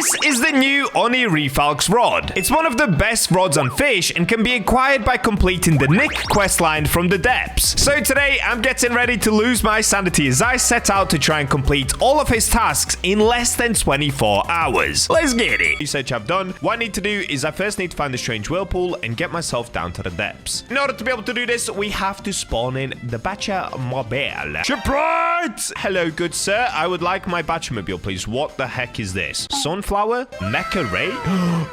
This is the new ONIRIFALX ROD. It's one of the best rods on Fish and can be acquired by completing the Nick questline from the depths. So today, I'm getting ready to lose my sanity as I set out to try and complete all of his tasks in less than 24 hours. Let's get it. Research I've done. What I need to do is I first need to find the strange whirlpool and get myself down to the depths. In order to be able to do this, we have to spawn in the BachaMobile. Shipwright! Hello, good sir. I would like my BachaMobile, please. What the heck is this? Sunflower? Mecha Ray?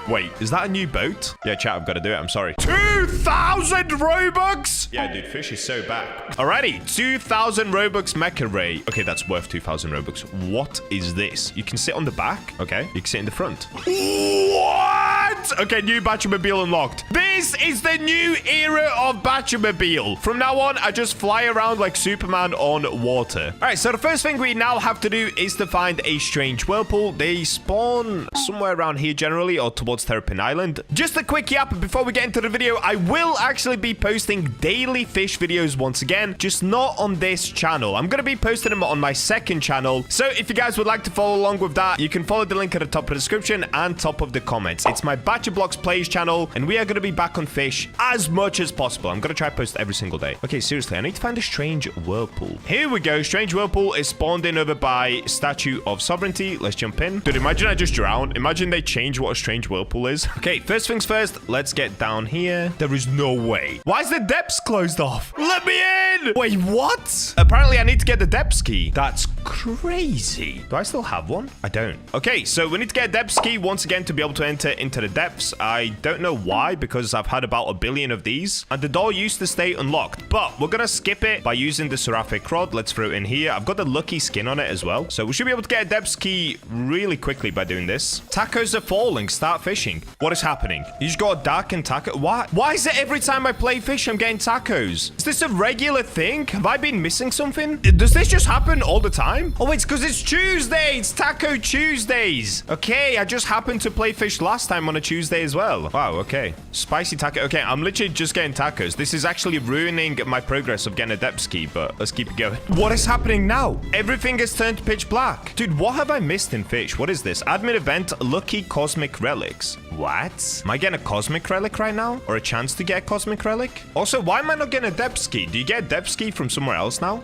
Wait, is that a new boat? Yeah, chat, I've got to do it. I'm sorry. 2,000 Robux? Yeah, dude, Fish is so back. Alrighty, 2,000 Robux Mecha Ray. Okay, that's worth 2,000 Robux. What is this? You can sit on the back. Okay, you can sit in the front. What? Okay, new BachaMobile unlocked. This is the new era of BachaMobile. From now on, I just fly around like Superman on water. All right, so the first thing we now have to do is to find a strange whirlpool. They spawn somewhere around here generally, or towards Terrapin Island. Just a quick yap before we get into the video. I will actually be posting daily fish videos once again, just not on this channel. I'm going to be posting them on my second channel. So if you guys would like to follow along with that, you can follow the link at the top of the description and top of the comments. It's my BachaBlox plays channel, and we are going to be back on Fish as much as possible. I'm going to try to post every single day. Okay, seriously, I need to find a strange whirlpool. Here we go. Strange whirlpool is spawned in over by Statue of Sovereignty. Let's jump in. Dude, imagine I just drown. Imagine they change what a strange whirlpool is. Okay, first things first, let's get down here. There is no way. Why is the depths closed off? Let me in! Wait, what? Apparently, I need to get the depths key. That's crazy. Do I still have one? I don't. Okay, so we need to get a depths key once again to be able to enter into the depths. I don't know why, because I've had about 1 billion of these, and the door used to stay unlocked, but we're gonna skip it by using the seraphic rod. Let's throw it in here. I've got the lucky skin on it as well, so we should be able to get a depths key really quickly by doing this. Tacos are falling. Start fishing. What is happening? You just got a darkened taco. Why is it every time I play Fish I'm getting tacos? Is this a regular thing? Have I been missing something? Does this just happen all the time? Oh, it's because it's Tuesday. It's Taco Tuesdays. Okay, I just happened to play Fish last time on a Tuesday as well. Wow, okay. Spicy taco. Okay, I'm literally just getting tacos. This is actually ruining my progress of getting a depths key, but let's keep it going. What is happening now? Everything has turned pitch black. Dude, what have I missed in Fish? What is this? Admin event, lucky cosmic relics. What? Am I getting a cosmic relic right now? Or a chance to get a cosmic relic? Also, why am I not getting a depths key? Do you get a depths key from somewhere else now?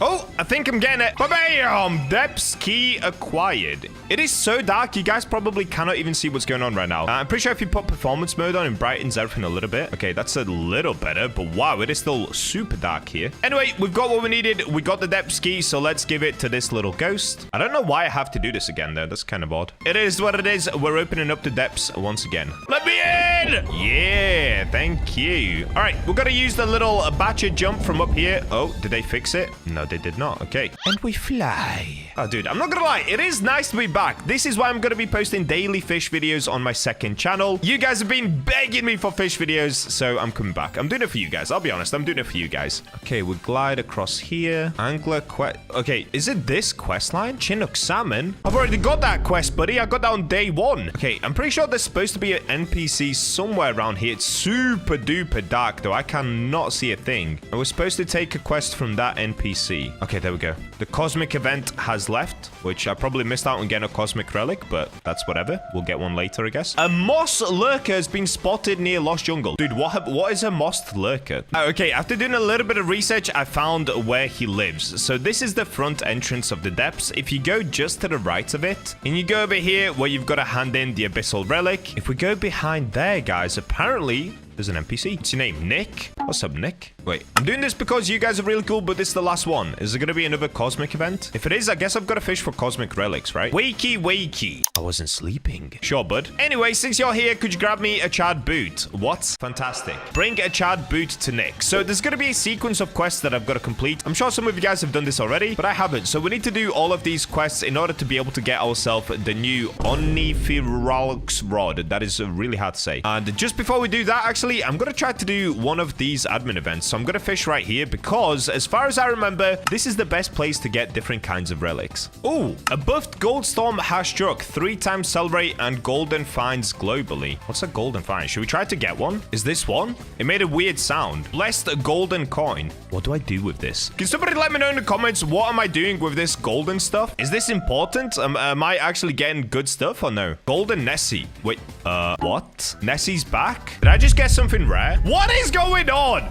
Oh, I think I'm getting it. Bam! Depths key acquired. It is so dark, you guys probably cannot even see what's going on right now. I'm pretty sure if you put performance mode on, it brightens everything a little bit. Okay, that's a little better, but wow, it is still super dark here. Anyway, we've got what we needed. We got the depths key, so let's give it to this little ghost. I don't know why I have to do this again, though. That's kind of odd. It is what it is. We're opening up the depths once again. Let me in! Yeah, thank you. All right, we're going to use the little Bacha jump from up here. Oh, did they fix it? No, they did not. Okay. And we fly. Oh, dude, I'm not gonna lie. It is nice to be back. This is why I'm gonna be posting daily fish videos on my second channel. You guys have been begging me for fish videos, so I'm coming back. I'm doing it for you guys. I'll be honest. I'm doing it for you guys. Okay, we glide across here. Angler quest. Okay, is it this quest line? Chinook salmon? I've already got that quest, buddy. I got that on day 1. Okay, I'm pretty sure there's supposed to be an NPC somewhere around here. It's super duper dark, though. I cannot see a thing. And we're supposed to take a quest from that NPC. Okay, there we go. The cosmic event has left, which I probably missed out on getting a cosmic relic, but that's whatever. We'll get one later, I guess. A moss lurker has been spotted near Lost Jungle. Dude, what is a moss lurker? Okay, after doing a little bit of research, I found where he lives. So this is the front entrance of the depths. If you go just to the right of it, and you go over here where you've got to hand in the abyssal relic. If we go behind there, guys, apparently there's an NPC. What's your name? Nick? What's up, Nick? Wait, I'm doing this because you guys are really cool, but this is the last one. Is there going to be another cosmic event? If it is, I guess I've got to fish for cosmic relics, right? Wakey. I wasn't sleeping. Sure, bud. Anyway, since you're here, could you grab me a charred boot? What? Fantastic. Bring a charred boot to Nick. So there's going to be a sequence of quests that I've got to complete. I'm sure some of you guys have done this already, but I haven't. So we need to do all of these quests in order to be able to get ourselves the new ONIRIFALX ROD. That is really hard to say. And just before we do that, actually, Actually, I'm going to try to do one of these admin events. So I'm going to fish right here because as far as I remember, this is the best place to get different kinds of relics. Oh, a buffed gold storm has struck 3 times celebrate and golden finds globally. What's a golden find? Should we try to get one? Is this one? It made a weird sound. Blessed golden coin. What do I do with this? Can somebody let me know in the comments, what am I doing with this golden stuff? Is this important? Am I actually getting good stuff or no? Golden Nessie. Wait, what? Nessie's back? Did I just get something rare? What is going on?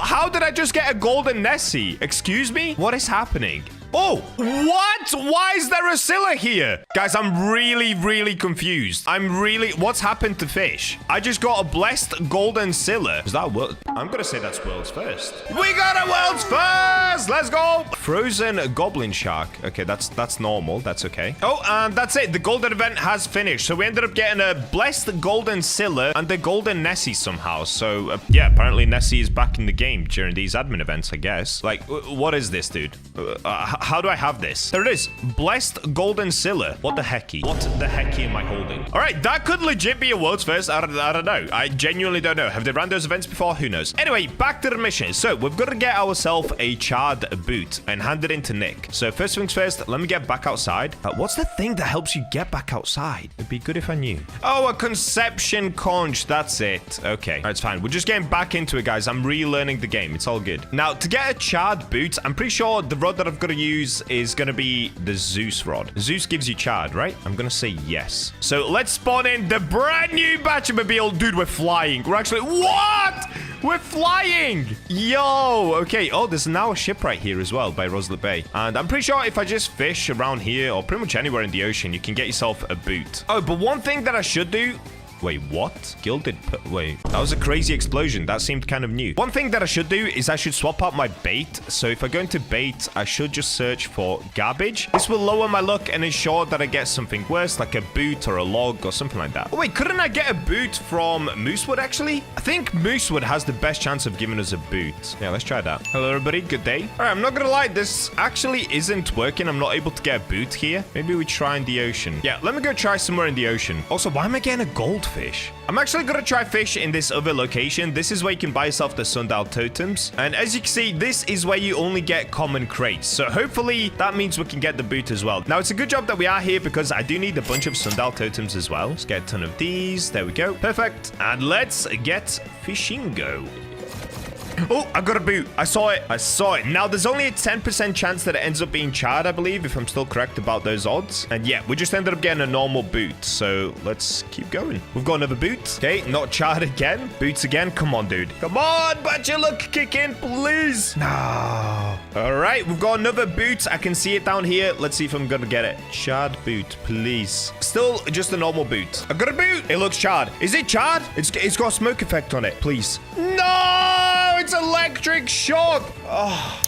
How did I just get a golden Nessie? Excuse me? What is happening? Oh, what? Why is there a Scylla here? Guys, I'm really confused. What's happened to Fish? I just got a blessed golden Scylla. Is that world? I'm gonna say that's world's first. We got a world's first! Let's go! Frozen goblin shark. Okay, that's normal. That's okay. Oh, and that's it. The golden event has finished. So we ended up getting a blessed golden Scylla and the golden Nessie somehow. So, yeah, apparently Nessie is back in the game during these admin events, I guess. Like, what is this, dude? How do I have this? There it is. Blessed golden Scylla. What the hecky? What the hecky am I holding? All right, that could legit be a world's first. I don't know. I genuinely don't know. Have they ran those events before? Who knows? Anyway, back to the mission. So we've got to get ourselves a charred boot and hand it in to Nick. So first things first, let me get back outside. What's the thing that helps you get back outside? It'd be good if I knew. Oh, a conception conch. That's it. Okay, that's fine. We're just getting back into it, guys. I'm relearning the game. It's all good. Now, to get a charred boot, I'm pretty sure the rod that I've got to use is going to be the Zeus rod. Zeus gives you charred, right? I'm going to say yes. So let's spawn in the brand new BachaMobile. Dude, we're flying. We're actually... What? We're flying. Yo. Okay. Oh, there's now a ship right here as well by Roslet Bay. And I'm pretty sure if I just fish around here or pretty much anywhere in the ocean, you can get yourself a boot. Oh, but one thing that I should do... Wait, what? Gilded... Wait, that was a crazy explosion. That seemed kind of new. One thing that I should do is I should swap out my bait. So if I go into bait, I should just search for garbage. This will lower my luck and ensure that I get something worse, like a boot or a log or something like that. Oh, wait, couldn't I get a boot from Moosewood, actually? I think Moosewood has the best chance of giving us a boot. Yeah, let's try that. Hello, everybody. Good day. All right, I'm not gonna lie. This actually isn't working. I'm not able to get a boot here. Maybe we try in the ocean. Yeah, let me go try somewhere in the ocean. Also, why am I getting a goldfish? I'm actually gonna try fish in this other location. This is where you can buy yourself the sundial totems. And as you can see, this is where you only get common crates. So hopefully that means we can get the boot as well. Now, it's a good job that we are here because I do need a bunch of sundial totems as well. Let's get a ton of these. There we go. Perfect. And let's get fishingo. Oh, I got a boot. I saw it. I saw it. Now, there's only a 10% chance that it ends up being charred, I believe, if I'm still correct about those odds. And yeah, we just ended up getting a normal boot. So let's keep going. We've got another boot. Okay, not charred again. Boots again. Come on, dude. Come on, Bacha, look, kick in, please. No. All right, we've got another boot. I can see it down here. Let's see if I'm gonna get it. Charred boot, please. Still just a normal boot. I got a boot. It looks charred. Is it charred? It's got a smoke effect on it, please. No! It's electric shock. Oh.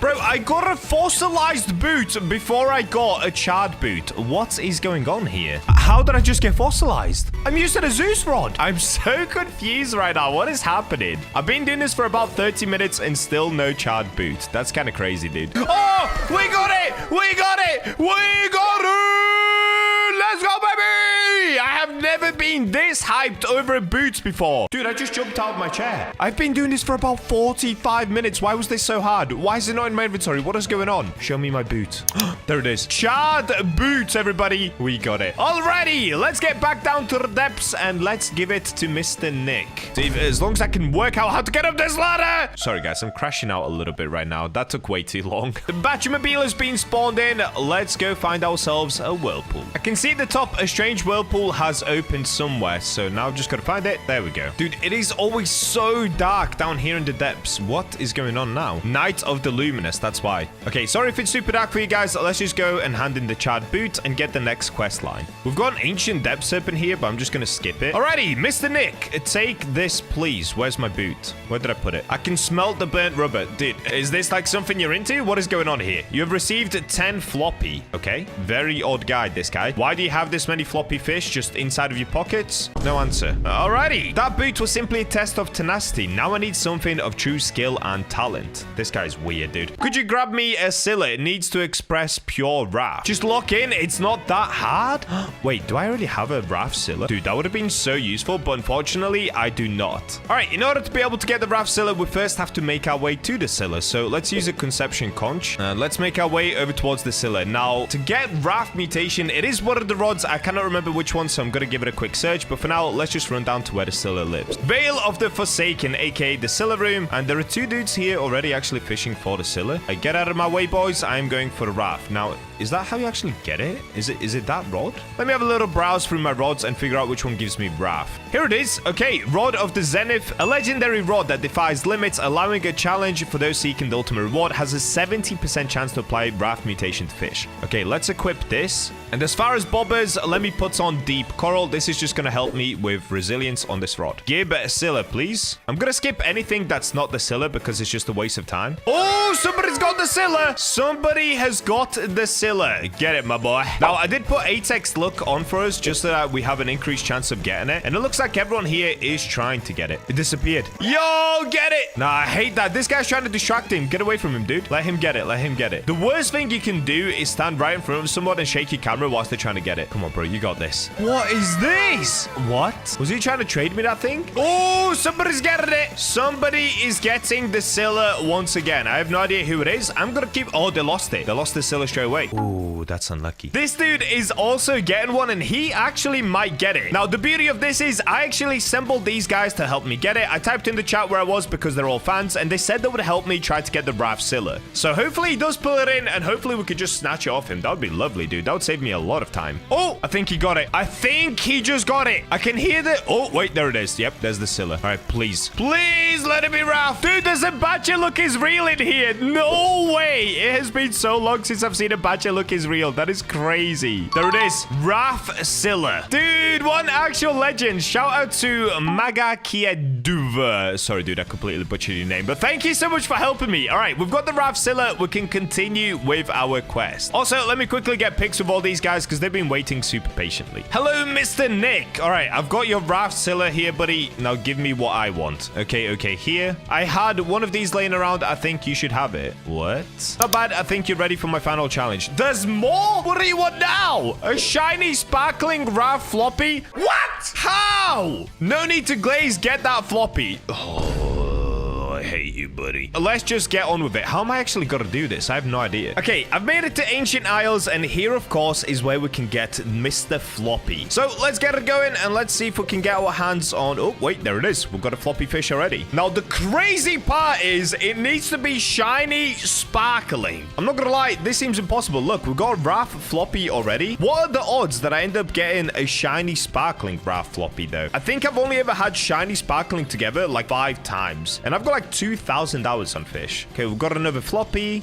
Bro, I got a fossilized boot before I got a charred boot. What is going on here? How did I just get fossilized? I'm using a Zeus rod. I'm so confused right now. What is happening? I've been doing this for about 30 minutes and still no charred boot. That's kind of crazy, dude. Oh, we got it. We got it. We got it. Let's go, baby. I have never been this hyped over a boot before. Dude, I just jumped out of my chair. I've been doing this for about 45 minutes. Why was this so hard? Why is it not in my inventory? What is going on? Show me my boot. There it is. Charred boots, everybody. We got it. Alrighty, let's get back down to the depths and let's give it to Mr. Nick. See, as long as I can work out how to get up this ladder. Sorry, guys. I'm crashing out a little bit right now. That took way too long. The BachaMobile has been spawned in. Let's go find ourselves a whirlpool. I can see at the top a strange whirlpool has opened somewhere. So now I've just got to find it. There we go. Dude, it is always so dark down here in the depths. What is going on now? Night of the Luminous. That's why. Okay, sorry if it's super dark for you guys. Let's just go and hand in the charred boot and get the next quest line. We've got an ancient depth serpent here, but I'm just going to skip it. Alrighty, Mr. Nick, take this, please. Where's my boot? Where did I put it? I can smelt the burnt rubber. Dude, is this like something you're into? What is going on here? You have received 10 floppy. Okay, very odd guy, this guy. Why do you have this many floppy fish just inside of your pockets? No answer. Alrighty. That boot was simply a test of tenacity. Now I need something of true skill and talent. This guy's weird, dude. Could you grab me a Scylla? It needs to express pure wrath. Just lock in. It's not that hard. Wait, do I already have a wrath Scylla? Dude, that would have been so useful, but unfortunately, I do not. All right, in order to be able to get the wrath Scylla, we first have to make our way to the Scylla. So let's use a conception conch. And let's make our way over towards the Scylla. Now, to get wrath mutation, it is one of the rods. I cannot remember which one, so I'm going to give it a quick search. But for now, let's just run down to where the Scylla lives. Veil of the Forsaken, aka the Scylla room. And there are two dudes here already actually fishing for the Scylla. Get out of my way, boys. I'm going for the wrath. Now, is that how you actually get it? Is it that rod? Let me have a little browse through my rods and figure out which one gives me wrath. Here it is. Okay, Rod of the Zenith, a legendary rod that defies limits, allowing a challenge for those seeking the ultimate reward, has a 70% chance to apply wrath mutation to fish. Okay, let's equip this. And as far as bobbers, let me put on deep coral. This is just going to help me with resilience on this rod. Give a Scylla, please. I'm going to skip anything that's not the Scylla because it's just a waste of time. Oh, somebody's got the Scylla. Somebody has got the Scylla. Get it, my boy. Now, I did put 8x luck on for us just so that we have an increased chance of getting it. And it looks like everyone here is trying to get it. It disappeared. Yo, get it. Nah, I hate that. This guy's trying to distract him. Get away from him, dude. Let him get it. Let him get it. The worst thing you can do is stand right in front of someone and shake your camera whilst they're trying to get it. Come on, bro. You got this. What is this? What? Was he trying to trade me that thing? Oh, somebody's getting it. Somebody is getting the Scylla once again. I have no idea who it is. I'm going to keep... Oh, they lost it. They lost the Scylla straight away. Oh, that's unlucky. This dude is also getting one, and he actually might get it. Now, the beauty of this is I actually assembled these guys to help me get it. I typed in the chat where I was because they're all fans, and they said they would help me try to get the wrath Scylla. So hopefully he does pull it in, and hopefully we could just snatch it off him. That would be lovely, dude. That would save me a lot of time. Oh, I think he got it. I think he just got it. I can hear the... Oh, wait, there it is. Yep, there's the Scylla. All right, please. Please let it be wrath. Dude, there's a Bacha look is real in here. No way. It has been so long since I've seen a Bacha look is real. That is crazy. There it is. Wrath Scylla. Dude, one actual legend. Shout out to Magakieduva. Sorry, dude, I completely butchered your name, but thank you so much for helping me. All right, we've got the wrath Scylla. We can continue with our quest. Also, let me quickly get pics of all these guys because they've been waiting super patiently. Hello, Mr. Nick. All right, I've got your wrath Scylla here, buddy. Now give me what I want. Okay, here. I had one of these laying around. I think you should have it. What? Not bad. I think you're ready for my final challenge. There's more? What do you want now? A shiny, sparkling wrath floppy? What? How? No need to glaze. Get that floppy. Oh, I hate you, buddy. Let's just get on with it. How am I actually going to do this? I have no idea. Okay, I've made it to Ancient Isles, and here, of course, is where we can get Mr. Floppy. So let's get it going, and let's see if we can get our hands on... Oh, wait, there it is. We've got a floppy fish already. Now, the crazy part is it needs to be shiny, sparkling. I'm not going to lie. This seems impossible. Look, we've got Wrath Floppy already. What are the odds that I end up getting a shiny, sparkling Wrath Floppy, though? I think I've only ever had shiny, sparkling together like 5 times, and I've got like 2,000 hours on fish. Okay, we've got another floppy.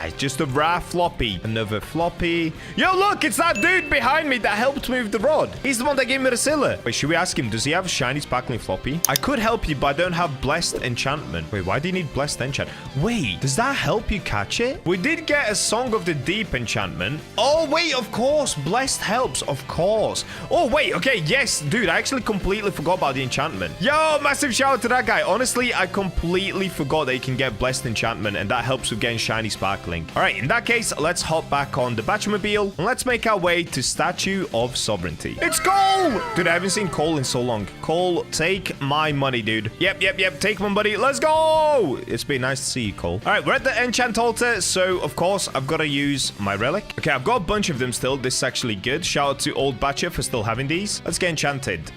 It's just a Wrath Floppy. Another floppy. Yo, look, it's that dude behind me that helped move the rod. He's the one that gave me the Scylla. Wait, should we ask him? Does he have a shiny, sparkling floppy? I could help you, but I don't have Blessed Enchantment. Wait, why do you need Blessed Enchant? Wait, does that help you catch it? We did get a Song of the Deep enchantment. Oh, wait, of course. Blessed helps, of course. Oh, wait, okay, yes, dude, I actually completely forgot about the enchantment. Yo, massive shout out to that guy. Honestly, I completely forgot that you can get Blessed Enchantment, and that helps with getting shiny, sparkling. All right, in that case, let's hop back on the Batmobile, and let's make our way to Statue of Sovereignty. It's Cole! Dude, I haven't seen Cole in so long. Cole, take my money, dude. Yep, take my money. Let's go! It's been nice to see you, Cole. All right, we're at the enchant altar, so, of course, I've got to use my relic. Okay, I've got a bunch of them still. This is actually good. Shout out to old Bacha for still having these. Let's get enchanted.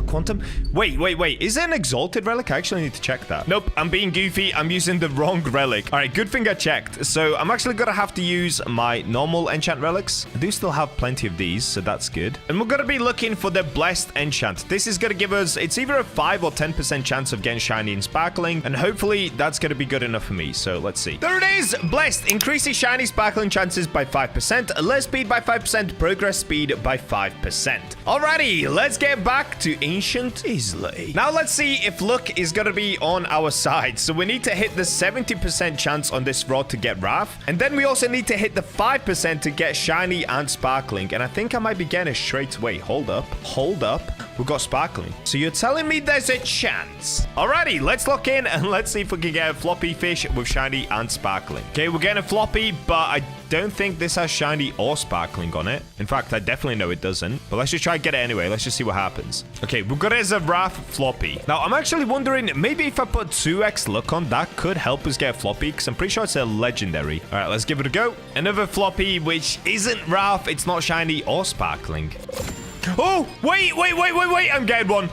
Quantum. Wait. Is it an exalted relic? I actually need to check that. Nope, I'm being goofy. I'm using the wrong relic. All right, good thing I checked. So I'm actually going to have to use my normal enchant relics. I do still have plenty of these, so that's good. And we're going to be looking for the Blessed Enchant. This is going to give us, it's either a 5 or 10% chance of getting shiny and sparkling. And hopefully that's going to be good enough for me. So let's see. There it is. Blessed. Increases shiny sparkling chances by 5%. Less speed by 5%. Progress speed by 5%. Alrighty, let's get back to ancient? Easily. Now let's see if luck is gonna be on our side. So we need to hit the 70% chance on this rod to get Raph. And then we also need to hit the 5% to get shiny and sparkling. And I think I might be getting it straight away. Hold up. Hold up. We've got sparkling. So you're telling me there's a chance? Alrighty, let's lock in and let's see if we can get a floppy fish with shiny and sparkling. Okay, we're getting a floppy, but I don't think this has shiny or sparkling on it. In fact, I definitely know it doesn't. But let's just try and get it anyway. Let's just see what happens. Okay, we've got it as a Raph floppy. Now, I'm actually wondering, maybe if I put 2x luck on, that could help us get a floppy, because I'm pretty sure it's a legendary. All right, let's give it a go. Another floppy, which isn't Raph. It's not shiny or sparkling. Oh, wait. I'm getting one.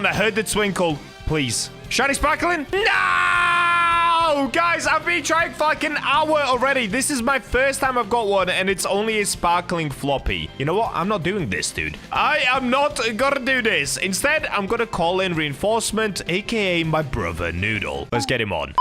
I heard the twinkle. Please. Shiny sparkling? No! Guys, I've been trying for like an hour already. This is my first time I've got one, and it's only a sparkling floppy. You know what? I'm not doing this, dude. I am not gonna do this. Instead, I'm gonna call in reinforcement, aka my brother Noodle. Let's get him on.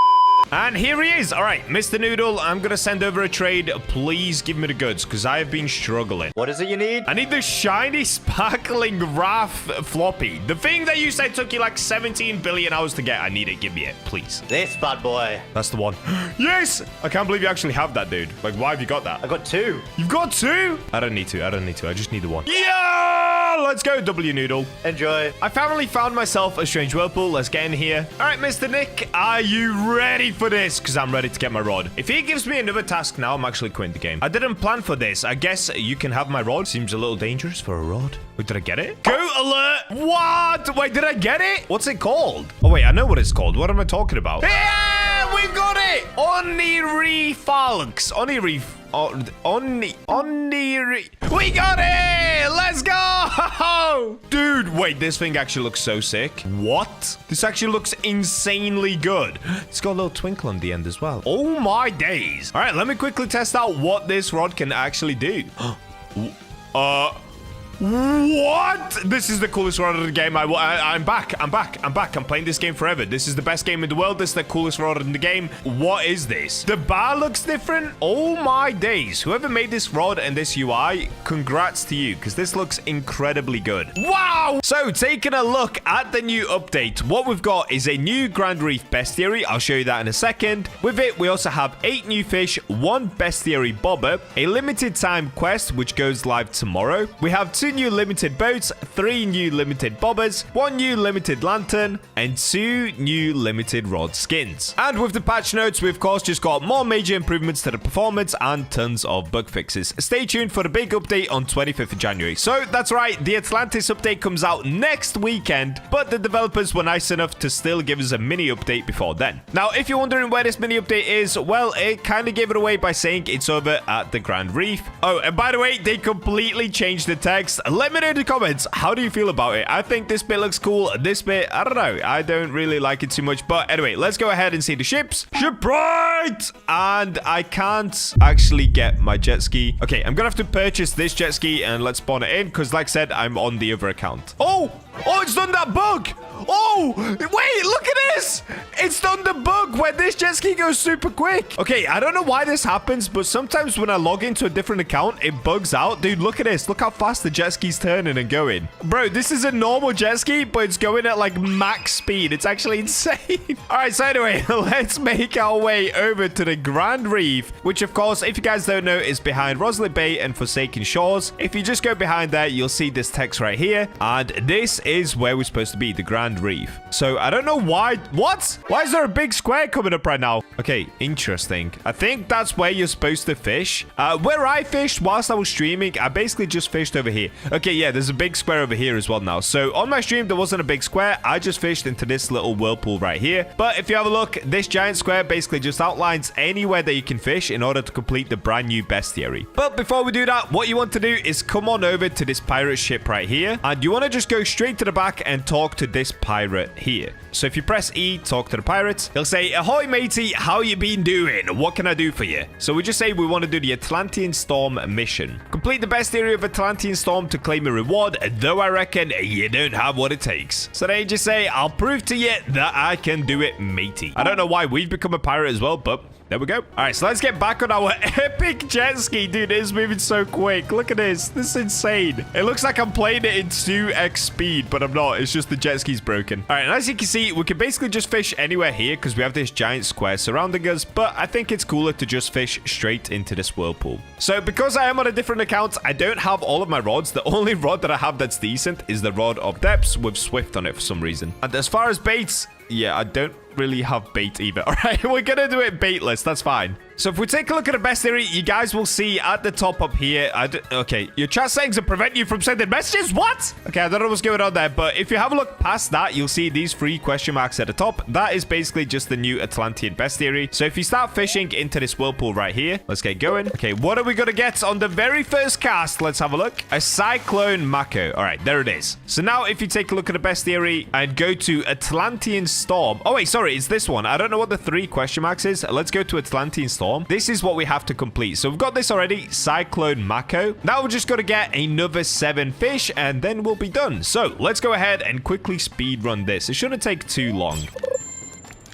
And here he is. All right, Mr. Noodle, I'm going to send over a trade. Please give me the goods, because I have been struggling. What is it you need? I need the shiny, sparkling Raph floppy. The thing that you said took you like 17 billion hours to get. I need it. Give me it, please. This bad boy. That's the one. Yes! I can't believe you actually have that, dude. Like, why have you got that? I got 2. You've got 2? I don't need to. I just need the 1. Yeah! Let's go, W Noodle. Enjoy. I finally found myself a strange whirlpool. Let's get in here. All right, Mr. Nick, are you ready for this? Because I'm ready to get my rod. If he gives me another task now, I'm actually quitting the game. I didn't plan for this. I guess you can have my rod. Seems a little dangerous for a rod. Wait, did I get it? Go alert! What? Wait, did I get it? What's it called? Oh, wait, I know what it's called. What am I talking about? Yeah, we've got it! ONIRIFALX. We got it! Let's go! Dude, wait, this thing actually looks so sick. What? This actually looks insanely good. It's got a little twinkle on the end as well. Oh my days. All right, let me quickly test out what this rod can actually do. What? This is the coolest rod of the game. I'm back. I'm playing this game forever. This is the best game in the world. This is the coolest rod in the game. What is this? The bar looks different. Oh my days. Whoever made this rod and this UI, congrats to you, because this looks incredibly good. Wow. So taking a look at the new update, what we've got is a new Grand Reef bestiary. I'll show you that in a second. With it, we also have 8 new fish, 1 bestiary bobber, a limited time quest, which goes live tomorrow. We have 2 new limited boats, 3 new limited bobbers, 1 new limited lantern, and 2 new limited rod skins. And with the patch notes, we of course just got more major improvements to the performance and tons of bug fixes. Stay tuned for the big update on 25th of January. So that's right, the Atlantis update comes out next weekend, but the developers were nice enough to still give us a mini update before then. Now, if you're wondering where this mini update is, well, it kind of gave it away by saying it's over at the Grand Reef. Oh, and by the way, they completely changed the text. Let me know in the comments, how do you feel about it? I think this bit looks cool. This bit, I don't know. I don't really like it too much. But anyway, let's go ahead and see the ships. Shipwright! And I can't actually get my jet ski. Okay, I'm gonna have to purchase this jet ski and let's spawn it in, because like I said, I'm on the other account. Oh, it's done that bug. Oh, wait, look at this. It's done the bug where this jet ski goes super quick. Okay, I don't know why this happens, but sometimes when I log into a different account, it bugs out. Dude, look at this. Look how fast the jet ski's turning and going. Bro, this is a normal jet ski, but it's going at like max speed. It's actually insane. All right, so anyway, let's make our way over to the Grand Reef, which of course, if you guys don't know, is behind Roslyn Bay and Forsaken Shores. If you just go behind there, you'll see this text right here. And this is where we're supposed to be, the Grand Reef. So I don't know why. What? Why is there a big square coming up right now? Okay, interesting. I think that's where you're supposed to fish. Where I fished whilst I was streaming, I basically just fished over here. Okay, yeah, there's a big square over here as well now. So on my stream, there wasn't a big square. I just fished into this little whirlpool right here. But if you have a look, this giant square basically just outlines anywhere that you can fish in order to complete the brand new bestiary. But before we do that, what you want to do is come on over to this pirate ship right here. And you want to just go straight to the back and talk to this pirate here. So if you press E, talk to the pirate, he'll say, "Ahoy, matey, how you been doing? What can I do for you?" So we just say we want to do the Atlantean Storm mission. Complete the bestiary of Atlantean Storm to claim a reward, though I reckon you don't have what it takes. So then you just say, "I'll prove to you that I can do it, matey." I don't know why we've become a pirate as well, but There we go. All right, so let's get back on our epic jet ski. Dude, it is moving so quick. Look at this. This is insane. It looks like I'm playing it in 2x speed, but I'm not. It's just the jet ski's broken. All right, and as you can see, we can basically just fish anywhere here because we have this giant square surrounding us, but I think it's cooler to just fish straight into this whirlpool. So because I am on a different account, I don't have all of my rods. The only rod that I have that's decent is the rod of depths with Swift on it for some reason. And as far as baits, yeah, I don't really have bait either. All right, we're gonna do it baitless. That's fine. So if we take a look at the best theory, you guys will see at the top up here. Okay, your chat settings will prevent you from sending messages. What? Okay, I don't know what's going on there, but if you have a look past that, you'll see these 3 question marks at the top. That is basically just the new Atlantean best theory. So if you start fishing into this whirlpool right here, let's get going. Okay, what are we gonna get on the very first cast? Let's have a look. A cyclone mako. All right, there it is. So now if you take a look at the best theory and go to Atlantean storm. Oh wait, sorry, it's this one. I don't know what the 3 question marks is. Let's go to Atlantean storm. This is what we have to complete. So we've got this already, cyclone mako. Now we're just going to get another 7 fish and then we'll be done. So let's go ahead and quickly speed run this. It shouldn't take too long.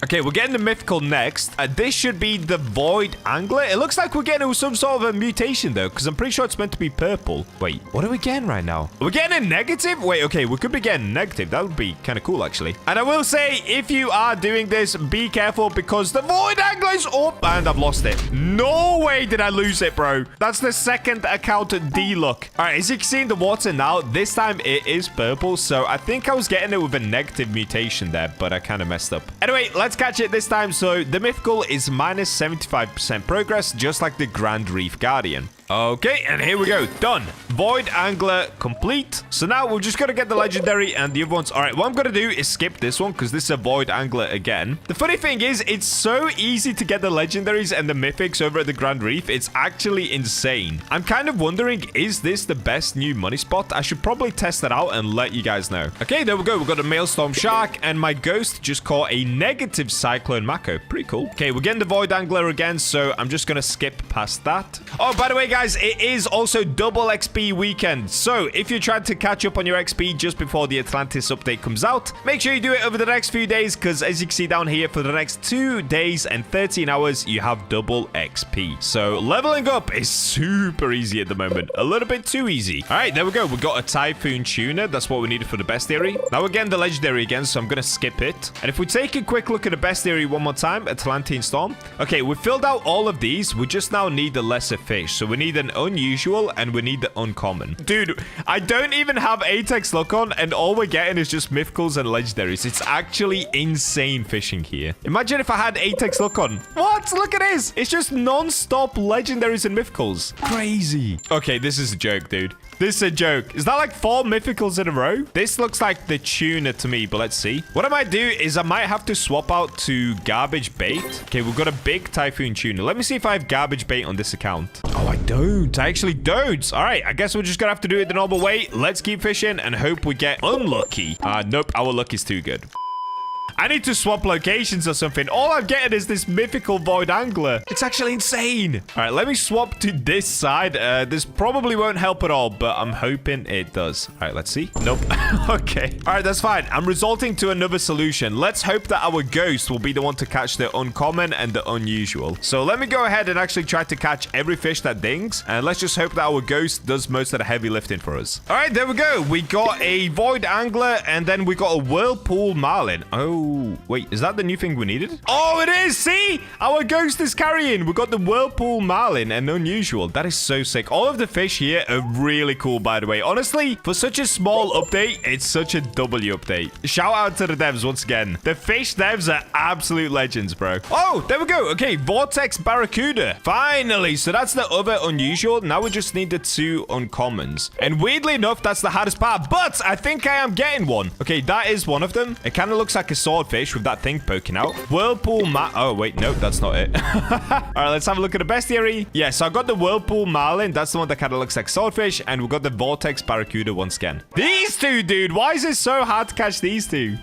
Okay, we're getting the mythical next. This should be the void angler. It looks like we're getting some sort of a mutation, though, because I'm pretty sure it's meant to be purple. Wait, what are we getting right now? Are we getting a negative? Wait, okay, we could be getting negative. That would be kind of cool, actually. And I will say, if you are doing this, be careful because the void angler is up. And I've lost it. No way did I lose it, bro. That's the second account D-look. All right, as you can see in the water now, this time it is purple. So I think I was getting it with a negative mutation there, but I kind of messed up. Anyway, let's catch it this time. So the mythical is minus 75% progress, just like the Grand Reef Guardian. Okay, and here we go. Done. Void Angler complete. So now we're just going to get the legendary and the other ones. All right, what I'm going to do is skip this one because this is a Void Angler again. The funny thing is, it's so easy to get the legendaries and the mythics over at the Grand Reef. It's actually insane. I'm kind of wondering, is this the best new money spot? I should probably test that out and let you guys know. Okay, there we go. We've got a Maelstrom Shark and my ghost just caught a negative Cyclone Mako. Pretty cool. Okay, we're getting the Void Angler again, so I'm just going to skip past that. Oh, by the way, guys, it is also double XP weekend. So if you're trying to catch up on your XP just before the Atlantis update comes out, make sure you do it over the next few days because as you can see down here, for the next 2 days and 13 hours, you have double XP. So leveling up is super easy at the moment. A little bit too easy. All right, there we go. We got a Typhoon Tuna. That's what we needed for the best theory. Now we're getting the legendary again, so I'm going to skip it. And if we take a quick look at the best theory one more time, Atlantean Storm. Okay, we filled out all of these. We just now need the lesser fish. So we need an unusual and we need the uncommon. Dude, I don't even have Apex look on and all we're getting is just mythicals and legendaries. It's actually insane fishing here. Imagine if I had Apex look on. What? Look at this. It's just non-stop legendaries and mythicals. Crazy. Okay, this is a joke, dude. This is a joke. Is that like 4 mythicals in a row? This looks like the tuna to me, but let's see. What I might do is I might have to swap out to garbage bait. Okay, we've got a big Typhoon Tuna. Let me see if I have garbage bait on this account. Oh, I don't. I actually don't. All right, I guess we're just gonna have to do it the normal way. Let's keep fishing and hope we get unlucky. Nope, our luck is too good. I need to swap locations or something. All I'm getting is this mythical Void Angler. It's actually insane. All right, let me swap to this side. This probably won't help at all, but I'm hoping it does. All right, let's see. Nope. Okay. All right, that's fine. I'm resorting to another solution. Let's hope that our ghost will be the one to catch the uncommon and the unusual. So let me go ahead and actually try to catch every fish that dings. And let's just hope that our ghost does most of the heavy lifting for us. All right, there we go. We got a Void Angler and then we got a Whirlpool Marlin. Oh, wait, is that the new thing we needed? Oh, it is. See, our ghost is carrying. We got the Whirlpool Marlin and unusual. That is so sick. All of the fish here are really cool, by the way. Honestly, for such a small update, it's such a W update. Shout out to the devs once again. The fish devs are absolute legends, bro. Oh, there we go. Okay, Vortex Barracuda. Finally. So that's the other unusual. Now we just need the 2 uncommons. And weirdly enough, that's the hardest part. But I think I am getting one. Okay, that is one of them. It kind of looks like a swordfish with that thing poking out. Whirlpool Oh, wait, no, that's not it. All right, let's have a look at the bestiary. Yeah, so I got the Whirlpool Marlin. That's the one that kind of looks like swordfish. And we've got the Vortex Barracuda once again. These 2, dude. Why is it so hard to catch these 2?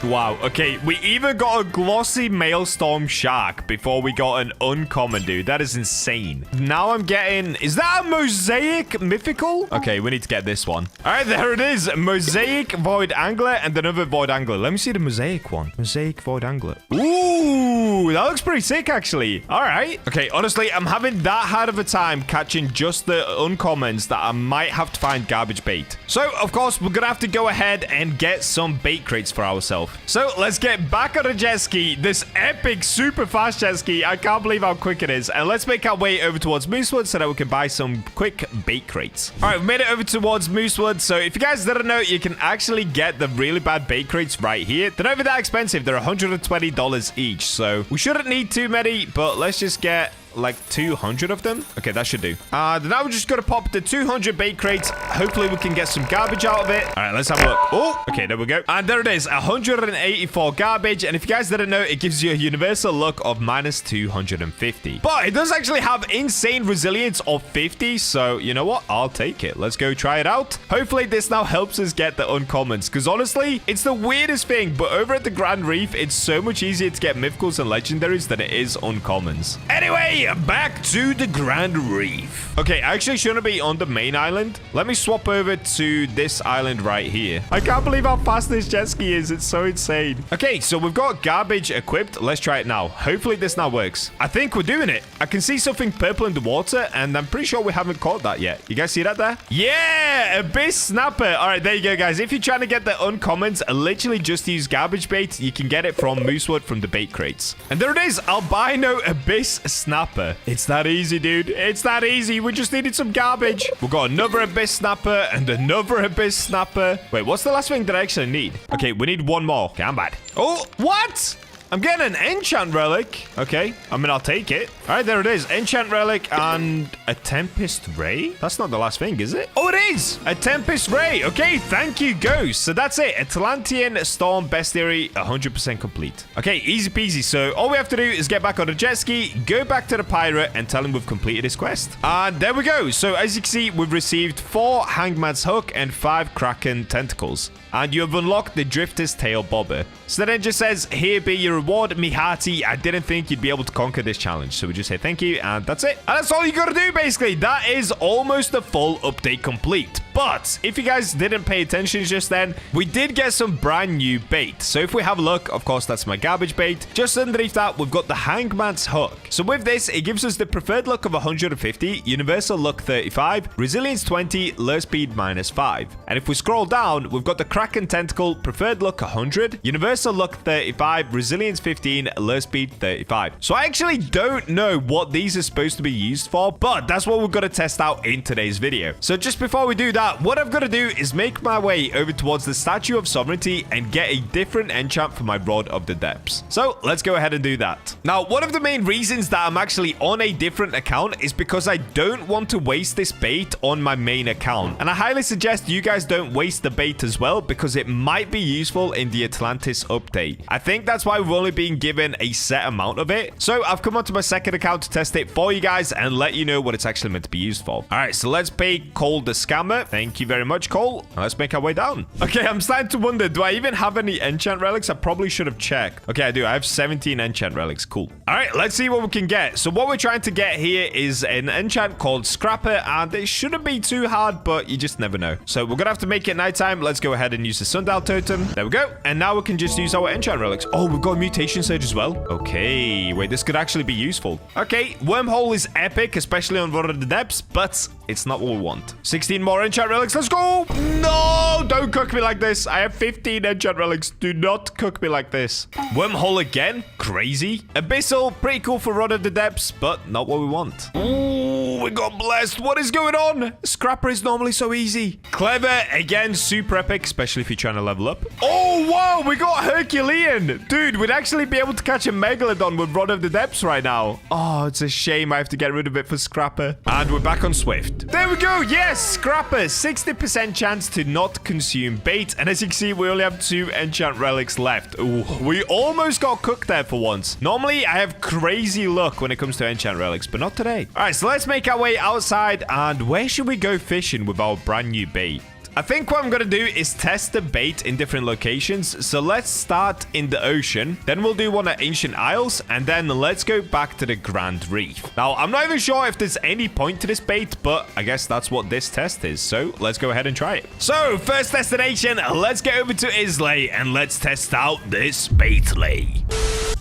Wow. Okay, we even got a glossy Maelstrom Shark before we got an uncommon, dude. That is insane. Now I'm getting... Is that a Mosaic Mythical? Okay, we need to get this one. All right, there it is. Mosaic Void Angler and another Void Angler. Let me see the Mosaic one. Mosaic Void Angler. Ooh, Ooh, that looks pretty sick, actually. All right. Okay, honestly, I'm having that hard of a time catching just the uncommons that I might have to find garbage bait. So, of course, we're going to have to go ahead and get some bait crates for ourselves. So, let's get back on a jet ski. This epic, super fast jet ski. I can't believe how quick it is. And let's make our way over towards Moosewood so that we can buy some quick bait crates. All right, we've made it over towards Moosewood. So, if you guys didn't know, you can actually get the really bad bait crates right here. They're not even that expensive. They're $120 each. So, we shouldn't need too many, but let's just get like 200 of them. Okay, that should do. Then now we're just gonna pop the 200 bait crates. Hopefully we can get some garbage out of it. All right, let's have a look. Oh, okay, there we go. And there it is, 184 garbage. And if you guys didn't know, it gives you a universal luck of minus 250. But it does actually have insane resilience of 50. So you know what? I'll take it. Let's go try it out. Hopefully this now helps us get the uncommons, because honestly, it's the weirdest thing. But over at the Grand Reef, it's so much easier to get mythicals and legendaries than it is uncommons. Anyway, back to the Grand Reef. Okay, I actually shouldn't be on the main island. Let me swap over to this island right here. I can't believe how fast this jet ski is. It's so insane. Okay, so we've got garbage equipped. Let's try it now. Hopefully this now works. I think we're doing it. I can see something purple in the water, and I'm pretty sure we haven't caught that yet. You guys see that there? Yeah, Abyss Snapper. All right, there you go, guys. If you're trying to get the uncommons, literally just use garbage bait. You can get it from Moosewood from the bait crates. And there it is, Albino Abyss Snapper. It's that easy, dude. It's that easy. We just needed some garbage. We've got another Abyss Snapper and another Abyss Snapper. Wait, what's the last thing that I actually need? Okay, we need one more. Okay, I'm bad. Oh, what? I'm getting an enchant relic. Okay, I mean, I'll take it. All right, there it is. Enchant relic and a Tempest Ray. That's not the last thing, is it? Oh, it is. A Tempest Ray. Okay, thank you, Ghost. So that's it. Atlantean Storm Bestiary, 100% complete. Okay, easy peasy. So all we have to do is get back on the jet ski, go back to the pirate, and tell him we've completed his quest. And there we go. So as you can see, we've received 4 Hangman's Hook and 5 Kraken Tentacles. And you have unlocked the Drifter's Tail Bobber. So then it just says, here be your reward, me hearty. I didn't think you'd be able to conquer this challenge. So we just say thank you, and that's it. And that's all you gotta do, basically. That is almost the full update complete. But if you guys didn't pay attention just then, we did get some brand new bait. So if we have a look, of course, that's my garbage bait. Just underneath that, we've got the Hangman's Hook. So with this, it gives us the preferred luck of 150, universal luck 35, resilience 20, lure speed minus 5. And if we scroll down, we've got the Kraken Tentacle, preferred luck 100, universal luck 35, resilience 15, lure speed 35. So I actually don't know what these are supposed to be used for, but that's what we're going to test out in today's video. So just before we do that, what I've got to do is make my way over towards the Statue of Sovereignty and get a different enchant for my Rod of the Depths. So let's go ahead and do that. Now, one of the main reasons that I'm actually on a different account is because I don't want to waste this bait on my main account. And I highly suggest you guys don't waste the bait as well, because it might be useful in the Atlantis update. I think that's why we've only been given a set amount of it. So I've come onto my second account to test it for you guys and let you know what it's actually meant to be used for. All right, so let's pay Cole the Scammer. Thank you very much, Cole. Now let's make our way down. Okay, I'm starting to wonder, do I even have any enchant relics? I probably should have checked. Okay, I do. I have 17 enchant relics. Cool. All right, let's see what we can get. So what we're trying to get here is an enchant called Scrapper, and it shouldn't be too hard, but you just never know. So we're gonna have to make it nighttime. Let's go ahead and use the Sundial Totem. There we go. And now we can just use our enchant relics. Oh, we've got a Mutation Surge as well. Okay, wait, this could actually be useful. Okay, Wormhole is epic, especially on Rod of the Depths, but it's not what we want. 16 more enchant relics. Let's go. No, don't cook me like this. I have 15 enchant relics. Do not cook me like this. Wormhole again. Crazy. Abyssal, pretty cool for Rod of the Depths, but not what we want. Ooh, we got blessed. What is going on? Scrapper is normally so easy. Clever, again, super epic, especially if you're trying to level up. Oh, wow, we got Herculean. Dude, we'd actually be able to catch a Megalodon with Rod of the Depths right now. Oh, it's a shame I have to get rid of it for Scrapper. And we're back on Swift. There we go. Yes, Scrapper, 60% chance to not consume bait. And as you can see, we only have 2 enchant relics left. Ooh, we almost got cooked there for once. Normally, I have crazy luck when it comes to enchant relics, but not today. All right, so let's make our way outside. And where should we go fishing with our brand new bait? I think what I'm going to do is test the bait in different locations. So let's start in the ocean. Then we'll do one at Ancient Isles. And then let's go back to the Grand Reef. Now, I'm not even sure if there's any point to this bait, but I guess that's what this test is. So let's go ahead and try it. So first destination, let's get over to Islay and let's test out this bait lay.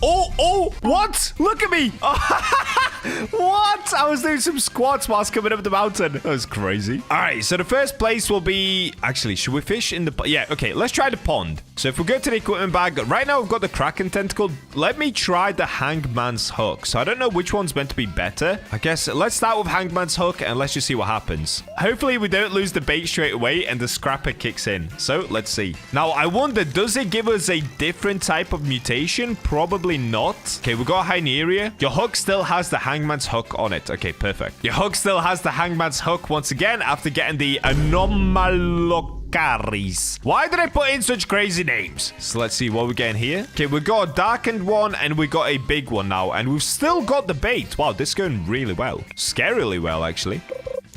Oh, what? Look at me. What? I was doing some squats whilst coming up the mountain. That was crazy. All right, so the first place will be... Actually, should we fish in the... Yeah, okay, let's try the pond. So if we go to the equipment bag, right now we've got the Kraken tentacle. Let me try the Hangman's hook. So I don't know which one's meant to be better. I guess let's start with Hangman's hook and let's just see what happens. Hopefully we don't lose the bait straight away and the scrapper kicks in. So let's see. Now, I wonder, does it give us a different type of mutation? Probably not. Okay, we got Hyneria. Your hook still has the Hangman's hook on it. Okay, perfect. Your hook still has the Hangman's hook once again after getting the Anomalocaris. Why did I put in such crazy names? So let's see what we're getting here. Okay, we got a darkened one and we got a big one now. And we've still got the bait. Wow, this is going really well. Scarily well, actually.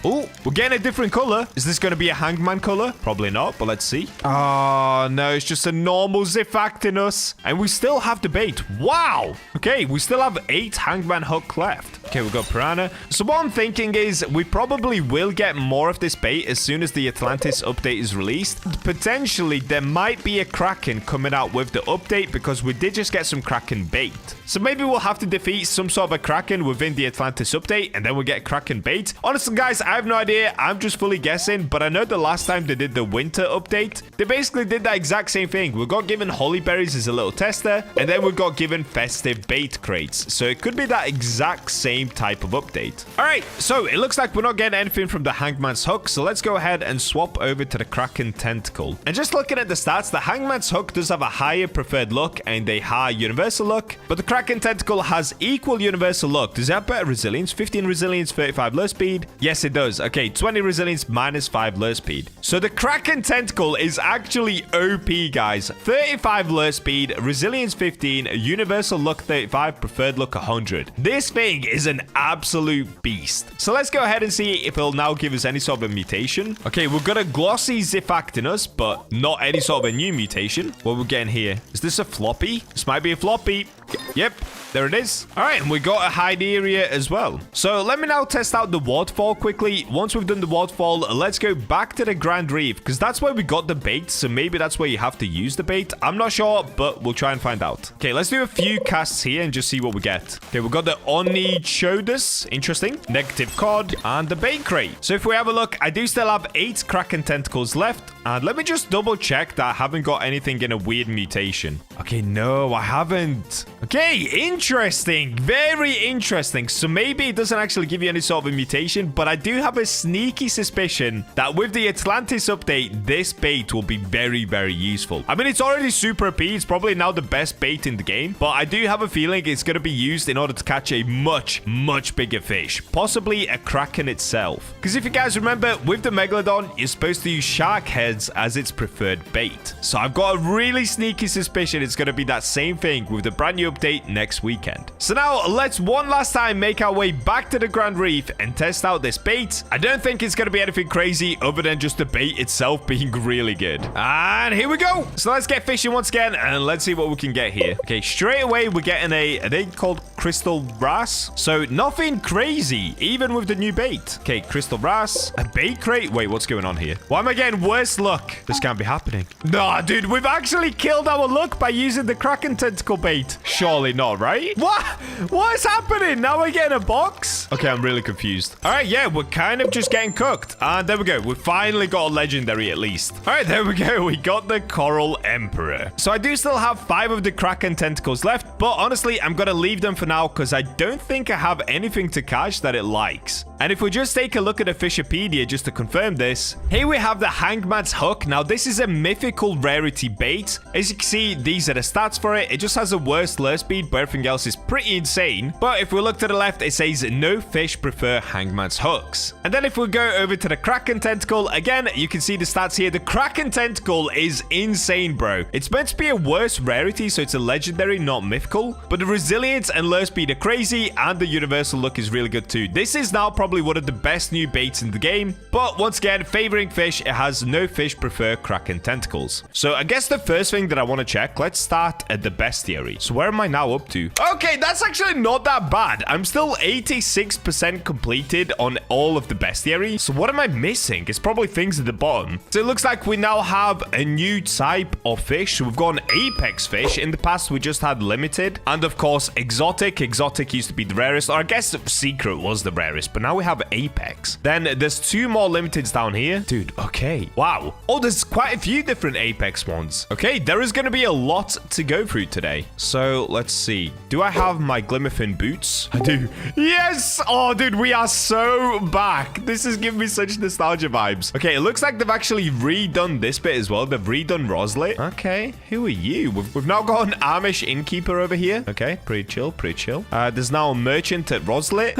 Oh, we're getting a different color. Is this going to be a hangman color? Probably not, but let's see. Oh, no, it's just a normal Zifactinus. And we still have the bait. Wow. Okay, we still have 8 hangman hook left. Okay, we've got piranha. So what I'm thinking is we probably will get more of this bait as soon as the Atlantis update is released. Potentially, there might be a Kraken coming out with the update because we did just get some Kraken bait. So maybe we'll have to defeat some sort of a Kraken within the Atlantis update and then we'll get Kraken bait. Honestly, guys, I have no idea. I'm just fully guessing, but I know the last time they did the winter update, they basically did that exact same thing. We got given holly berries as a little tester, and then we got given festive bait crates. So it could be that exact same type of update. All right, so it looks like we're not getting anything from the Hangman's hook, so let's go ahead and swap over to the Kraken tentacle. And just looking at the stats, the Hangman's hook does have a higher preferred look and a high universal look, but the Kraken tentacle has equal universal look. Does it have better resilience? 15 resilience, 35 lure speed? Yes, it does. Okay, 20 resilience, -5 lure speed. So the Kraken tentacle is actually OP, guys. 35 lure speed, resilience 15, universal look 35, preferred look 100. This thing is an absolute beast. So let's go ahead and see if it'll now give us any sort of a mutation. Okay, we've got a glossy Zifactinus, but not any sort of a new mutation. What we're getting here? Is this a floppy? This might be a floppy. Yep, there it is. All right, and we got a Hyneria as well. So let me now test out the waterfall quickly. Once we've done the waterfall, let's go back to the Grand Reef because that's where we got the bait. So maybe that's where you have to use the bait. I'm not sure, but we'll try and find out. Okay, let's do a few casts here and just see what we get. Okay, we've got the Onichodus. Interesting. Negative cod and the bait crate. So if we have a look, I do still have 8 Kraken tentacles left. And let me just double check that I haven't got anything in a weird mutation. Okay, no, I haven't. Okay, interesting. Very interesting. So maybe it doesn't actually give you any sort of a mutation, but I do have a sneaky suspicion that with the Atlantis update, this bait will be very, very useful. I mean, it's already super OP. It's probably now the best bait in the game, but I do have a feeling it's going to be used in order to catch a much, much bigger fish, possibly a Kraken itself. Because if you guys remember, with the Megalodon, you're supposed to use shark heads as its preferred bait. So I've got a really sneaky suspicion it's going to be that same thing with the brand new update next weekend. So now let's one last time make our way back to the Grand Reef and test out this bait. I don't think it's going to be anything crazy other than just the bait itself being really good. And here we go. So let's get fishing once again and let's see what we can get here. Okay, straight away we're getting are they called crystal brass? So nothing crazy, even with the new bait. Okay, crystal brass, a bait crate. Wait, what's going on here? Why am I getting worse luck? This can't be happening. Nah, dude, we've actually killed our luck by using the Kraken tentacle bait. Surely not, right? What is happening? Now we're getting a box? Okay, I'm really confused. All right, yeah, we're kind of just getting cooked. And there we go. We finally got a legendary at least. All right, there we go. We got the Coral Emperor. So I do still have 5 of the Kraken tentacles left, but honestly, I'm going to leave them for now because I don't think I have anything to catch that it likes. And if we just take a look at the Fishopedia just to confirm this, here we have the Hangman's hook. Now, this is a mythical rarity bait. As you can see, these are the stats for it. It just has a worse lure speed, but everything else is pretty insane. But if we look to the left, it says no fish prefer Hangman's hooks. And then if we go over to the Kraken tentacle, again, you can see the stats here. The Kraken tentacle is insane, bro. It's meant to be a worse rarity, so it's a legendary, not mythical. But the resilience and lure speed are crazy, and the universal look is really good too. This is now probably probably one of the best new baits in the game. But once again, favoring fish, it has no fish prefer Kraken tentacles. So I guess the first thing that I want to check, let's start at the bestiary. So where am I now up to? Okay, that's actually not that bad. I'm still 86% completed on all of the bestiary. So what am I missing? It's probably things at the bottom. So it looks like we now have a new type of fish. So we've got an apex fish. In the past, we just had limited. And of course, exotic. Exotic used to be the rarest. Or I guess secret was the rarest. But now we have apex. Then there's 2 more limiteds down here. Dude, okay. Wow. Oh, there's quite a few different apex ones. Okay, there is going to be a lot to go through today. So let's see. Do I have my Glimmerfin boots? I do. Yes! Oh, dude, we are so back. This is giving me such nostalgia vibes. Okay, it looks like they've actually redone this bit as well. They've redone Roslet. Okay, who are you? We've now got an Amish innkeeper over here. Okay, pretty chill, pretty chill. There's now a merchant at Roslet.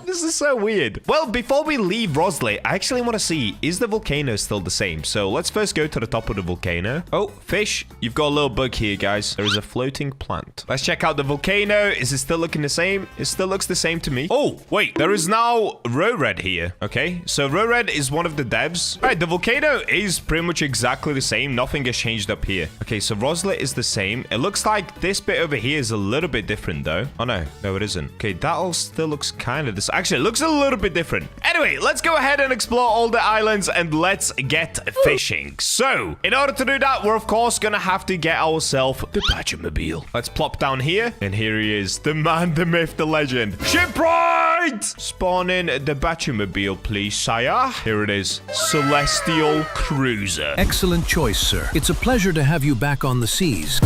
This is so weird. Well, before we leave Roslet, I actually want to see, is the volcano still the same? So let's first go to the top of the volcano. Oh, fish, you've got a little bug here, guys. There is a floating plant. Let's check out the volcano. Is it still looking the same? It still looks the same to me. Oh, wait, there is now Red here. Okay, so Red is one of the devs. All right, the volcano is pretty much exactly the same. Nothing has changed up here. Okay, so Roslet is the same. It looks like this bit over here is a little bit different, though. Oh, no, it isn't. Okay, that all still looks kind of this. Actually, it looks a little bit different. Anyway, let's go ahead and explore all the islands and let's get fishing. So, in order to do that, we're of course gonna have to get ourselves the BachaMobile. Let's plop down here, and here he is, the man, the myth, the legend. Shipwright! Spawn in the BachaMobile, please, sire. Here it is, Celestial Cruiser. Excellent choice, sir. It's a pleasure to have you back on the seas.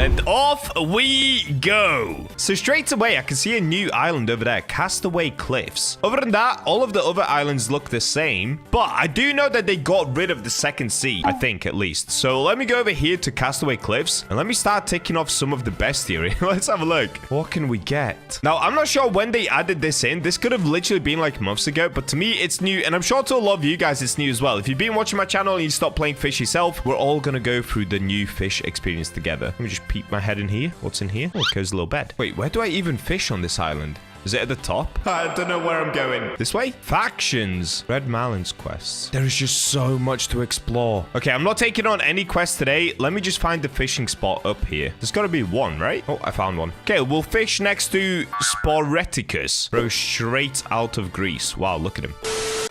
And off we go. So straight away, I can see a new island over there, Castaway Cliffs. Other than that, all of the other islands look the same. But I do know that they got rid of the second sea, I think at least. So let me go over here to Castaway Cliffs and let me start ticking off some of the bestiary. Let's have a look. What can we get? Now, I'm not sure when they added this in. This could have literally been like months ago, but to me, it's new. And I'm sure to a lot of you guys, it's new as well. If you've been watching my channel and you stopped playing Fish yourself, we're all going to go through the new Fish experience together. Let me just peek my head in here. What's in here? Oh, it goes a little bed. Wait, where do I even fish on this island? Is it at the top? I don't know where I'm going. This way? Factions. Red Marlin's quests. There is just so much to explore. Okay, I'm not taking on any quests today. Let me just find the fishing spot up here. There's got to be one, right? Oh, I found one. Okay, we'll fish next to Sporeticus. Bro, straight out of Greece. Wow, look at him.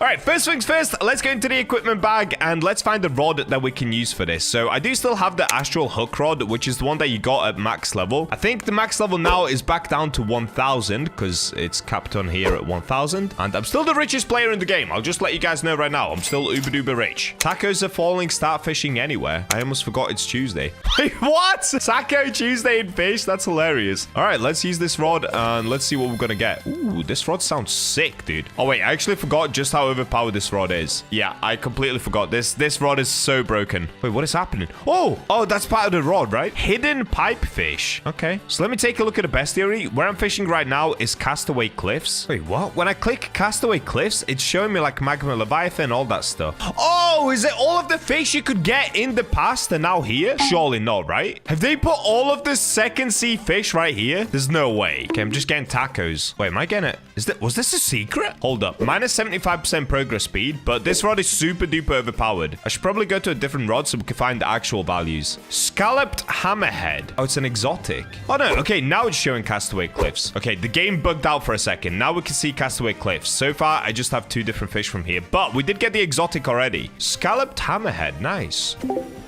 All right, first things first, let's go into the equipment bag and let's find the rod that we can use for this. So I do still have the Astral Hook Rod, which is the one that you got at max level. I think the max level now is back down to 1,000 because it's capped on here at 1,000. And I'm still the richest player in the game. I'll just let you guys know right now. I'm still uber duper rich. Tacos are falling. Start fishing anywhere. I almost forgot it's Tuesday. Wait, what? Taco Tuesday in fish? That's hilarious. All right, let's use this rod and let's see what we're going to get. Ooh, this rod sounds sick, dude. Oh, wait, I actually forgot just how overpowered this rod is. Yeah, I completely forgot. This rod is so broken. Wait, what is happening? Oh, that's part of the rod, right? Hidden pipefish. Okay, so let me take a look at the bestiary. Where I'm fishing right now is Castaway Cliffs. Wait, what? When I click Castaway Cliffs, it's showing me like Magma Leviathan, all that stuff. Oh, is it all of the fish you could get in the past and now here? Surely not, right? Have they put all of the second sea fish right here? There's no way. Okay, I'm just getting tacos. Wait, am I getting it? Was this a secret? Hold up. Minus 75% progress speed, but this rod is super duper overpowered. I should probably go to a different rod so we can find the actual values. Scalloped Hammerhead. Oh, it's an exotic. Oh, no. Okay, now it's showing Castaway Cliffs. Okay, the game bugged out for a second. Now we can see Castaway Cliffs. So far, I just have 2 different fish from here, but we did get the exotic already. Scalloped Hammerhead. Nice.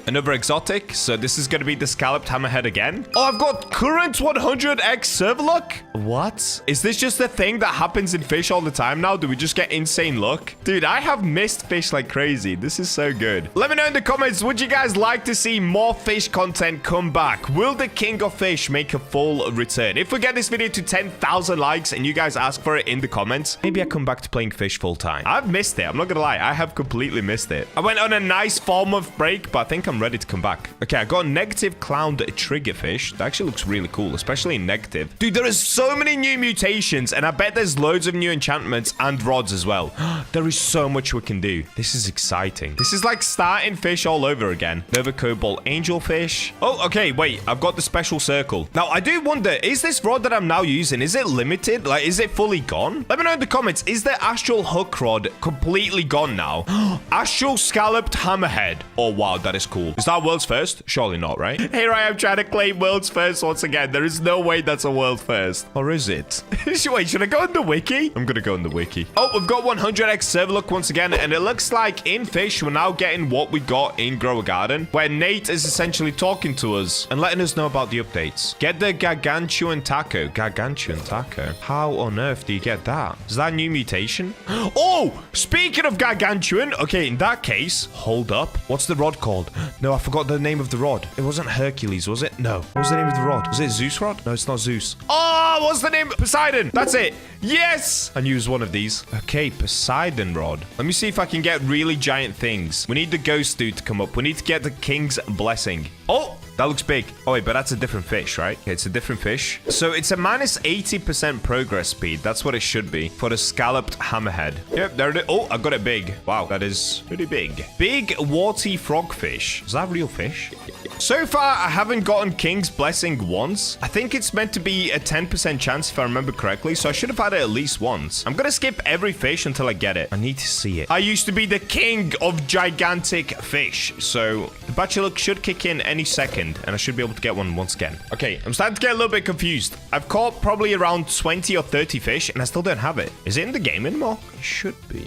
Another exotic. So this is going to be the Scalloped Hammerhead again. Oh, I've got current 100x server luck. What? Is this just a thing that happens in fish all the time now? Do we just get insane luck? Dude, I have missed fish like crazy. This is so good. Let me know in the comments, would you guys like to see more fish content come back? Will the King of Fish make a full return? If we get this video to 10,000 likes and you guys ask for it in the comments, maybe I come back to playing fish full time. I've missed it. I'm not going to lie. I have completely missed it. I went on a nice 4-month break, but I think I'm I'm ready to come back. Okay, I got a negative clown triggerfish. That actually looks really cool, especially in negative. Dude, there is so many new mutations, and I bet there's loads of new enchantments and rods as well. There is so much we can do. This is exciting. This is like starting fish all over again. Nova Cobalt Angelfish. Oh, okay, wait. I've got the special circle. Now, I do wonder, is this rod that I'm now using, is it limited? Like, is it fully gone? Let me know in the comments. Is the Astral Hook Rod completely gone now? Astral Scalloped Hammerhead. Oh, wow, that is cool. Is that world's first? Surely not, right? Here I am trying to claim world's first once again. There is no way that's a world first. Or is it? Wait, should I go on the wiki? I'm gonna go on the wiki. Oh, we've got 100x server look once again, and it looks like in Fish, we're now getting what we got in Grow a Garden, where Nate is essentially talking to us and letting us know about the updates. Get the Gargantuan Taco. Gargantuan Taco? How on earth do you get that? Is that a new mutation? Oh, speaking of Gargantuan, okay, in that case, hold up. What's the rod called? No, I forgot the name of the rod. It wasn't Hercules, was it? No. What was the name of the rod? Was it Zeus rod? No, it's not Zeus. Oh, what's the name? Poseidon. That's it. Yes! I knew it was one of these. Okay, Poseidon rod. Let me see if I can get really giant things. We need the ghost dude to come up. We need to get the king's blessing. Oh! That looks big. Oh, wait, but that's a different fish, right? Okay, it's a different fish. So it's a minus 80% progress speed. That's what it should be for the scalloped hammerhead. Yep, there it is. Oh, I got it big. Wow, that is pretty big. Big warty frogfish. Is that a real fish? So far, I haven't gotten King's Blessing once. I think it's meant to be a 10% chance if I remember correctly, so I should have had it at least once. I'm gonna skip every fish until I get it. I need to see it. I used to be the king of gigantic fish, so the BachaBlox should kick in any second, and I should be able to get one once again. Okay, I'm starting to get a little bit confused. I've caught probably around 20 or 30 fish, and I still don't have it. Is it in the game anymore? It should be.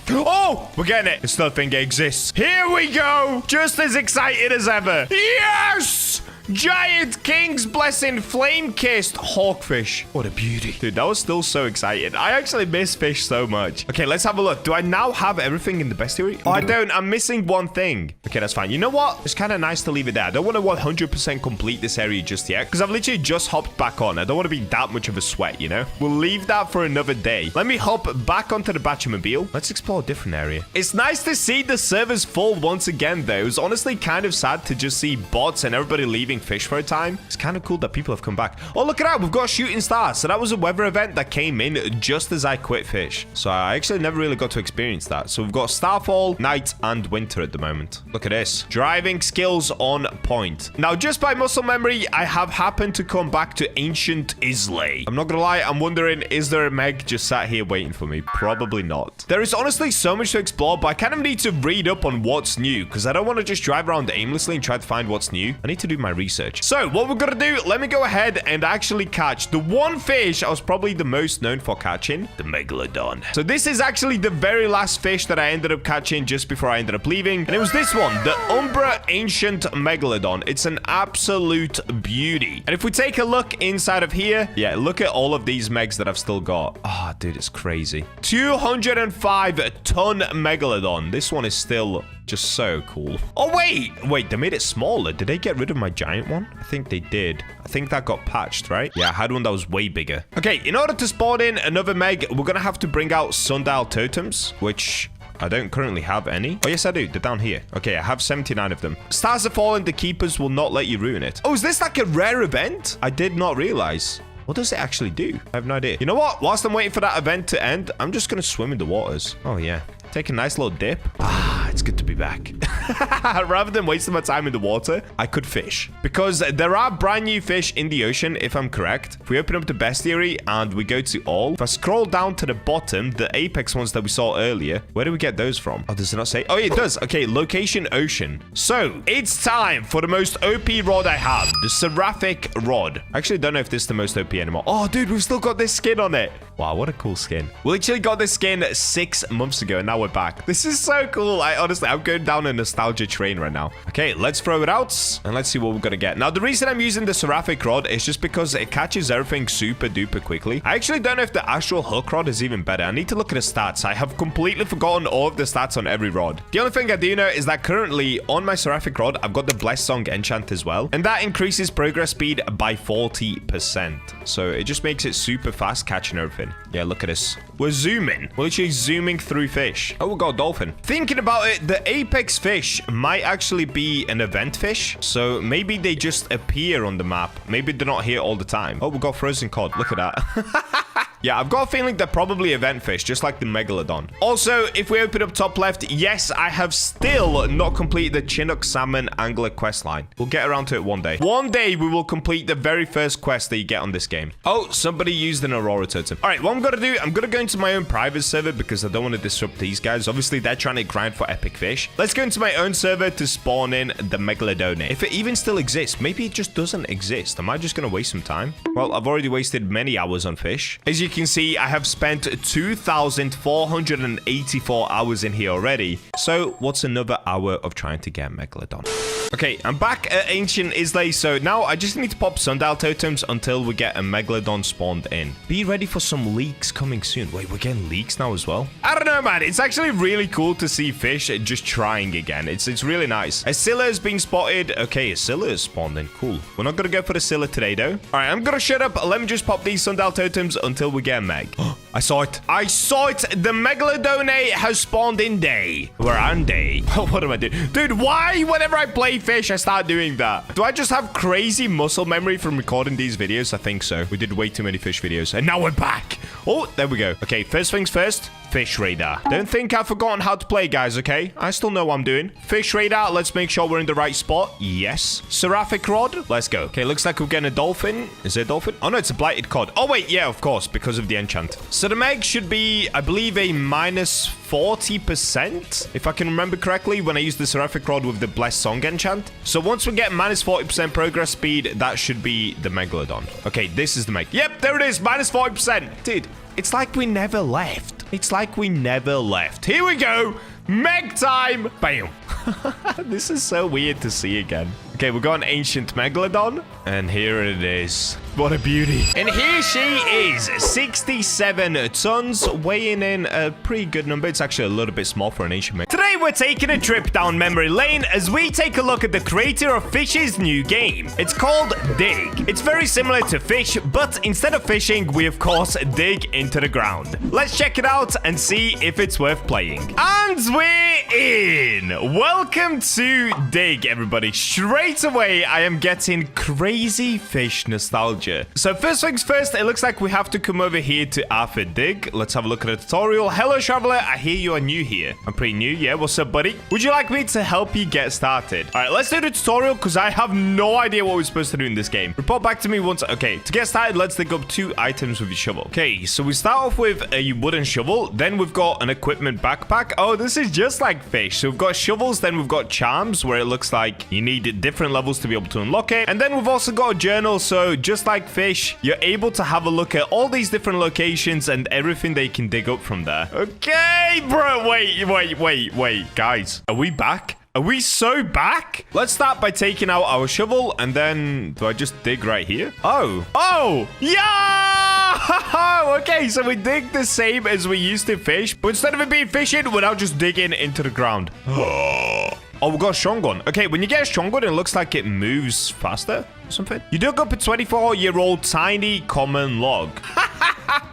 Oh, we're getting it. This still thing exists. Here we go. Just as excited as ever. Yes! Giant King's Blessing Flame-Kissed Hawkfish. What a beauty. Dude, that was still so exciting. I actually miss fish so much. Okay, let's have a look. Do I now have everything in the bestiary? Oh, I don't. I'm missing one thing. Okay, that's fine. You know what? It's kind of nice to leave it there. I don't want to 100% complete this area just yet because I've literally just hopped back on. I don't want to be that much of a sweat, you know? We'll leave that for another day. Let me hop back onto the Bachamobile. Let's explore a different area. It's nice to see the servers full once again, though. It was honestly kind of sad to just see bots and everybody leaving Fish for a time. It's kind of cool that people have come back. Oh, look at that. We've got a shooting star. So that was a weather event that came in just as I quit Fish. So I actually never really got to experience that. So we've got Starfall, Night, and Winter at the moment. Look at this. Driving skills on point. Now, just by muscle memory, I have happened to come back to Ancient Islay. I'm not gonna lie. I'm wondering, is there a Meg just sat here waiting for me? Probably not. There is honestly so much to explore, but I kind of need to read up on what's new because I don't want to just drive around aimlessly and try to find what's new. I need to do my research. So what we're gonna do, let me go ahead and actually catch the one fish I was probably the most known for catching, the Megalodon. So this is actually the very last fish that I ended up catching just before I ended up leaving, and it was this one, the Umbra Ancient Megalodon. It's an absolute beauty. And if we take a look inside of here, yeah, look at all of these megs that I've still got. Oh, dude, it's crazy. 205-ton Megalodon. This one is still just so cool. Oh, wait, they made it smaller. Did they get rid of my giant one? I think they did. I think that got patched, right? Yeah, I had one that was way bigger. Okay, in order to spawn in another Meg, we're gonna have to bring out Sundial Totems, which I don't currently have any. Oh, yes, I do. They're down here. Okay, I have 79 of them. Stars are falling. The keepers will not let you ruin it. Oh, is this like a rare event? I did not realize. What does it actually do? I have no idea. You know what? Whilst I'm waiting for that event to end, I'm just going to swim in the waters. Oh, yeah. Take a nice little dip. Ah, it's good to be back. Rather than wasting my time in the water, I could fish. Because there are brand new fish in the ocean, if I'm correct. If we open up the bestiary and we go to all, if I scroll down to the bottom, the apex ones that we saw earlier, where do we get those from? Oh, does it not say? Oh, it does. Okay, location ocean. So, it's time for the most OP rod I have. The Seraphic Rod. I actually don't know if this is the most OP anymore. Oh, dude, we've still got this skin on it. Wow, what a cool skin. We literally got this skin 6 months ago, and now we're back. This is so cool. Honestly, I'm going down a nostalgia train right now. Okay, let's throw it out, and let's see what we're gonna get. Now, the reason I'm using the Seraphic Rod is just because it catches everything super duper quickly. I actually don't know if the Astral Hook Rod is even better. I need to look at the stats. I have completely forgotten all of the stats on every rod. The only thing I do know is that currently on my Seraphic Rod, I've got the Blessed Song enchant as well, and that increases progress speed by 40%. So it just makes it super fast catching everything. Yeah, look at this. We're zooming. We're literally zooming through fish. Oh, we got a dolphin. Thinking about it, the apex fish fish might actually be an event fish. So maybe they just appear on the map. Maybe they're not here all the time. Oh, we got frozen cod. Look at that. Yeah, I've got a feeling they're probably event fish, just like the Megalodon. Also, if we open up top left, yes, I have still not completed the Chinook Salmon Angler quest line. We'll get around to it one day. One day, we will complete the very first quest that you get on this game. Oh, somebody used an Aurora totem. All right, what I'm going to do, I'm going to go into my own private server because I don't want to disrupt these guys. Obviously, they're trying to grind for epic fish. Let's go into my own server to spawn in the Megalodon. If it even still exists, maybe it just doesn't exist. Am I just going to waste some time? Well, I've already wasted many hours on fish. As you can see, I have spent 2,484 hours in here already. So what's another hour of trying to get Megalodon? Okay, I'm back at Ancient Islay, so now I just need to pop sundial totems until we get a Megalodon spawned in. Be ready for some leaks coming soon. Wait, we're getting leaks now as well? I don't know, man. It's actually really cool to see fish just trying again. It's really nice. A Scylla has been spotted. Okay, a Scylla is spawned in. Cool. We're not going to go for the Scylla today, though. All right, I'm going to shut up. Let me just pop these sundial totems until we get a Meg. I saw it. I saw it. The Megalodon has spawned in day. We're on day. What am I doing? Dude, why whenever I play fish, I start doing that? Do I just have crazy muscle memory from recording these videos? I think so. We did way too many fish videos. And now we're back. Oh, there we go. Okay, first things first. Fish radar. Don't think I've forgotten how to play, guys, okay? I still know what I'm doing. Fish radar. Let's make sure we're in the right spot. Yes. Seraphic rod. Let's go. Okay, looks like we're getting a dolphin. Is it a dolphin? Oh, no, it's a blighted cod. Oh, wait. Yeah, of course, because of the enchant. So the Meg should be, I believe, a minus 40%, if I can remember correctly, when I use the Seraphic rod with the Blessed Song enchant. So once we get minus 40% progress speed, that should be the Megalodon. Okay, this is the Meg. Yep, there it is. Minus 40%. Dude, it's like we never left. It's like we never left. Here we go. Meg time. Bam. This is so weird to see again. Okay, we've got an ancient Megalodon. And here it is. What a beauty. And here she is. 67 tons, weighing in a pretty good number. It's actually a little bit small for an ancient Meg. Today, we're taking a trip down memory lane as we take a look at the creator of Fisch's new game. It's called Dig. It's very similar to Fisch, but instead of fishing, we of course dig into the ground. Let's check it out and see if it's worth playing. And we're in. Welcome to Dig, everybody. Straight away, I am getting crazy fish nostalgia. So first things first, it looks like we have to come over here to Arthur Dig. Let's have a look at the tutorial. Hello, traveler. I hear you are new here. I'm pretty new. Yeah, what's up, buddy? Would you like me to help you get started? All right, let's do the tutorial because I have no idea what we're supposed to do in this game. Report back to me once. Okay, to get started, let's dig up 2 items with your shovel. Okay, so we start off with a wooden shovel. Then we've got an equipment backpack. Oh, this is just like Fish. So we've got shovels, then we've got charms where it looks like you need different levels to be able to unlock it. And then we've also got a journal. So just like Fish, you're able to have a look at all these different locations and everything they can dig up from there. Okay, bro. Wait, guys. Are we back? Are we so back? Let's start by taking out our shovel and then do I just dig right here? Oh, yeah! Okay, so we dig the same as we used to fish, but instead of it being fishing, we're now just digging into the ground. Oh, we got a strong one. Okay, when you get a strong one, it looks like it moves faster or something. You dug up a 24-year-old tiny common log.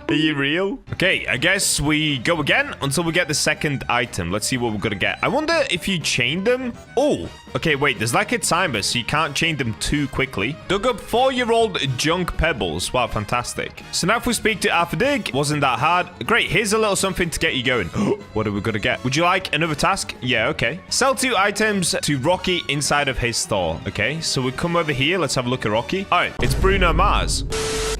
Are you real? Okay, I guess we go again until we get the second item. Let's see what we're gonna get. I wonder if you chain them. Oh, okay, wait. There's like a timer, so you can't chain them too quickly. Dug up 4-year-old junk pebbles. Wow, fantastic. So now if we speak to Arthur Dig, wasn't that hard. Great, here's a little something to get you going. What are we gonna get? Would you like another task? Yeah, okay. Sell 2 items to Rocky inside of his store. Okay, so we come over here. Let's have a look at Rocky. All right, it's Bruno Mars.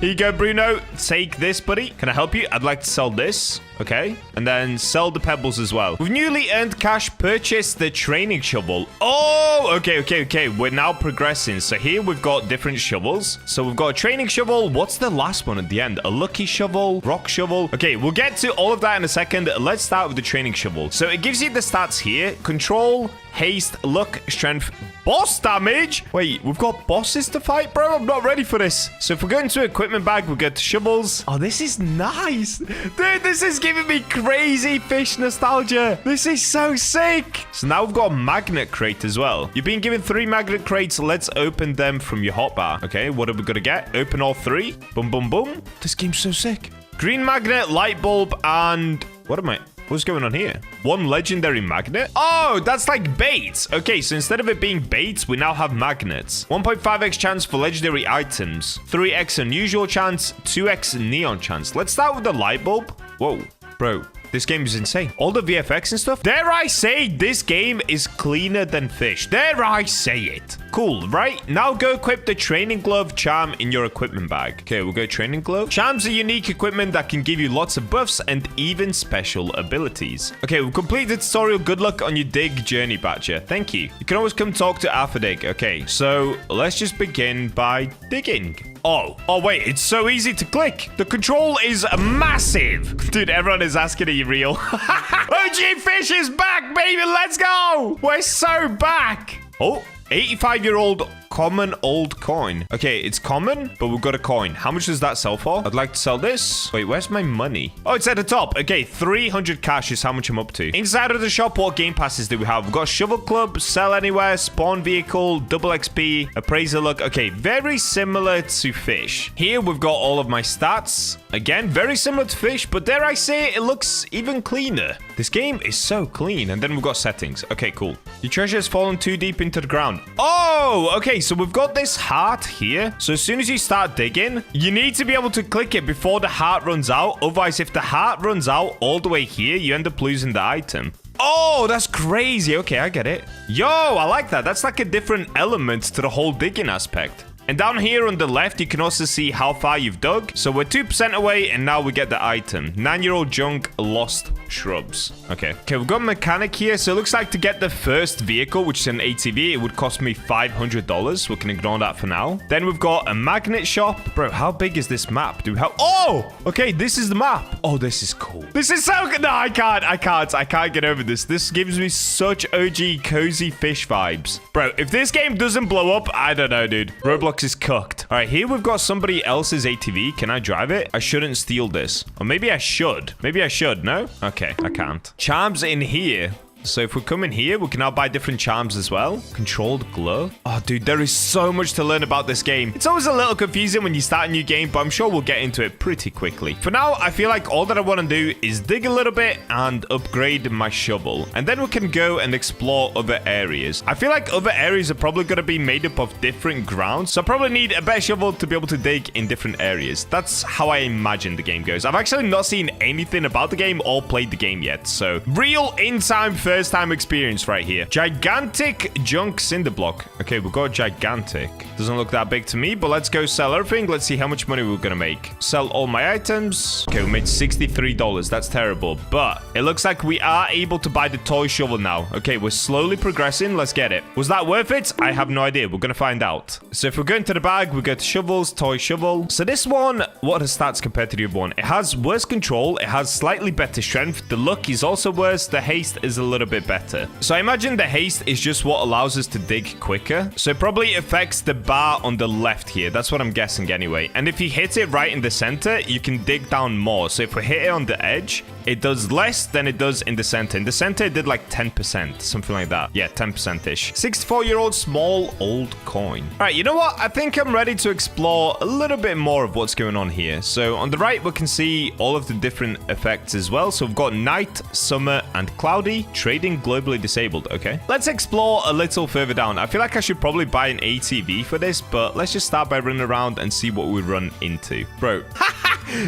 Here you go, Bruno. Take this, buddy. Can I help you? I'd like to sell this. Okay. And then sell the pebbles as well. With newly earned cash, purchase the training shovel. Oh, okay. We're now progressing. So here we've got different shovels. So we've got a training shovel. What's the last one at the end? A lucky shovel, rock shovel. Okay, we'll get to all of that in a second. Let's start with the training shovel. So it gives you the stats here. Control, haste, luck, strength, boss damage. Wait, we've got bosses to fight, bro? I'm not ready for this. So if we go into equipment bag, we'll get to shovels. Oh, this is nice. Dude, this is giving me crazy fish nostalgia. This is so sick. So now we've got a magnet crate as well. You've been given 3 magnet crates. Let's open them from your hotbar. Okay, what are we gonna get? Open all 3. Boom, boom, boom. This game's so sick. Green magnet, light bulb, and... what am I? What's going on here? One legendary magnet? Oh, that's like baits. Okay, so instead of it being baits, we now have magnets. 1.5x chance for legendary items. 3x unusual chance. 2x neon chance. Let's start with the light bulb. Whoa, bro. This game is insane. All the VFX and stuff. Dare I say this game is cleaner than Fisch. Dare I say it. Cool, right? Now go equip the training glove charm in your equipment bag. Okay, we'll go training glove. Charms are unique equipment that can give you lots of buffs and even special abilities. Okay, we've completed the tutorial. Good luck on your dig journey, Bacha. Thank you. You can always come talk to Alpha Dig. Okay, so let's just begin by digging. Oh, wait, it's so easy to click. The control is massive. Dude, everyone is asking, are you real? OG Fisch is back, baby. Let's go. We're so back. Oh, 85-year-old common old coin. Okay, it's common, but we've got a coin. How much does that sell for? I'd like to sell this. Wait, where's my money? Oh, it's at the top. Okay, 300 cash is how much I'm up to. Inside of the shop, what game passes do we have? We've got Shovel Club, Sell Anywhere, Spawn Vehicle, Double XP, Appraiser Look. Okay, very similar to Fisch. Here, we've got all of my stats. Again, very similar to Fisch, but dare I say it looks even cleaner. This game is so clean. And then we've got settings. Okay, cool. Your treasure has fallen too deep into the ground. Oh, okay. So we've got this heart here. So as soon as you start digging, you need to be able to click it before the heart runs out. Otherwise, if the heart runs out all the way here, you end up losing the item. Oh, that's crazy. Okay, I get it. Yo, I like that. That's like a different element to the whole digging aspect. And down here on the left, you can also see how far you've dug. So we're 2% away, and now we get the item. 9-year-old junk, lost shrubs. Okay, we've got a mechanic here. So it looks like to get the first vehicle, which is an ATV, it would cost me $500. We can ignore that for now. Then we've got a magnet shop. Bro, how big is this map? Do we have... Oh, okay, this is the map. Oh, this is cool. This is so good. No, I can't get over this. This gives me such OG cozy Fisch vibes. Bro, if this game doesn't blow up, I don't know, dude. Roblox is cooked. All right, here we've got somebody else's ATV. Can I drive it? I shouldn't steal this. Or maybe I should. Maybe I should. No? Okay, I can't. Charms in here. So if we come in here, we can now buy different charms as well. Controlled glove. Oh, dude, there is so much to learn about this game. It's always a little confusing when you start a new game, but I'm sure we'll get into it pretty quickly. For now, I feel like all that I want to do is dig a little bit and upgrade my shovel. And then we can go and explore other areas. I feel like other areas are probably going to be made up of different grounds. So I probably need a better shovel to be able to dig in different areas. That's how I imagine the game goes. I've actually not seen anything about the game or played the game yet. So real in-time first time experience right here. Gigantic junk cinder block. Okay, we've got gigantic. Doesn't look that big to me, but let's go sell everything. Let's see how much money we're gonna make. Sell all my items. Okay, we made $63. That's terrible, but it looks like we are able to buy the toy shovel now. Okay, we're slowly progressing. Let's get it. Was that worth it? I have no idea. We're gonna find out. So if we go into the bag, we go to shovels, toy shovel. So this one, what are the stats compared to the other one? It has worse control. It has slightly better strength. The luck is also worse. The haste is a little bit better. So I imagine the haste is just what allows us to dig quicker. So it probably affects the bar on the left here. That's what I'm guessing anyway. And if you hit it right in the center, you can dig down more. So if we hit it on the edge, it does less than it does in the center. In the center, it did like 10%, something like that. Yeah, 10%-ish. 64-year-old small old coin. All right, you know what? I think I'm ready to explore a little bit more of what's going on here. So on the right, we can see all of the different effects as well. So we've got night, summer, and cloudy. Trading globally disabled. Okay. Let's explore a little further down. I feel like I should probably buy an ATV for this, but let's just start by running around and see what we run into. Bro.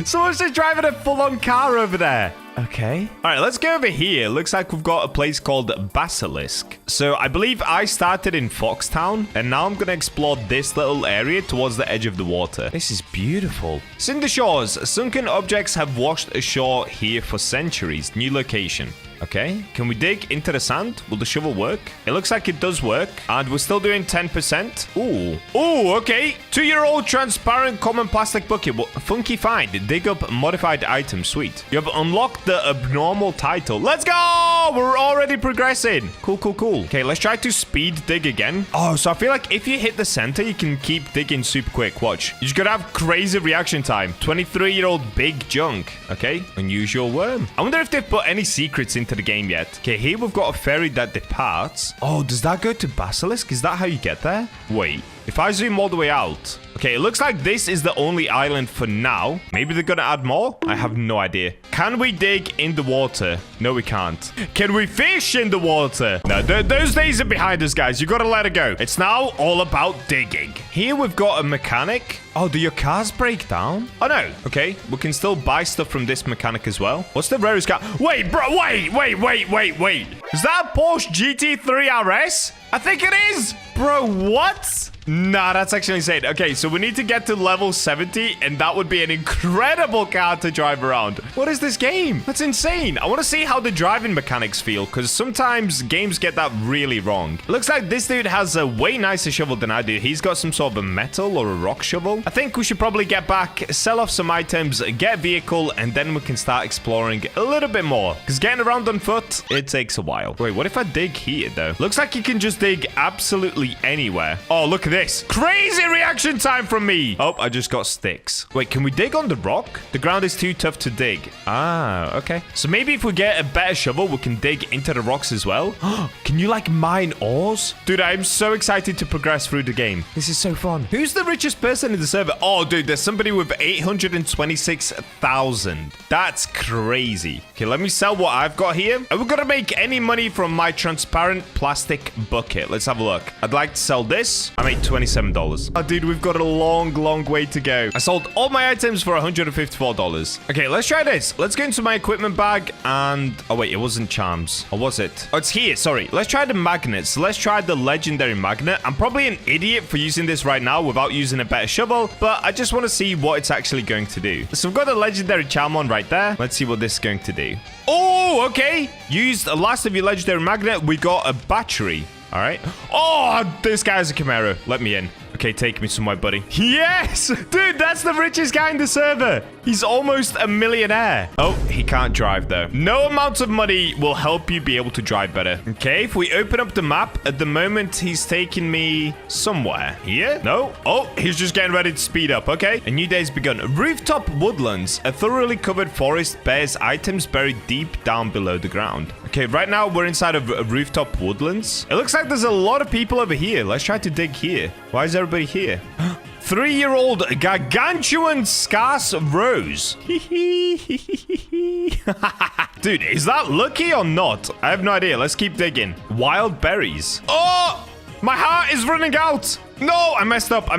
Someone's just driving a full-on car over there. Okay. All right, let's go over here. Looks like we've got a place called Basilisk. So I believe I started in Foxtown, and now I'm going to explore this little area towards the edge of the water. This is beautiful. Cinder shores. Sunken objects have washed ashore here for centuries. New location. Okay, can we dig into the sand? Will the shovel work? It looks like it does work. And we're still doing 10%. Ooh. Ooh, okay. 2-year-old transparent common plastic bucket. Well, funky find. Dig up modified item. Sweet. You have unlocked the abnormal title. Let's go! We're already progressing. Cool, cool, cool. Okay, let's try to speed dig again. Oh, so I feel like if you hit the center, you can keep digging super quick. Watch. You just gotta have crazy reaction time. 23-year-old big junk. Okay, unusual worm. I wonder if they've put any secrets into the game yet. Okay, here we've got a ferry that departs. Oh, does that go to Basilisk? Is that how you get there? Wait. If I zoom all the way out... Okay, it looks like this is the only island for now. Maybe they're gonna add more? I have no idea. Can we dig in the water? No, we can't. Can we fish in the water? No, those days are behind us, guys. You gotta let it go. It's now all about digging. Here we've got a mechanic. Oh, do your cars break down? Oh, no. Okay, we can still buy stuff from this mechanic as well. What's the rarest car? Wait, bro, wait. Is that a Porsche GT3 RS? I think it is. Bro, what? Nah, that's actually insane. Okay, so we need to get to level 70, and that would be an incredible car to drive around. What is this game? That's insane. I want to see how the driving mechanics feel, because sometimes games get that really wrong. It looks like this dude has a way nicer shovel than I do. He's got some sort of a metal or a rock shovel. I think we should probably get back, sell off some items, get a vehicle, and then we can start exploring a little bit more, because getting around on foot, it takes a while. Wait, what if I dig here, though? Looks like you can just dig absolutely anywhere. Oh, look at this. Crazy reaction time from me. Oh, I just got sticks. Wait, can we dig on the rock? The ground is too tough to dig. Ah, okay. So maybe if we get a better shovel, we can dig into the rocks as well. Can you like mine ores? Dude, I'm so excited to progress through the game. This is so fun. Who's the richest person in the server? Oh, dude, there's somebody with 826,000. That's crazy. Okay, let me sell what I've got here. Are we gonna make any money from my transparent plastic bucket? Let's have a look. I'd like to sell this. I made $27. Oh, dude, we've got a long way to go. I sold all my items for $154. Okay, let's try this. Let's go into my equipment bag and... Oh, wait, it wasn't charms. Or was it? Oh, it's here. Sorry. Let's try the magnets. Let's try the legendary magnet. I'm probably an idiot for using this right now without using a better shovel, but I just want to see what it's actually going to do. So we've got the legendary charm on right there. Let's see what this is going to do. Oh, okay. Used the last of your legendary magnet. We got a battery. All right. Oh, this guy's a Camaro. Let me in. Okay, take me somewhere, buddy. Yes! Dude, that's the richest guy in the server. He's almost a millionaire. Oh, he can't drive, though. No amount of money will help you be able to drive better. Okay, if we open up the map, at the moment, he's taking me somewhere. Here? No? Oh, he's just getting ready to speed up. Okay. A new day's begun. Rooftop woodlands. A thoroughly covered forest bears items buried deep down below the ground. Okay, right now, we're inside of rooftop woodlands. It looks like there's a lot of people over here. Let's try to dig here. Why is everybody here? 3-year-old gargantuan scarce rose. Dude, is that lucky or not? I have no idea. Let's keep digging. Wild berries. Oh, my heart is running out. No, I messed up.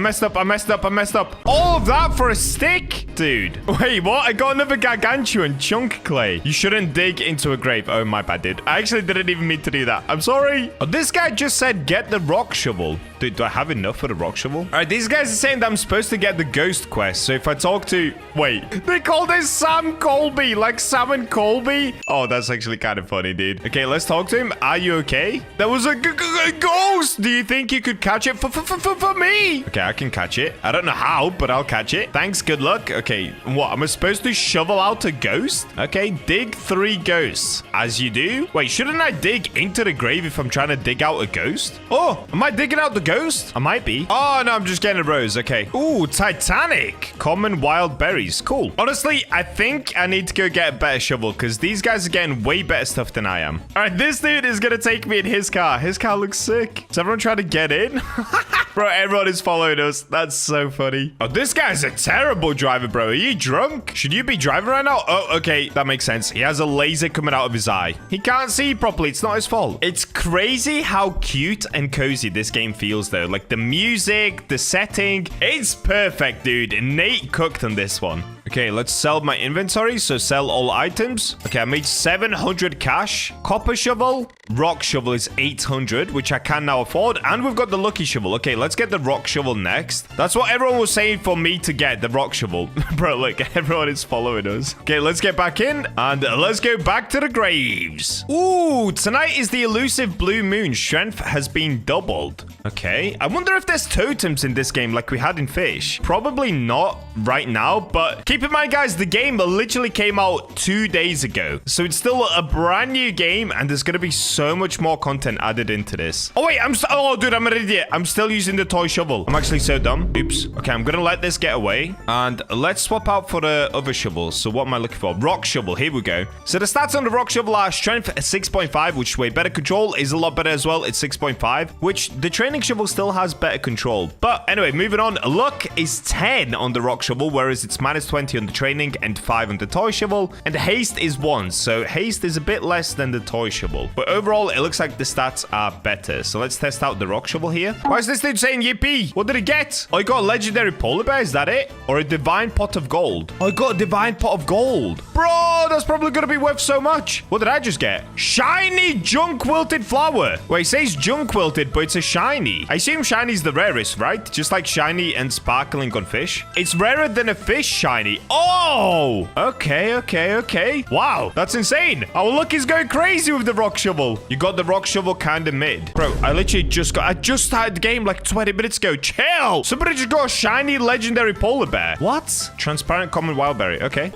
All of that for a stick? Dude. Wait, what? I got another gargantuan chunk clay. You shouldn't dig into a grave. Oh, my bad, dude. I actually didn't even mean to do that. I'm sorry. Oh, this guy just said get the rock shovel. Dude, do I have enough for the rock shovel? All right, these guys are saying that I'm supposed to get the ghost quest. So if I talk to... Wait, they call this Sam Colby. Like Sam and Colby? Oh, that's actually kind of funny, dude. Okay, let's talk to him. Are you okay? There was a ghost. Do you think you could catch it for me? Okay, I can catch it. I don't know how, but I'll catch it. Thanks, good luck. Okay, what? Am I supposed to shovel out a ghost? Okay, dig 3 ghosts. As you do. Wait, shouldn't I dig into the grave if I'm trying to dig out a ghost? Oh, am I digging out the ghost? I might be. Oh, no, I'm just getting a rose. Okay. Ooh, Titanic. Common wild berries. Cool. Honestly, I think I need to go get a better shovel because these guys are getting way better stuff than I am. All right, this dude is going to take me in his car. His car looks sick. Is everyone trying to get in? Bro, everyone is following us. That's so funny. Oh, this guy's a terrible driver, bro. Are you drunk? Should you be driving right now? Oh, okay. That makes sense. He has a laser coming out of his eye. He can't see properly. It's not his fault. It's crazy how cute and cozy this game feels, though. Like the music, the setting. It's perfect, dude. Nate cooked on this one. Okay, let's sell my inventory. So sell all items. Okay, I made 700 cash. Copper shovel. Rock shovel is 800, which I can now afford. And we've got the lucky shovel. Okay, let's get the rock shovel next. That's what everyone was saying for me to get, the rock shovel. Bro, look, everyone is following us. Okay, let's get back in and let's go back to the graves. Ooh, tonight is the elusive blue moon. Strength has been doubled. Okay, I wonder if there's totems in this game like we had in Fish. Probably not right now, but keep in mind, guys, the game literally came out 2 days ago. So it's still a brand new game and there's going to be so much more content added into this. Oh, wait, oh, dude, I'm an idiot. I'm still using the toy shovel. I'm actually so dumb. Oops. Okay, I'm going to let this get away and let's swap out for the other shovels. So what am I looking for? Rock shovel. Here we go. So the stats on the rock shovel are strength 6.5, which is way better. Control is a lot better as well. It's 6.5, which the training mining shovel still has better control. But anyway, moving on. Luck is 10 on the rock shovel, whereas it's minus 20 on the training and 5 on the toy shovel. And haste is 1, so haste is a bit less than the toy shovel. But overall, it looks like the stats are better. So let's test out the rock shovel here. Why is this dude saying yippee? What did he get? Oh, he got a legendary polar bear. Is that it? Or a divine pot of gold? Oh, I got a divine pot of gold. Bro, that's probably going to be worth so much. What did I just get? Shiny junk wilted flower. Wait, it says junk wilted, but it's a shiny. I assume shiny's the rarest, right? Just like shiny and sparkling on fish. It's rarer than a fish shiny. Oh, okay. Wow, that's insane. Our luck is going crazy with the rock shovel. You got the rock shovel kind of mid. Bro, I just started the game like 20 minutes ago. Chill. Somebody just got a shiny legendary polar bear. What? Transparent common wildberry. Okay.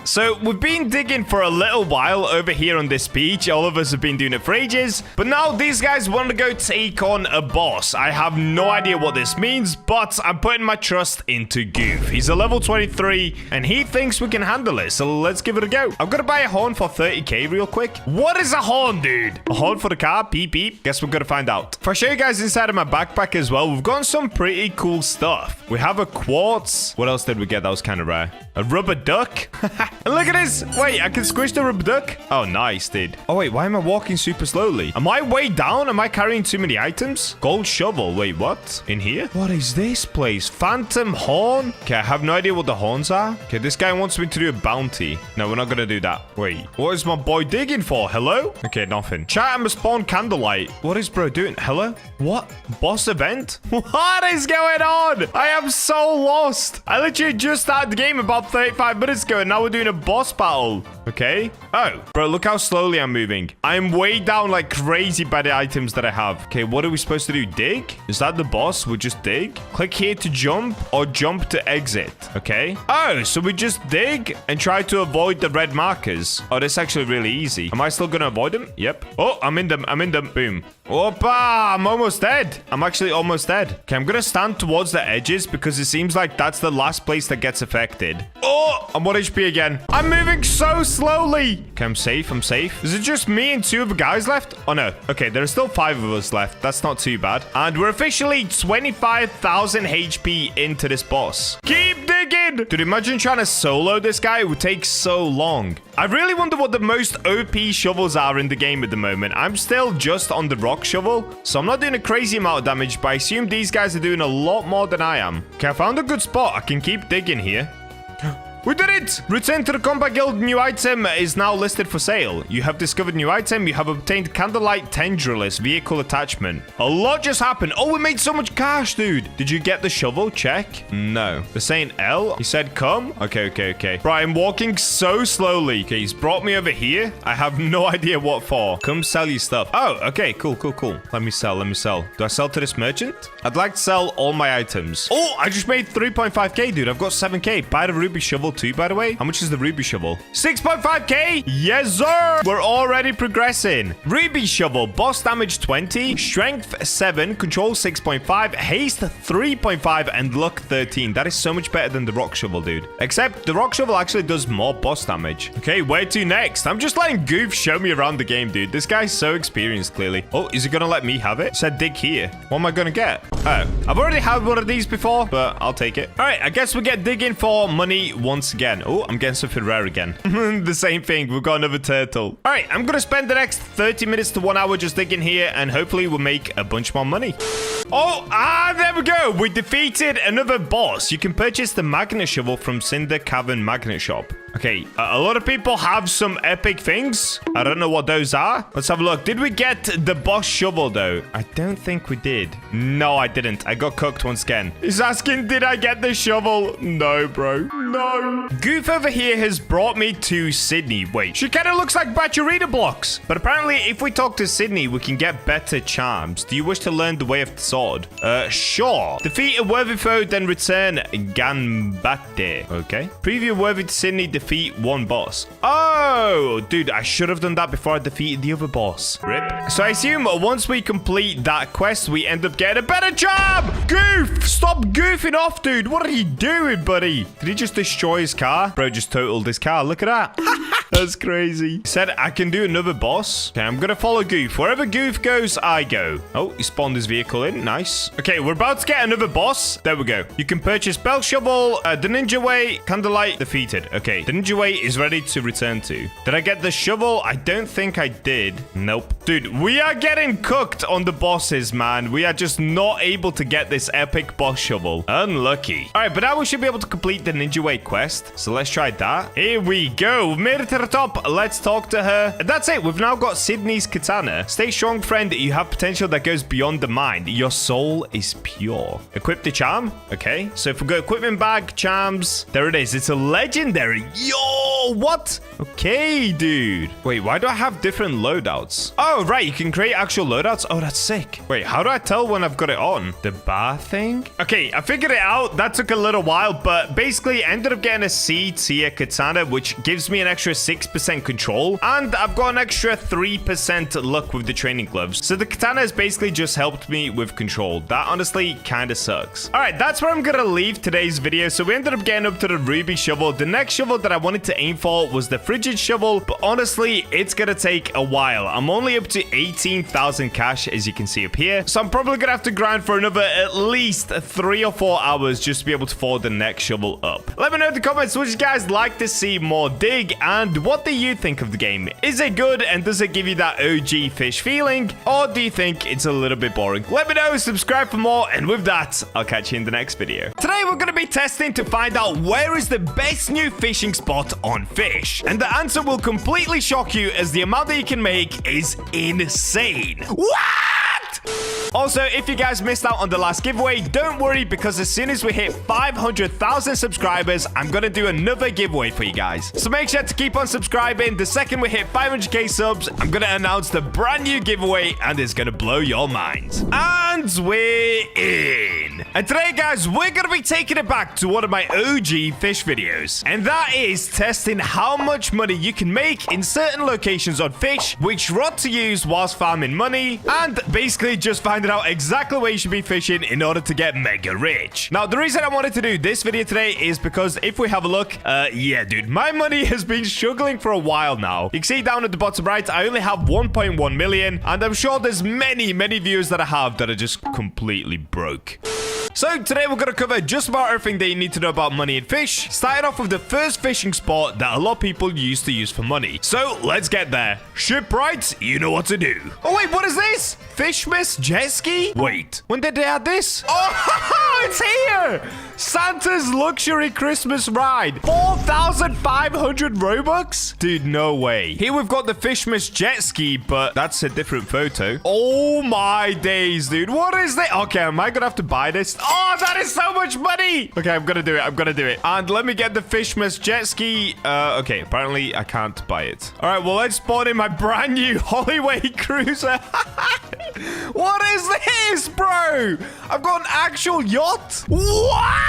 So we've been digging for a little while over here on this beach. All of us have been doing it for ages. But now these guys want to go take on a boss. I have no idea what this means, but I'm putting my trust into Goof. He's a level 23 and he thinks we can handle it. So let's give it a go. I'm going to buy a horn for 30k real quick. What is a horn, dude? A horn for the car? Beep, beep. Guess we're going to find out. If I show you guys inside of my backpack as well, we've got some pretty cool stuff. We have a quartz. What else did we get that was kind of rare? A rubber duck. And look at this. Wait, I can squish the rubber duck. Oh, nice, dude. Oh, wait, why am I walking super slowly? Am I way down? Am I carrying too many items? Gold shovel. Wait, what? In here? What is this place? Phantom horn? Okay, I have no idea what the horns are. Okay, this guy wants me to do a bounty. No, we're not going to do that. Wait, what is my boy digging for? Hello? Okay, nothing. Chat, I'm a spawn candlelight. What is bro doing? Hello? What? Boss event? What is going on? I am so lost. I literally just started the game about 35 minutes ago and now we're doing a boss battle. Okay. Oh, bro, look how slowly I'm moving. I'm way down like crazy by the items that I have. Okay, what are we supposed to do? Dig? Is that the boss? We just dig? Click here to jump or jump to exit. Okay. Oh, so we just dig and try to avoid the red markers. Oh, that's actually really easy. Am I still going to avoid them? Yep. Oh, I'm in them. I'm in them. Boom. Opa, I'm almost dead. I'm actually almost dead. Okay, I'm going to stand towards the edges because it seems like that's the last place that gets affected. Oh, I'm 1 HP again. I'm moving so slowly. Okay, I'm safe. I'm safe. Is it just me and 2 other guys left? Oh, no. Okay, there are still 5 of us left. That's not too bad. And we're officially 25,000 HP into this boss. Keep digging. Dude, imagine trying to solo this guy. It would take so long. I really wonder what the most OP shovels are in the game at the moment. I'm still just on the rock shovel, so I'm not doing a crazy amount of damage, but I assume these guys are doing a lot more than I am. Okay, I found a good spot. I can keep digging here. We did it! Return to the Combat Guild. New item is now listed for sale. You have discovered new item. You have obtained Candlelight Tendrillus vehicle attachment. A lot just happened. Oh, we made so much cash, dude. Did you get the shovel? Check. No. They're saying L. He said come. Okay. Bro, I'm walking so slowly. Okay, he's brought me over here. I have no idea what for. Come sell your stuff. Oh, okay. Cool. Let me sell. Do I sell to this merchant? I'd like to sell all my items. Oh, I just made 3.5k, dude. I've got 7k. Buy the ruby shovel too, by the way. How much is the ruby shovel? 6.5k? Yes, sir. We're already progressing. Ruby shovel, boss damage 20, strength 7, control 6.5, haste 3.5, and luck 13. That is so much better than the rock shovel, dude. Except the rock shovel actually does more boss damage. Okay, where to next? I'm just letting Goof show me around the game, dude. This guy's so experienced, clearly. Oh, is he gonna let me have it? Said dig here. What am I gonna get? Oh, I've already had one of these before, but I'll take it. All right, I guess we get digging for money once again. Oh, I'm getting something rare again. The same thing. We've got another turtle. All right, I'm going to spend the next 30 minutes to 1 hour just digging here, and hopefully we'll make a bunch more money. Oh, there we go. We defeated another boss. You can purchase the magnet shovel from Cinder Cavern Magnet Shop. Okay, a lot of people have some epic things. I don't know what those are. Let's have a look. Did we get the boss shovel, though? I don't think we did. No, I didn't. I got cooked once again. He's asking, did I get the shovel? No, bro. No. Goof over here has brought me to Sydney. Wait, she kind of looks like BachaBlox. But apparently, if we talk to Sydney, we can get better charms. Do you wish to learn the way of the sword? Sure. Defeat a worthy foe, then return Ganbate. Okay. Preview worthy to Sydney, defeat 1 boss. Oh, dude, I should have done that before I defeated the other boss. Rip. So I assume once we complete that quest, we end up getting a better job. Goof, stop goofing off, dude. What are you doing, buddy? Did he just destroy his car? Bro just totaled his car. Look at that. That's crazy. Said I can do another boss. Okay, I'm gonna follow Goof. Wherever Goof goes, I go. Oh, he spawned his vehicle in. Nice. Okay, we're about to get another boss. There we go. You can purchase Bell Shovel, the Ninja Way, Candlelight, defeated. Okay, the Ninja Way is ready to return to. Did I get the shovel? I don't think I did. Nope. Dude, we are getting cooked on the bosses, man. We are just not able to get this epic boss shovel. Unlucky. All right, but now we should be able to complete the Ninja Way quest. So let's try that. Here we go. We've made it to the top. Let's talk to her. And that's it. We've now got Sydney's katana. Stay strong, friend. You have potential that goes beyond the mind. Your soul is pure. Equip the charm. Okay. So if we go equipment bag, charms. There it is. It's a legendary. Yo, what? Okay, dude. Wait, why do I have different loadouts? Oh, right. You can create actual loadouts. Oh, that's sick. Wait, how do I tell when I've got it on? The bar thing? Okay, I figured it out. That took a little while, but basically ended up getting a C tier katana, which gives me an extra 6% control, and I've got an extra 3% luck with the training gloves. So the katana has basically just helped me with control. That honestly kind of sucks. All right, that's where I'm gonna leave today's video. So we ended up getting up to the ruby shovel. The next shovel that I wanted to aim for was the frigid shovel, but honestly, it's gonna take a while. I'm only up to 18,000 cash, as you can see up here. So I'm probably gonna have to grind for another at least 3 or 4 hours just to be able to forward the next shovel up. Let me know in the comments what you guys like to see more dig, and what do you think of the game? Is it good, and does it give you that OG Fish feeling, or do you think it's a little bit boring? Let me know, subscribe for more, and with that, I'll catch you in the next video. Today we're going to be testing to find out where is the best new fishing spot on Fish, and the answer will completely shock you, as the amount that you can make is insane. What? Also, if you guys missed out on the last giveaway, don't worry, because as soon as we hit 500,000 subscribers, I'm gonna do another giveaway for you guys. So make sure to keep on subscribing. The second we hit 500k subs, I'm gonna announce the brand new giveaway, and it's gonna blow your minds. And we're in. And today, guys, we're gonna be taking it back to one of my OG Fish videos, and that is testing how much money you can make in certain locations on Fish, which rod to use whilst farming money, and basically just finding out exactly where you should be fishing in order to get mega rich. Now, the reason I wanted to do this video today is because if we have a look, yeah, dude, my money has been struggling for a while now. You can see down at the bottom right, I only have 1.1 million, and I'm sure there's many viewers that I have that are just completely broke. So today we're going to cover just about everything that you need to know about money and fish, starting off with the first fishing spot that a lot of people used to use for money. So let's get there. Shipwrights, you know what to do. Oh wait, what is this? Fishmas jet ski? Wait, when did they add this? Oh, it's here! Santa's luxury Christmas ride. 4,500 Robux? Dude, no way. Here we've got the Fishmas jet ski, but that's a different photo. Oh my days, dude. What is that? Okay, am I gonna have to buy this? Oh, that is so much money. Okay, I'm gonna do it. I'm gonna do it. And let me get the Fishmas jet ski. Okay, apparently I can't buy it. All right, well, let's spawn in my brand new Hollyway cruiser. What is this, bro? I've got an actual yacht. What?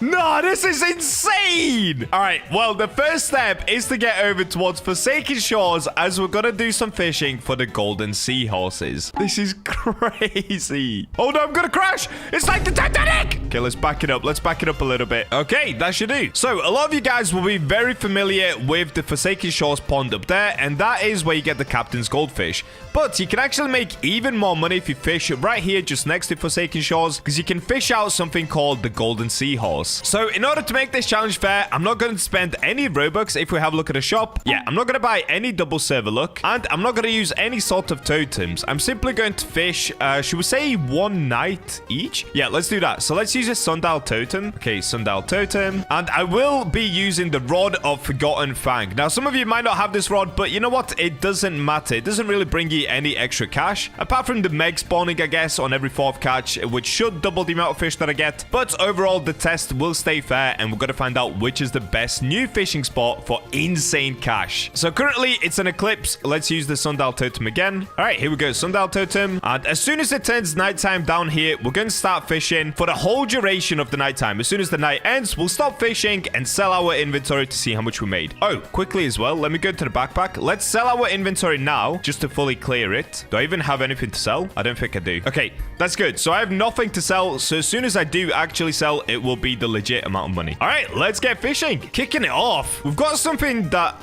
No, this is insane. All right, well, the first step is to get over towards Forsaken Shores, as we're gonna do some fishing for the golden seahorses. This is crazy. Oh no, I'm gonna crash. It's like the Titanic. Okay, let's back it up. Let's back it up a little bit. Okay, that should do. So a lot of you guys will be very familiar with the Forsaken Shores pond up there, and that is where you get the captain's goldfish. But you can actually make even more money if you fish right here just next to Forsaken Shores, because you can fish out something called the golden seahorse. So in order to make this challenge fair, I'm not going to spend any Robux. If we have a look at the shop, yeah, I'm not going to buy any double server luck, and I'm not going to use any sort of totems. I'm simply going to fish, should we say 1 night each? Yeah, let's do that. So let's use a sundial totem. Okay, sundial totem. And I will be using the Rod of Forgotten Fang. Now, some of you might not have this rod, but you know what? It doesn't matter. It doesn't really bring you any extra cash, apart from the meg spawning, I guess, on every 4th catch, which should double the amount of fish that I get. But overall, the test will stay fair, and we're going to find out which is the best new fishing spot for insane cash. So currently, it's an eclipse. Let's use the sundial totem again. All right, here we go, sundial totem. And as soon as it turns nighttime down here, we're going to start fishing for the whole duration of the nighttime. As soon as the night ends, we'll stop fishing and sell our inventory to see how much we made. Oh, quickly as well, let me go to the backpack. Let's sell our inventory now, just to fully clear it. Do I even have anything to sell? I don't think I do. Okay, that's good. So I have nothing to sell. So as soon as I do actually sell, it will be the legit amount of money. All right, let's get fishing. Kicking it off. We've got something that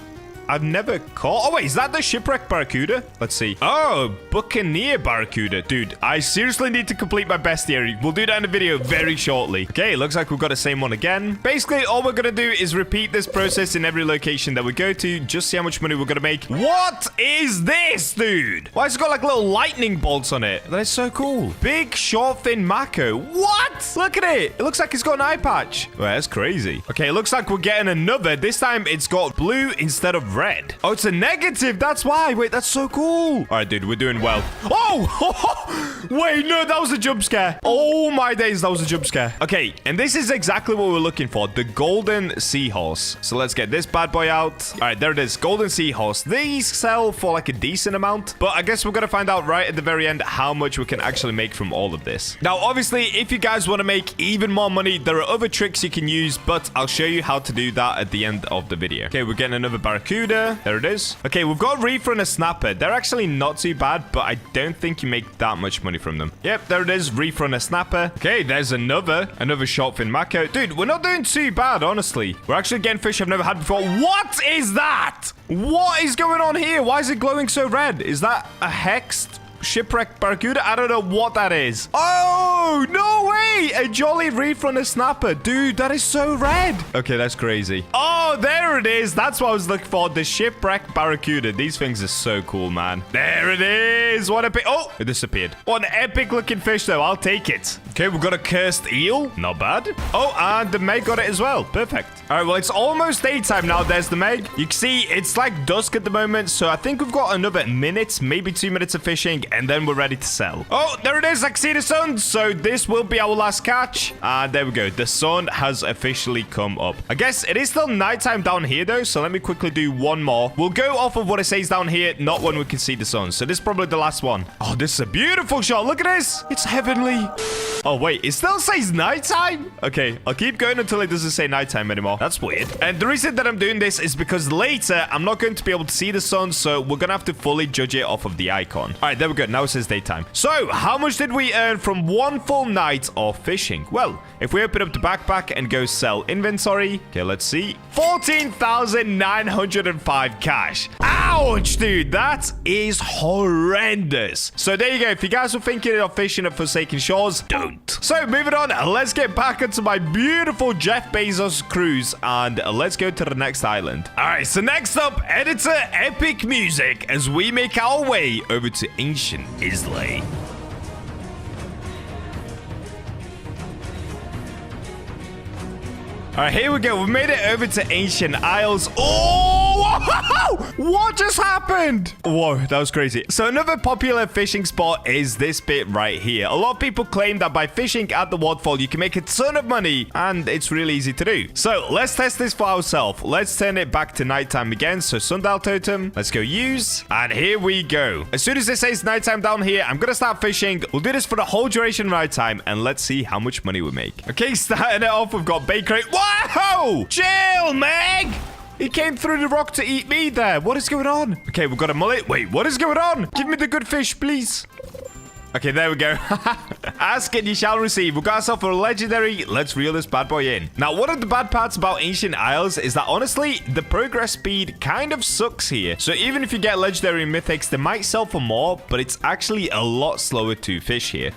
I've never caught. Oh, wait, is that the shipwreck barracuda? Let's see. Oh, buccaneer barracuda. Dude, I seriously need to complete my bestiary. We'll do that in a video very shortly. Okay, looks like we've got the same one again. Basically, all we're going to do is repeat this process in every location that we go to. Just see how much money we're going to make. What is this, dude? Why has it got like little lightning bolts on it? That is so cool. Big, short, thin Mako. What? Look at it. It looks like it's got an eye patch. Well, that's crazy. Okay, it looks like we're getting another. This time, it's got blue instead of red. Oh, it's a negative. That's why. Wait, that's so cool. All right, dude, we're doing well. Oh! Wait, no, that was a jump scare. Oh, my days, that was a jump scare. Okay, and this is exactly what we're looking for. The golden seahorse. So let's get this bad boy out. All right, there it is. Golden seahorse. These sell for like a decent amount, but I guess we're going to find out right at the very end how much we can actually make from all of this. Now, obviously, if you guys want to make even more money, there are other tricks you can use, but I'll show you how to do that at the end of the video. Okay, we're getting another barracuda. There it is. Okay, we've got a reefer and a snapper. They're actually not too bad, but I don't think you make that much money from them. Yep, there it is. Reefer and a snapper. Okay, there's another short fin Mako. Dude, we're not doing too bad, honestly. We're actually getting fish I've never had before. What is that? What is going on here? Why is it glowing so red? Is that a hexed shipwreck barracuda? I don't know what that is. Oh, no way. A jolly reefer and a snapper. Dude, that is so red. Okay, that's crazy. Oh, there it is. That's what I was looking for. The shipwreck barracuda. These things are so cool, man. There it is. What a bit. Oh, it disappeared. What an epic looking fish, though. I'll take it. Okay, we've got a cursed eel. Not bad. Oh, and the Meg got it as well. Perfect. All right, well, it's almost daytime now. There's the Meg. You can see it's like dusk at the moment, so I think we've got another minute, maybe 2 minutes of fishing, and then we're ready to sell. Oh, there it is. I can see the sun. So this will be our last catch. And there we go. The sun has officially come up. I guess it is still nighttime down here, though, so let me quickly do one more. We'll go off of what it says down here, not when we can see the sun. So this is probably the last one. Oh, this is a beautiful shot. Look at this. It's heavenly. Oh, wait. It still says nighttime? Okay, I'll keep going until it doesn't say nighttime anymore. That's weird. And the reason that I'm doing this is because later, I'm not going to be able to see the sun, so we're going to have to fully judge it off of the icon. All right, there we go. Now it says daytime. So, how much did we earn from one full night of fishing? Well, if we open up the backpack and go sell inventory, okay, let's see. 14,905 cash. Ouch, dude. That is horrendous. So there you go. If you guys were thinking of fishing at Forsaken Shores, don't. So moving on, let's get back into my beautiful Jeff Bezos cruise and let's go to the next island. All right, so next up, editor epic music as we make our way over to ancient Islay. All right, here we go. We made it over to Ancient Isles. Oh, what just happened? Whoa, that was crazy. So another popular fishing spot is this bit right here. A lot of people claim that by fishing at the waterfall, you can make a ton of money, and it's really easy to do. So let's test this for ourselves. Let's turn it back to nighttime again. So sundial totem. Let's go use. And here we go. As soon as it says nighttime down here, I'm going to start fishing. We'll do this for the whole duration of nighttime, and let's see how much money we make. Okay, starting it off, we've got bait crate. Wow! Chill, Meg! He came through the rock to eat me there. What is going on? Okay, we've got a mullet. Wait, what is going on? Give me the good fish, please. Okay, there we go. Ask and you shall receive. We've got ourselves a legendary. Let's reel this bad boy in. Now, one of the bad parts about Ancient Isles is that, honestly, the progress speed kind of sucks here. So even if you get legendary mythics, they might sell for more, but it's actually a lot slower to fish here.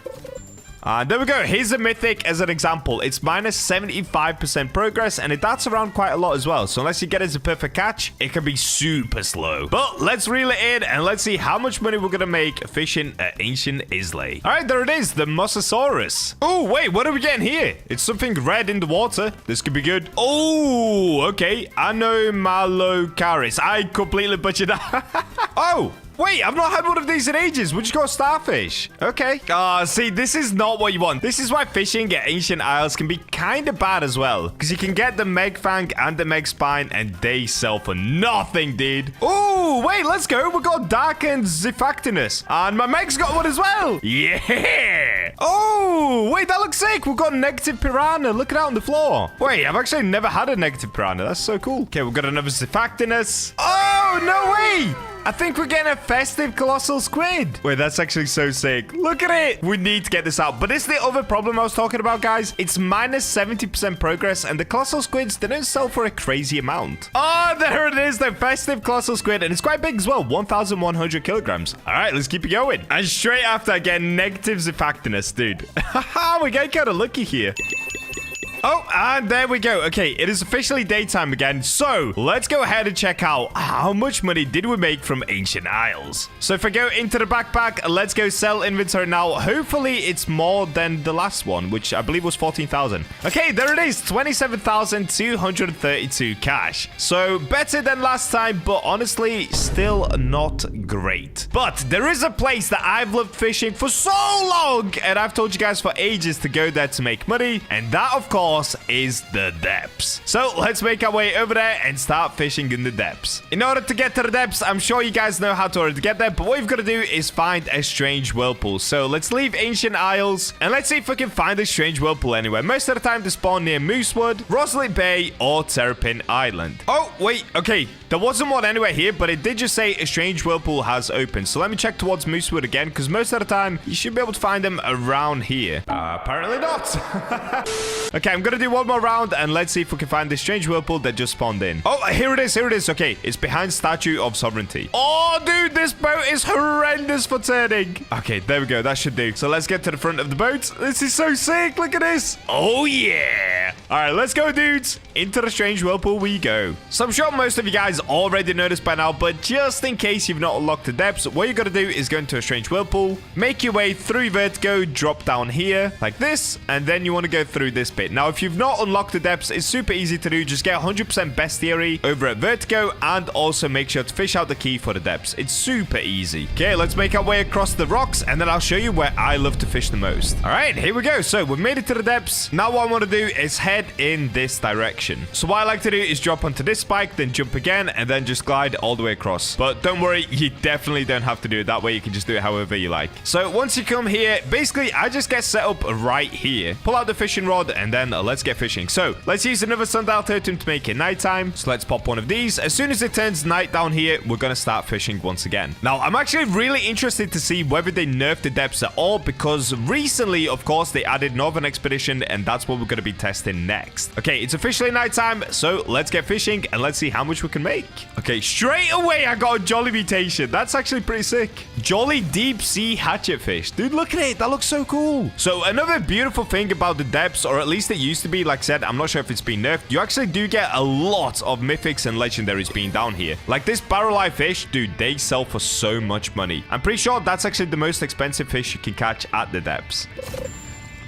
There we go. Here's a mythic as an example. It's minus 75% progress, and it darts around quite a lot as well. So unless you get it as a perfect catch, it can be super slow. But let's reel it in, and let's see how much money we're going to make fishing at Ancient Islay. All right, there it is. The Mosasaurus. Oh, wait. What are we getting here? It's something red in the water. This could be good. Oh, okay. Anomalocaris. I completely butchered that. Oh. Wait, I've not had one of these in ages. We just got starfish. Okay. See, this is not what you want. This is why fishing at Ancient Isles can be kind of bad as well. Because you can get the Meg Fang and the Meg Spine, and they sell for nothing, dude. Oh, wait, let's go. We got Darkened Zifactinus. And my Meg's got one as well. Yeah. Oh, wait, that looks sick. We've got Negative Piranha. Look at that on the floor. Wait, I've actually never had a Negative Piranha. That's so cool. Okay, we've got another Zifactinus. Oh, Oh, no way. I think we're getting a festive colossal squid. Wait, that's actually so sick. Look at it. We need to get this out. But this is the other problem I was talking about, guys. It's minus 70% progress, and the colossal squids, they don't sell for a crazy amount. Oh, there it is, the festive colossal squid. And it's quite big as well, 1,100 kilograms. All right, let's keep it going. And straight after, I get negative effectiveness, dude. Haha, we're getting kind of lucky here. Oh, and there we go. Okay, it is officially daytime again. So let's go ahead and check out how much money did we make from Ancient Isles. So if I go into the backpack, let's go sell inventory now. Hopefully it's more than the last one, which I believe was 14,000. Okay, there it is. 27,232 cash. So better than last time, but honestly, still not great. But there is a place that I've loved fishing for so long, and I've told you guys for ages to go there to make money. And that, of course, is the depths. So let's make our way over there and start fishing in the depths. In order to get to the depths, I'm sure you guys know how to already get there, but what you've got to do is find a strange whirlpool. So let's leave Ancient Isles and let's see if we can find a strange whirlpool anywhere. Most of the time they spawn near Moosewood, Rosalie Bay, or Terrapin Island. Oh, wait, okay. There wasn't one anywhere here, but it did just say a strange whirlpool has opened. So let me check towards Moosewood again, because most of the time you should be able to find them around here. Apparently not. Okay, I'm gonna do one more round and let's see if we can find this strange whirlpool that just spawned in. Oh, here it is, here it is. Okay, it's behind Statue of Sovereignty. Oh, dude, this boat is horrendous for turning. Okay, there we go, that should do. So let's get to the front of the boat. This is so sick, look at this. Oh yeah. All right, let's go, dudes. Into the strange whirlpool we go. So I'm sure most of you guys already noticed by now, but just in case you've not unlocked the depths, what you gotta do is go into a strange whirlpool, make your way through vertigo, drop down here like this, and then you want to go through this bit. Now, if you've not unlocked the depths, it's super easy to do. Just get 100% bestiary over at vertigo and also make sure to fish out the key for the depths. It's super easy. Okay, let's make our way across the rocks and then I'll show you where I love to fish the most. All right, here we go. So we've made it to the depths. Now what I want to do is head in this direction. So what I like to do is drop onto this spike, then jump again, and then just glide all the way across. But don't worry, you definitely don't have to do it that way. You can just do it however you like. So once you come here, basically I just get set up right here. Pull out the fishing rod and then let's get fishing. So let's use another sundial totem to make it nighttime. So let's pop one of these. As soon as it turns night down here, we're going to start fishing once again. Now, I'm actually really interested to see whether they nerfed the depths at all, because recently, of course, they added Northern Expedition, and that's what we're going to be testing next. Okay, it's officially nighttime, so let's get fishing and let's see how much we can make. Okay, straight away, I got a Jolly mutation. That's actually pretty sick. Jolly deep sea hatchet fish. Dude, look at it. That looks so cool. So another beautiful thing about the depths, or at least it used to be, like I said, I'm not sure if it's been nerfed. You actually do get a lot of mythics and legendaries being down here. Like this barrel-eye fish, dude, they sell for so much money. I'm pretty sure that's actually the most expensive fish you can catch at the depths.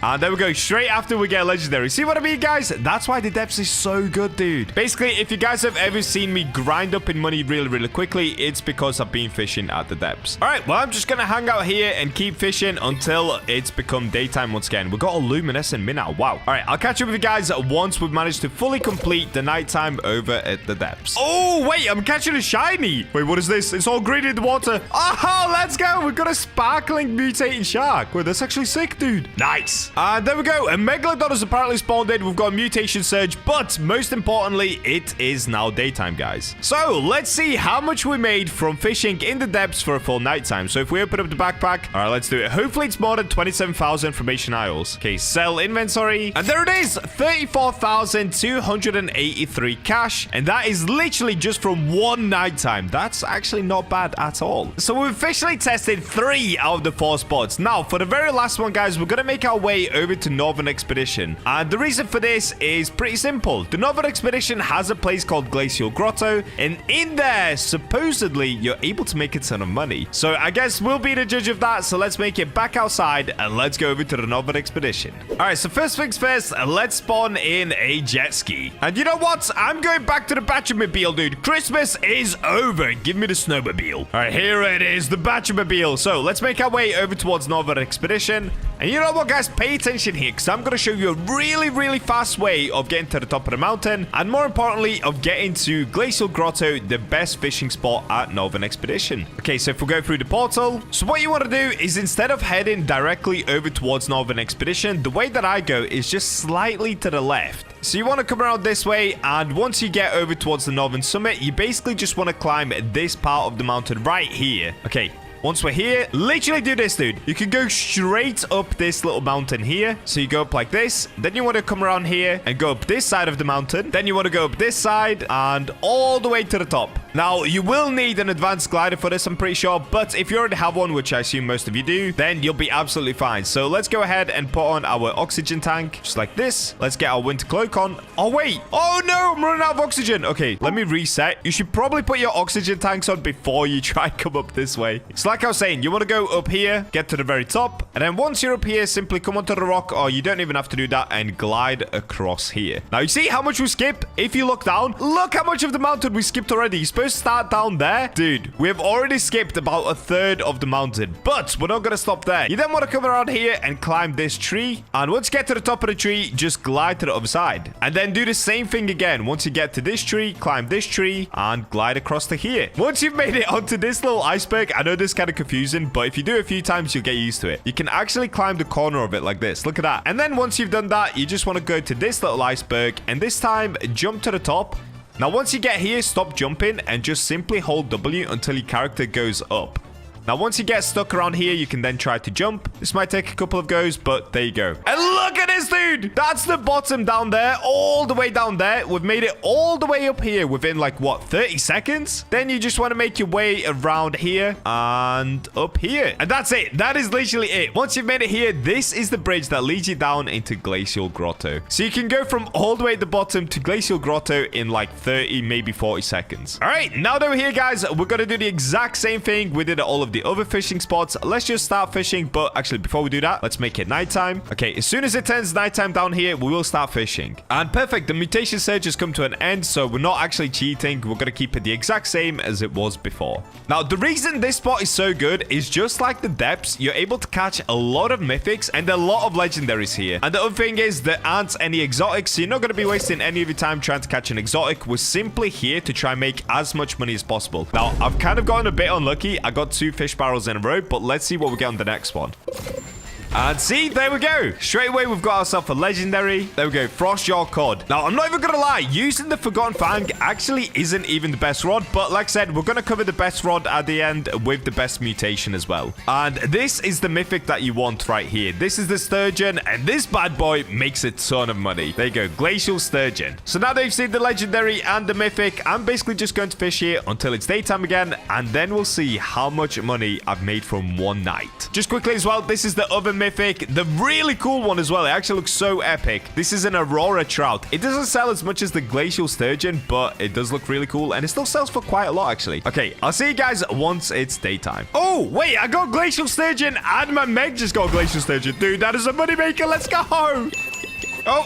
And there we go. Straight after we get a legendary. See what I mean, guys? That's why the depths is so good, dude. Basically, if you guys have ever seen me grind up in money really, really quickly, it's because I've been fishing at the depths. All right, well, I'm just going to hang out here and keep fishing until it's become daytime once again. We've got a luminescent minnow. Wow. All right, I'll catch up with you guys once we've managed to fully complete the nighttime over at the depths. Oh, wait, I'm catching a shiny. Wait, what is this? It's all green in the water. Oh, let's go. We've got a sparkling mutating shark. Wait, that's actually sick, dude. Nice. And there we go. A megalodon has apparently spawned in. We've got a mutation surge, but most importantly, it is now daytime, guys. So let's see how much we made from fishing in the depths for a full nighttime. So if we open up the backpack, all right, let's do it. Hopefully it's more than 27,000 from Ancient Isles. Okay, sell inventory. And there it is, 34,283 cash. And that is literally just from one nighttime. That's actually not bad at all. So we've officially tested 3 out of the 4 spots. Now, for the very last one, guys, we're going to make our way over to Northern Expedition. And the reason for this is pretty simple. The Northern Expedition has a place called Glacial Grotto, and in there, supposedly, you're able to make a ton of money. So I guess we'll be the judge of that. So let's make it back outside and let's go over to the Northern Expedition. All right, so first things first, let's spawn in a jet ski. And you know what? I'm going back to the BachaMobile, dude. Christmas is over. Give me the snowmobile. All right, here it is, the BachaMobile. So let's make our way over towards Northern Expedition. And you know what, guys? Pay attention here, because I'm going to show you a really, really fast way of getting to the top of the mountain, and more importantly, of getting to Glacial Grotto, the best fishing spot at Northern Expedition. Okay, so if we go through the portal, so what you want to do is, instead of heading directly over towards Northern Expedition, the way that I go is just slightly to the left. So you want to come around this way, and once you get over towards the northern summit, you basically just want to climb this part of the mountain right here. Okay. Once we're here, literally do this, dude. You can go straight up this little mountain here. So you go up like this. Then you want to come around here and go up this side of the mountain. Then you want to go up this side and all the way to the top. Now, you will need an advanced glider for this, I'm pretty sure. But if you already have one, which I assume most of you do, then you'll be absolutely fine. So let's go ahead and put on our oxygen tank, just like this. Let's get our winter cloak on. Oh, wait. Oh, no. I'm running out of oxygen. Okay, let me reset. You should probably put your oxygen tanks on before you try and come up this way. So like I was saying, you want to go up here, get to the very top. And then once you're up here, simply come onto the rock, or you don't even have to do that, and glide across here. Now, you see how much we skip? If you look down, look how much of the mountain we skipped already. You're supposed to start down there. Dude, we have already skipped about a third of the mountain, but we're not going to stop there. You then want to come around here and climb this tree. And once you get to the top of the tree, just glide to the other side. And then do the same thing again. Once you get to this tree, climb this tree and glide across to here. Once you've made it onto this little iceberg, I know this is kind of confusing, but if you do it a few times, you'll get used to it. You can actually climb the corner of it like this. Look at that. And then once you've done that, you just want to go to this little iceberg, and this time jump to the top. Now, once you get here, stop jumping and just simply hold W until your character goes up. Now, once you get stuck around here, you can then try to jump. This might take a couple of goes, but there you go. And look at this, dude. That's the bottom down there, all the way down there. We've made it all the way up here within, like, what, 30 seconds? Then you just want to make your way around here and up here. And that's it. That is literally it. Once you've made it here, this is the bridge that leads you down into Glacial Grotto. So you can go from all the way at the bottom to Glacial Grotto in, like, 30, maybe 40 seconds. All right, now that we're here, guys, we're going to do the exact same thing we did at all of the other fishing spots. Let's just start fishing, but actually before we do that, let's make it nighttime. Okay, as soon as it turns nighttime down here, we will start fishing. And perfect, the mutation surge has come to an end, so we're not actually cheating. We're going to keep it the exact same as it was before. Now, the reason this spot is so good is just like the depths, you're able to catch a lot of mythics and a lot of legendaries here. And the other thing is there aren't any exotics, so you're not going to be wasting any of your time trying to catch an exotic. We're simply here to try and make as much money as possible. Now, I've kind of gotten a bit unlucky. I got 2 fish barrels in a row, but let's see what we get on the next one. And see, there we go. Straight away, we've got ourselves a legendary. There we go, Frost Yaw Cod. Now, I'm not even going to lie. Using the Forgotten Fang actually isn't even the best rod. But like I said, we're going to cover the best rod at the end with the best mutation as well. And this is the mythic that you want right here. This is the Sturgeon. And this bad boy makes a ton of money. There you go, Glacial Sturgeon. So now that you've seen the legendary and the mythic, I'm basically just going to fish here until it's daytime again. And then we'll see how much money I've made from one night. Just quickly as well, this is the other mythic, the really cool one as well. It actually looks so epic. This is an Aurora Trout. It doesn't sell as much as the Glacial Sturgeon, but it does look really cool, and it still sells for quite a lot actually. Okay, I'll see you guys once it's daytime. Oh wait, I got Glacial Sturgeon and my Meg just got Glacial Sturgeon. Dude, that is a money maker. Let's go. Oh,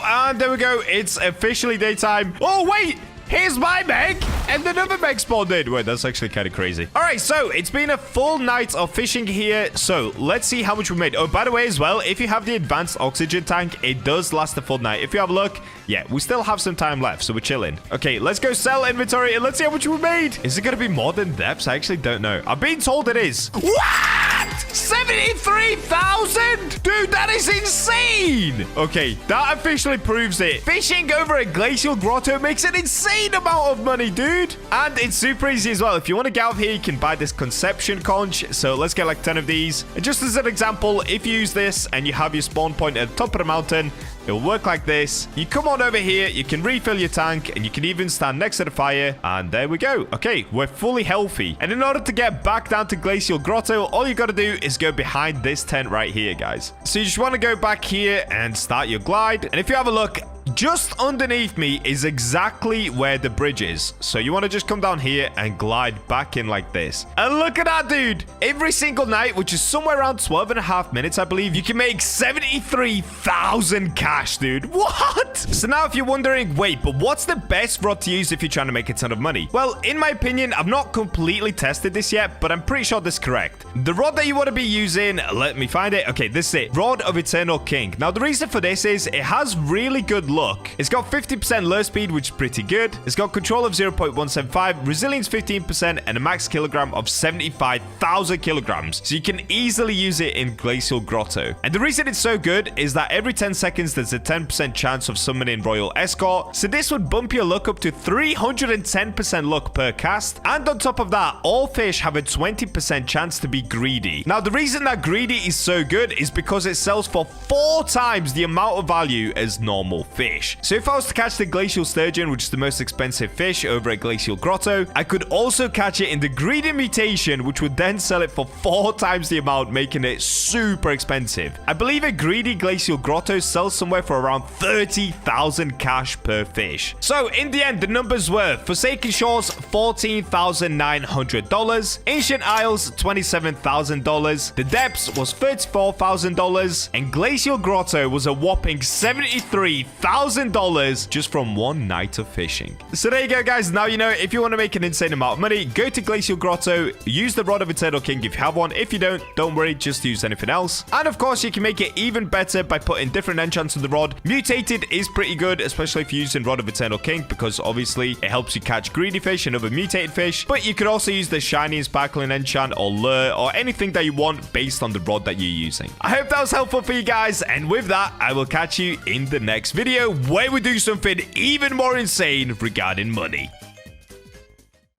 and there we go. It's officially daytime. Oh wait, here's my Meg, and another Meg spawned in. Wait, that's actually kind of crazy. All right, so it's been a full night of fishing here. So let's see how much we made. Oh, by the way, as well, if you have the advanced oxygen tank, it does last a full night. If you have a look, yeah, we still have some time left, so we're chilling. Okay, let's go sell inventory, and let's see how much we made. Is it going to be more than depths? I actually don't know. I've been told it is. What? 73,000? Dude, that is insane. Okay, that officially proves it. Fishing over a glacial grotto makes an insane amount of money, dude. And it's super easy as well. If you want to get out here, you can buy this conception conch. So let's get like 10 of these. And just as an example, if you use this and you have your spawn point at the top of the mountain, it will work like this. You come on over here, you can refill your tank, and you can even stand next to the fire. And there we go. Okay, we're fully healthy. And in order to get back down to Glacial Grotto, all you got to do is go behind this tent right here, guys. So you just want to go back here and start your glide. And if you have a look, just underneath me is exactly where the bridge is. So you want to just come down here and glide back in like this. And look at that, dude. Every single night, which is somewhere around 12.5 minutes, I believe, you can make 73,000 cash, dude. What? So now if you're wondering, wait, but what's the best rod to use if you're trying to make a ton of money? Well, in my opinion, I've not completely tested this yet, but I'm pretty sure this is correct. The rod that you want to be using, let me find it. Okay, this is it. Rod of Eternal King. Now, the reason for this is it has really good luck. It's got 50% lure speed, which is pretty good. It's got control of 0.175, resilience 15%, and a max kilogram of 75,000 kilograms. So you can easily use it in Glacial Grotto. And the reason it's so good is that every 10 seconds, there's a 10% chance of summoning Royal Escort. So this would bump your luck up to 310% luck per cast. And on top of that, all fish have a 20% chance to be greedy. Now, the reason that greedy is so good is because it sells for 4 times the amount of value as normal fish. So if I was to catch the Glacial Sturgeon, which is the most expensive fish over at Glacial Grotto, I could also catch it in the greedy mutation, which would then sell it for 4 times the amount, making it super expensive. I believe a greedy Glacial Grotto sells somewhere for around 30,000 cash per fish. So in the end, the numbers were Forsaken Shores, $14,900, Ancient Isles, $27,000, the Depths was $34,000, and Glacial Grotto was a whopping $73,000 just from one night of fishing. So there you go, guys. Now you know, if you want to make an insane amount of money, go to Glacial Grotto, use the Rod of Eternal King if you have one. If you don't worry, just use anything else. And of course, you can make it even better by putting different enchants on the rod. Mutated is pretty good, especially if you're using Rod of Eternal King, because obviously it helps you catch greedy fish and other mutated fish. But you could also use the shiny and sparkling enchant or lure or anything that you want based on the rod that you're using. I hope that was helpful for you guys, and with that, I will catch you in the next video where we do something even more insane regarding money.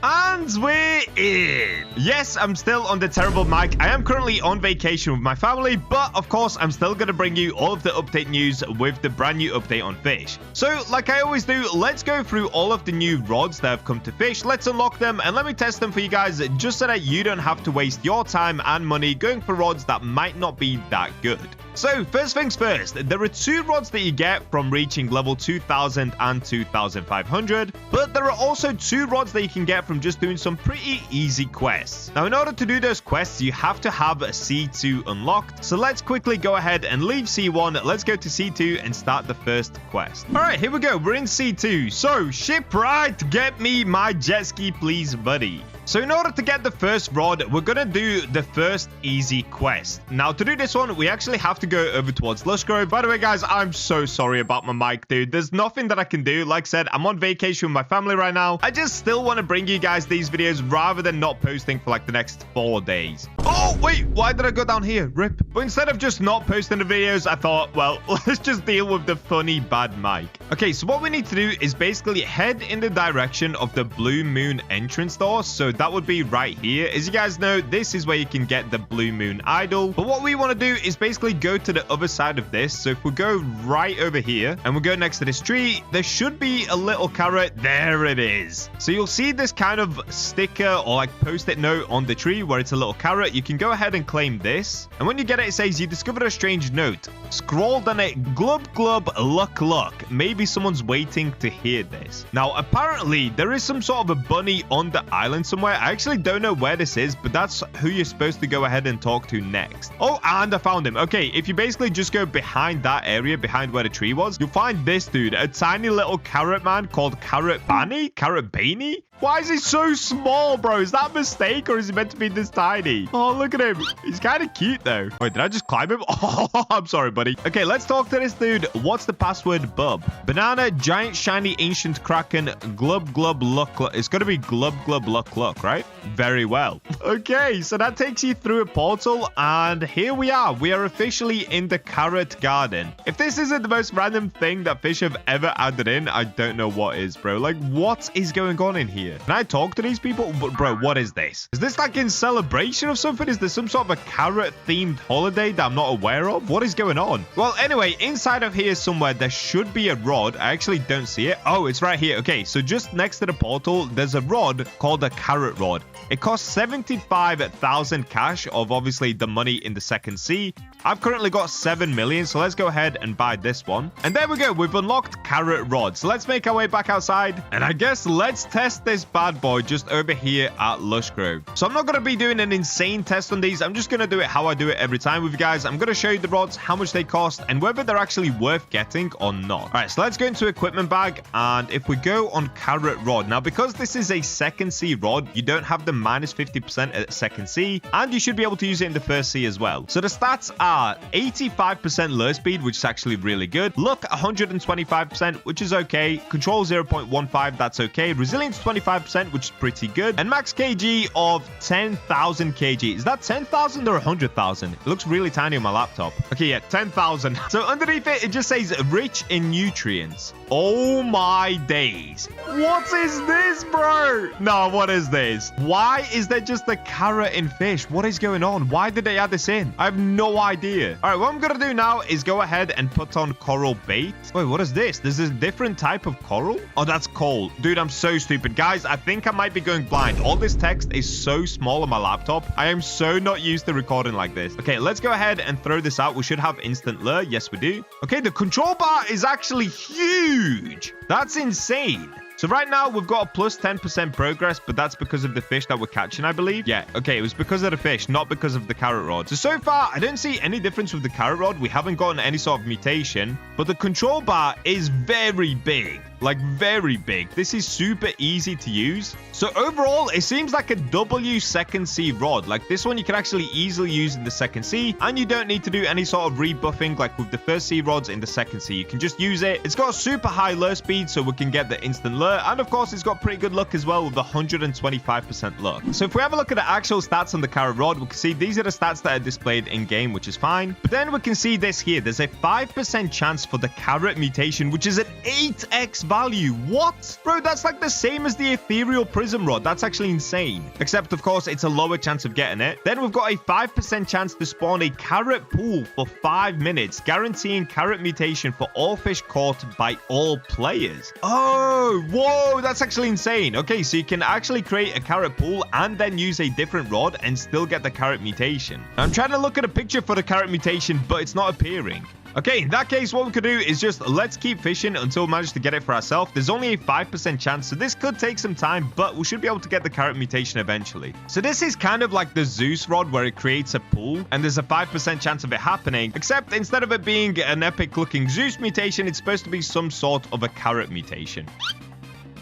And we're in. Yes, I'm still on the terrible mic. I am currently on vacation with my family, but of course, I'm still going to bring you all of the update news with the brand new update on Fish. So, like I always do, let's go through all of the new rods that have come to Fish. Let's unlock them and let me test them for you guys, just so that you don't have to waste your time and money going for rods that might not be that good. So, first things first, there are 2 rods that you get from reaching level 2000 and 2500, but there are also 2 rods that you can get from just doing some pretty easy quests. Now, in order to do those quests, you have to have a C2 unlocked, so let's quickly go ahead and leave C1, let's go to C2 and start the first quest. Alright, here we go, we're in C2, so shipwright, get me my jet ski please, buddy. So in order to get the first rod, we're going to do the first easy quest. Now, to do this one, we actually have to go over towards Lush Grove. By the way, guys, I'm so sorry about my mic, dude. There's nothing that I can do. Like I said, I'm on vacation with my family right now. I just still want to bring you guys these videos rather than not posting for like the next 4 days. Oh, wait, why did I go down here? Rip. But instead of just not posting the videos, I thought, well, let's just deal with the funny bad mic. Okay, so what we need to do is basically head in the direction of the Blue Moon entrance door. So that would be right here. As you guys know, this is where you can get the Blue Moon idol. But what we want to do is basically go to the other side of this. So if we go right over here and we go next to this tree, there should be a little carrot. There it is. So you'll see this kind of sticker or like post-it note on the tree where it's a little carrot. You can go ahead and claim this. And when you get it, it says you discovered a strange note. Scrawled on it, glub glub, luck luck. Maybe someone's waiting to hear this. Now, apparently, there is some sort of a bunny on the island somewhere. I actually don't know where this is, but that's who you're supposed to go ahead and talk to next. Oh, and I found him. Okay, if you basically just go behind that area, behind where the tree was, you'll find this dude, a tiny little carrot man called Carrot Banny? Carrot Baney? Why is he so small, bro? Is that a mistake or is he meant to be this tiny? Oh, look at him. He's kind of cute, though. Wait, did I just climb him? Oh, I'm sorry, buddy. Okay, let's talk to this dude. What's the password, bub? Banana, giant, shiny, ancient kraken, glub, glub, luck, luck. It's got to be glub, glub, luck, luck, right? Very well. Okay, so that takes you through a portal, and here we are. We are officially in the carrot garden. If this isn't the most random thing that Fish have ever added in, I don't know what is, bro. Like, what is going on in here? Can I talk to these people? But bro, what is this? Is this like in celebration of something? Is there some sort of a carrot-themed holiday that I'm not aware of? What is going on? Well, anyway, inside of here somewhere, there should be a rod. I actually don't see it. Oh, it's right here. Okay, so just next to the portal, there's a rod called a carrot rod. It costs 75,000 cash of obviously the money in the second sea. I've currently got 7 million, so let's go ahead and buy this one. And there we go. We've unlocked carrot rod. So let's make our way back outside. And I guess let's test this bad boy just over here at Lush Grove. So I'm not going to be doing an insane test on these. I'm just going to do it how I do it every time with you guys. I'm going to show you the rods, how much they cost, and whether they're actually worth getting or not. All right, so let's go into equipment bag. And if we go on carrot rod, now because this is a second sea rod, you don't have the minus 50% at second sea, and you should be able to use it in the first sea as well. So the stats are are 85% lure speed, which is actually really good. Luck 125%, which is okay. Control 0.15, that's okay. Resilience 25%, which is pretty good. And max kg of 10,000 kg. Is that 10,000 or 100,000? It looks really tiny on my laptop. Okay, yeah, 10,000. So underneath it, it just says rich in nutrients. Oh my days. What is this, bro? No, what is this? Why is there just a carrot in fish? What is going on? Why did they add this in? I have no idea. All right, what I'm going to do now is go ahead and put on coral bait. Wait, what is this? There's a different type of coral? Oh, that's coal. Dude, I'm so stupid. Guys, I think I might be going blind. All this text is so small on my laptop. I am so not used to recording like this. Okay, let's go ahead and throw this out. We should have instant lure. Yes, we do. Okay, the control bar is actually huge. That's insane. So right now, we've got a plus 10% progress, but that's because of the fish that we're catching, I believe. Yeah, okay, it was because of the fish, not because of the carrot rod. So far, I don't see any difference with the carrot rod. We haven't gotten any sort of mutation, but the control bar is very big. Like, very big. This is super easy to use. So overall, it seems like a W second C rod. Like, this one you can actually easily use in the second C, and you don't need to do any sort of rebuffing like with the first C rods in the second C. You can just use it. It's got a super high lure speed, so we can get the instant lure. And of course, it's got pretty good luck as well with 125% luck. So if we have a look at the actual stats on the carrot rod, we can see these are the stats that are displayed in game, which is fine. But then we can see this here. There's a 5% chance for the carrot mutation, which is an 8x value. What? Bro, that's like the same as the ethereal prism rod. That's actually insane. Except, of course, it's a lower chance of getting it. Then we've got a 5% chance to spawn a carrot pool for 5 minutes, guaranteeing carrot mutation for all fish caught by all players. Oh, whoa, that's actually insane. Okay, so you can actually create a carrot pool and then use a different rod and still get the carrot mutation. I'm trying to look at a picture for the carrot mutation, but it's not appearing. Okay, in that case, what we could do is just let's keep fishing until we manage to get it for ourselves. There's only a 5% chance, so this could take some time, but we should be able to get the carrot mutation eventually. So this is kind of like the Zeus rod where it creates a pool, and there's a 5% chance of it happening, except instead of it being an epic-looking Zeus mutation, it's supposed to be some sort of a carrot mutation.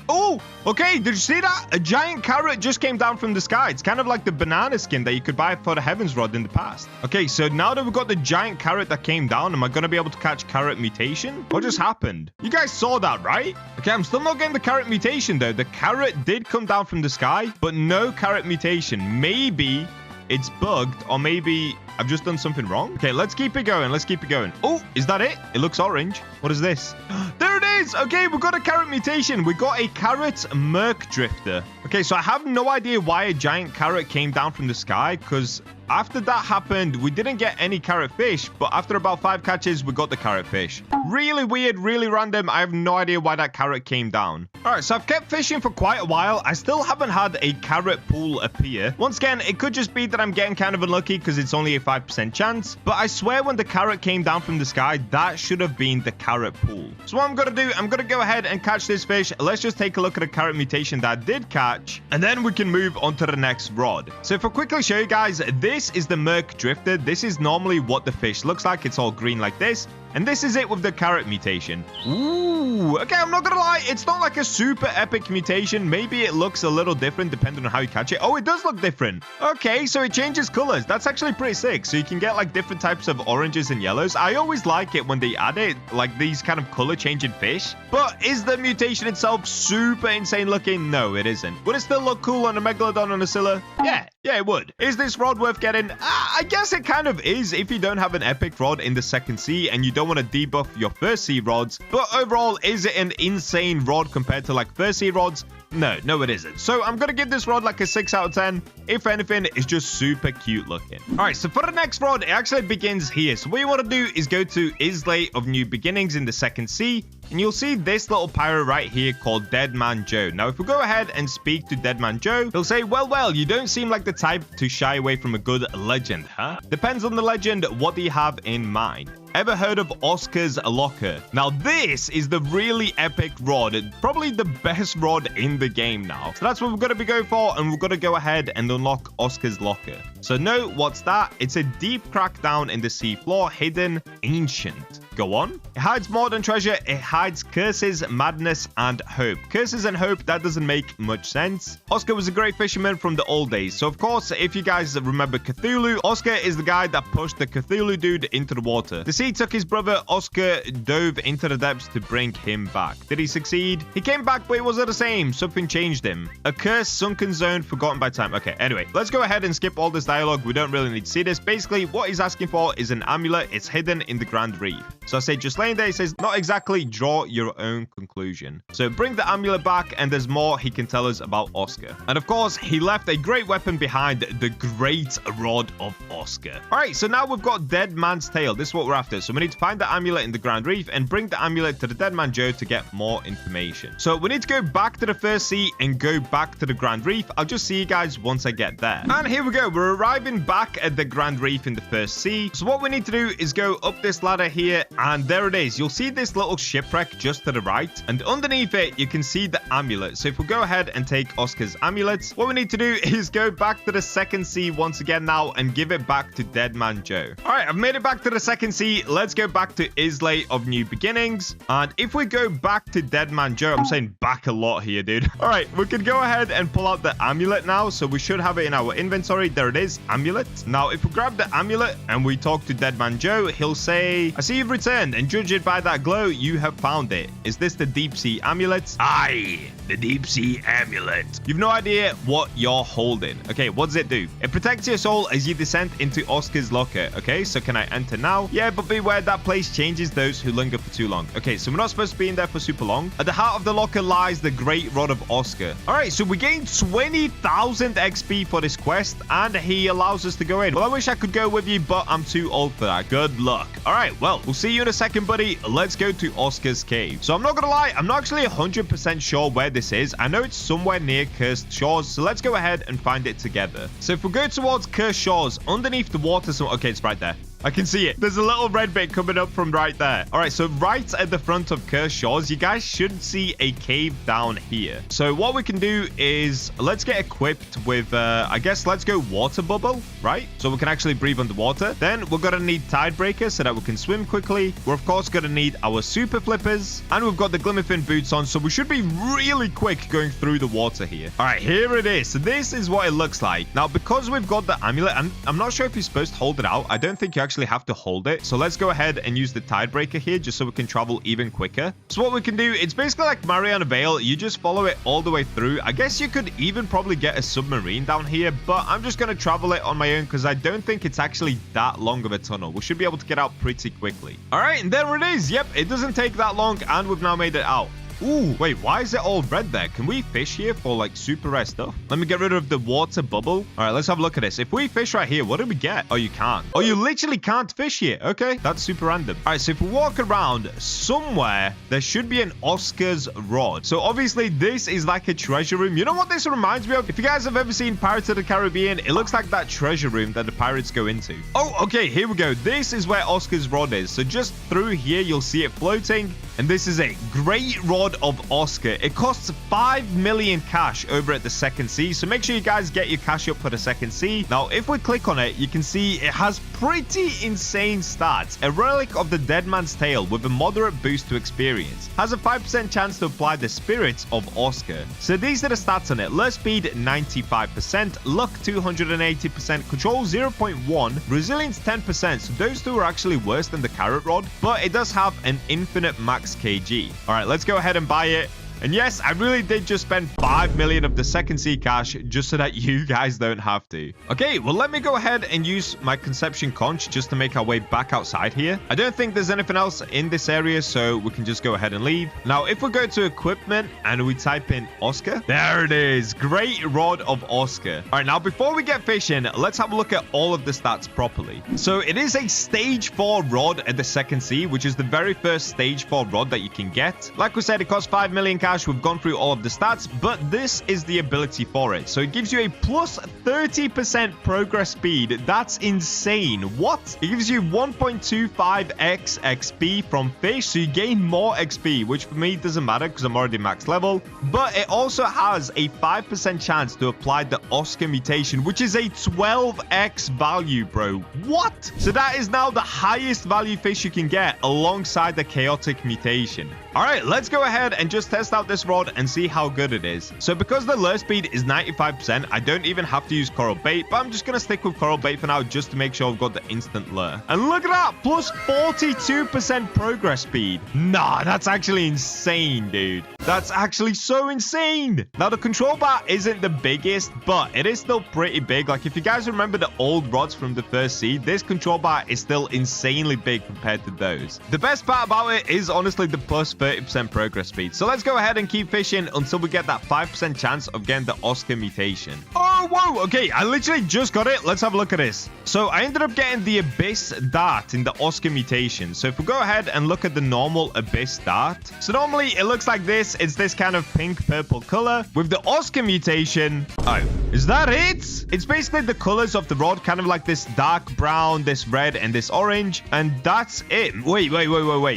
Oh, okay, did you see that? A giant carrot just came down from the sky. It's kind of like the banana skin that you could buy for the Heavens Rod in the past. Okay, so now that we've got the giant carrot that came down, am I going to be able to catch carrot mutation? What just happened? You guys saw that, right? Okay, I'm still not getting the carrot mutation, though. The carrot did come down from the sky, but no carrot mutation. Maybe it's bugged, or maybe I've just done something wrong. Okay, let's keep it going. Let's keep it going. Oh, is that it? It looks orange. What is this? There it is. Okay, we got a carrot mutation. We got a carrot Merc Drifter. Okay, so I have no idea why a giant carrot came down from the sky, because after that happened, we didn't get any carrot fish, but after about 5 catches, we got the carrot fish. Really weird, really random. I have no idea why that carrot came down. All right, so I've kept fishing for quite a while. I still haven't had a carrot pool appear. Once again, it could just be that I'm getting kind of unlucky because it's only a 5% chance, but I swear when the carrot came down from the sky, that should have been the carrot pool. So what I'm going to do, I'm going to go ahead and catch this fish. Let's just take a look at a carrot mutation that I did catch, and then we can move on to the next rod. So if I quickly show you guys, this is the Merc Drifter. This is normally what the fish looks like. It's all green like this. And this is it with the carrot mutation. Ooh, okay, I'm not gonna lie. It's not like a super epic mutation. Maybe it looks a little different depending on how you catch it. Oh, it does look different. Okay, so it changes colors. That's actually pretty sick. So you can get like different types of oranges and yellows. I always like it when they add it, like these kind of color changing fish. But is the mutation itself super insane looking? No, it isn't. Would it still look cool on a Megalodon on a Scylla? Yeah, it would. Is this rod worth getting? I guess it kind of is if you don't have an epic rod in the second sea and you don't want to debuff your first sea rods. But overall, is it an insane rod compared to like first sea rods? No, it isn't. So I'm going to give this rod like a 6 out of 10. If anything, it's just super cute looking. All right, so for the next rod, it actually begins here. So what you want to do is go to Islay of New Beginnings in the second sea, and you'll see this little pirate right here called Dead Man Joe. Now, if we go ahead and speak to Dead Man Joe, he'll say, well, you don't seem like the type to shy away from a good legend, huh? Depends on the legend. What do you have in mind? Ever heard of Oscar's locker? Now, this is the really epic rod. Probably the best rod in the game now. So that's what we're going to be going for, and we're going to go ahead and unlock Oscar's locker. So no, what's that? It's a deep crack down in the seafloor, hidden, ancient. Go on. It hides more than treasure. It hides curses, madness, and hope. Curses and hope, that doesn't make much sense. Oscar was a great fisherman from the old days. So, of course, if you guys remember Cthulhu, Oscar is the guy that pushed the Cthulhu dude into the water. The sea took his brother. Oscar dove into the depths to bring him back. Did he succeed? He came back, but it wasn't the same. Something changed him. A curse, sunken zone, forgotten by time. Okay, anyway, let's go ahead and skip all this dialogue. We don't really need to see this. Basically, what he's asking for is an amulet. It's hidden in the Grand Reef. So I say, just laying there, he says, not exactly, draw your own conclusion. So bring the amulet back, and there's more he can tell us about Oscar. And of course, he left a great weapon behind, the great rod of Oscar. All right, so now we've got Dead Man's Tail. This is what we're after. So we need to find the amulet in the Grand Reef and bring the amulet to the Dead Man Joe to get more information. So we need to go back to the first sea and go back to the Grand Reef. I'll just see you guys once I get there. And here we go. We're arriving back at the Grand Reef in the first sea. So what we need to do is go up this ladder here, and there it is. You'll see this little shipwreck just to the right, and underneath it you can see the amulet. So if we go ahead and take Oscar's amulet, what we need to do is go back to the second sea once again now and give it back to Dead Man Joe. All right, I've made it back to the second sea. Let's go back to Islay of New Beginnings, and if we go back to Dead Man Joe, I'm saying back a lot here, dude. All right, we can go ahead and pull out the amulet now. So we should have it in our inventory. There it is, amulet. Now if we grab the amulet and we talk to Dead Man Joe, he'll say, I see you've returned, and judge it by that glow, you have found it. Is this the deep sea amulet? Aye, the deep sea amulet. You've no idea what you're holding. Okay, what does it do? It protects your soul as you descend into Oscar's locker. Okay, so can I enter now? Yeah, but beware, that place changes those who linger for too long. Okay, so we're not supposed to be in there for super long. At the heart of the locker lies the great rod of Oscar. All right, so we gained 20,000 XP for this quest, and he allows us to go in. Well, I wish I could go with you, but I'm too old for that. Good luck. All right, well, we'll see you in a second, buddy. Let's go to Oscar's cave. So I'm not gonna lie, I'm not actually 100% sure where this is. I know it's somewhere near Cursed Shores, so let's go ahead and find it together. So if we go towards Cursed Shores, underneath the water, so okay, it's right there. I can see it. There's a little red bit coming up from right there. All right, so right at the front of Cursed Shores, you guys should see a cave down here. So what we can do is let's get equipped with, I guess let's go water bubble, right? So we can actually breathe underwater. Then we're going to need tide breakers so that we can swim quickly. We're, of course, going to need our super flippers. And we've got the glimmerfin boots on, so we should be really quick going through the water here. All right, here it is. So this is what it looks like. Now, because we've got the amulet, and I'm not sure if you're supposed to hold it out. I don't think you actually have to hold it. So let's go ahead and use the tide breaker here just so we can travel even quicker. So what we can do, it's basically like Mariana Vale. You just follow it all the way through. I guess you could even probably get a submarine down here, but I'm just going to travel it on my own because I don't think it's actually that long of a tunnel. We should be able to get out pretty quickly. All right, and there it is. Yep, it doesn't take that long, and we've now made it out. Ooh, wait, why is it all red there? Can we fish here for like super rare stuff? Let me get rid of the water bubble. All right, let's have a look at this. If we fish right here, what do we get? Oh, you can't. Oh, you literally can't fish here. Okay, that's super random. All right, so if we walk around somewhere, there should be an Oscar's rod. So obviously this is like a treasure room. You know what this reminds me of? If you guys have ever seen Pirates of the Caribbean, it looks like that treasure room that the pirates go into. Oh, okay, here we go. This is where Oscar's rod is. So just through here, you'll see it floating. And this is a great rod of Oscar. It costs 5 million cash over at the second sea, so make sure you guys get your cash up for the second sea. Now if we click on it, you can see it has pretty insane stats. A relic of the Dead Man's Tail with a moderate boost to experience. Has a 5% chance to apply the spirits of Oscar. So these are the stats on it. Lure speed 95%, luck 280%, control 0.1, resilience 10%. So those two are actually worse than the carrot rod, but it does have an infinite max kg. All right, let's go ahead and buy it. And yes, I really did just spend 5 million of the second sea cash just so that you guys don't have to. Okay, well, let me go ahead and use my conception conch just to make our way back outside here. I don't think there's anything else in this area, so we can just go ahead and leave. Now, if we go to equipment and we type in Oscar, there it is. Great rod of Oscar. All right, now before we get fishing, let's have a look at all of the stats properly. So it is a stage 4 rod at the second sea, which is the very first stage 4 rod that you can get. Like we said, it costs 5 million cash. cache. We've gone through all of the stats, but this is the ability for it. So it gives you a plus 30% progress speed. That's insane. What? It gives you 1.25x XP from Fisch, so you gain more XP, which for me doesn't matter because I'm already max level. But it also has a 5% chance to apply the Oscar mutation, which is a 12x value, bro. What? So that is now the highest value fish you can get alongside the chaotic mutation. All right, let's go ahead and just test out this rod and see how good it is. So because the lure speed is 95%, I don't even have to use coral bait, but I'm just going to stick with coral bait for now just to make sure I've got the instant lure. And look at that, plus 42% progress speed. Nah, that's actually insane, dude. That's actually so insane. Now, the control bar isn't the biggest, but it is still pretty big. Like, if you guys remember the old rods from the first seed, this control bar is still insanely big compared to those. The best part about it is honestly the plus 30% progress speed. So let's go ahead and keep fishing until we get that 5% chance of getting the Oscar mutation. Oh, whoa. Okay, I literally just got it. Let's have a look at this. So I ended up getting the Abyss Dart in the Oscar mutation. So if we go ahead and look at the normal Abyss Dart. So normally it looks like this. It's this kind of pink purple color. With the Oscar mutation, oh, is that it? It's basically the colors of the rod, kind of like this dark brown, this red, and this orange. And that's it. Wait.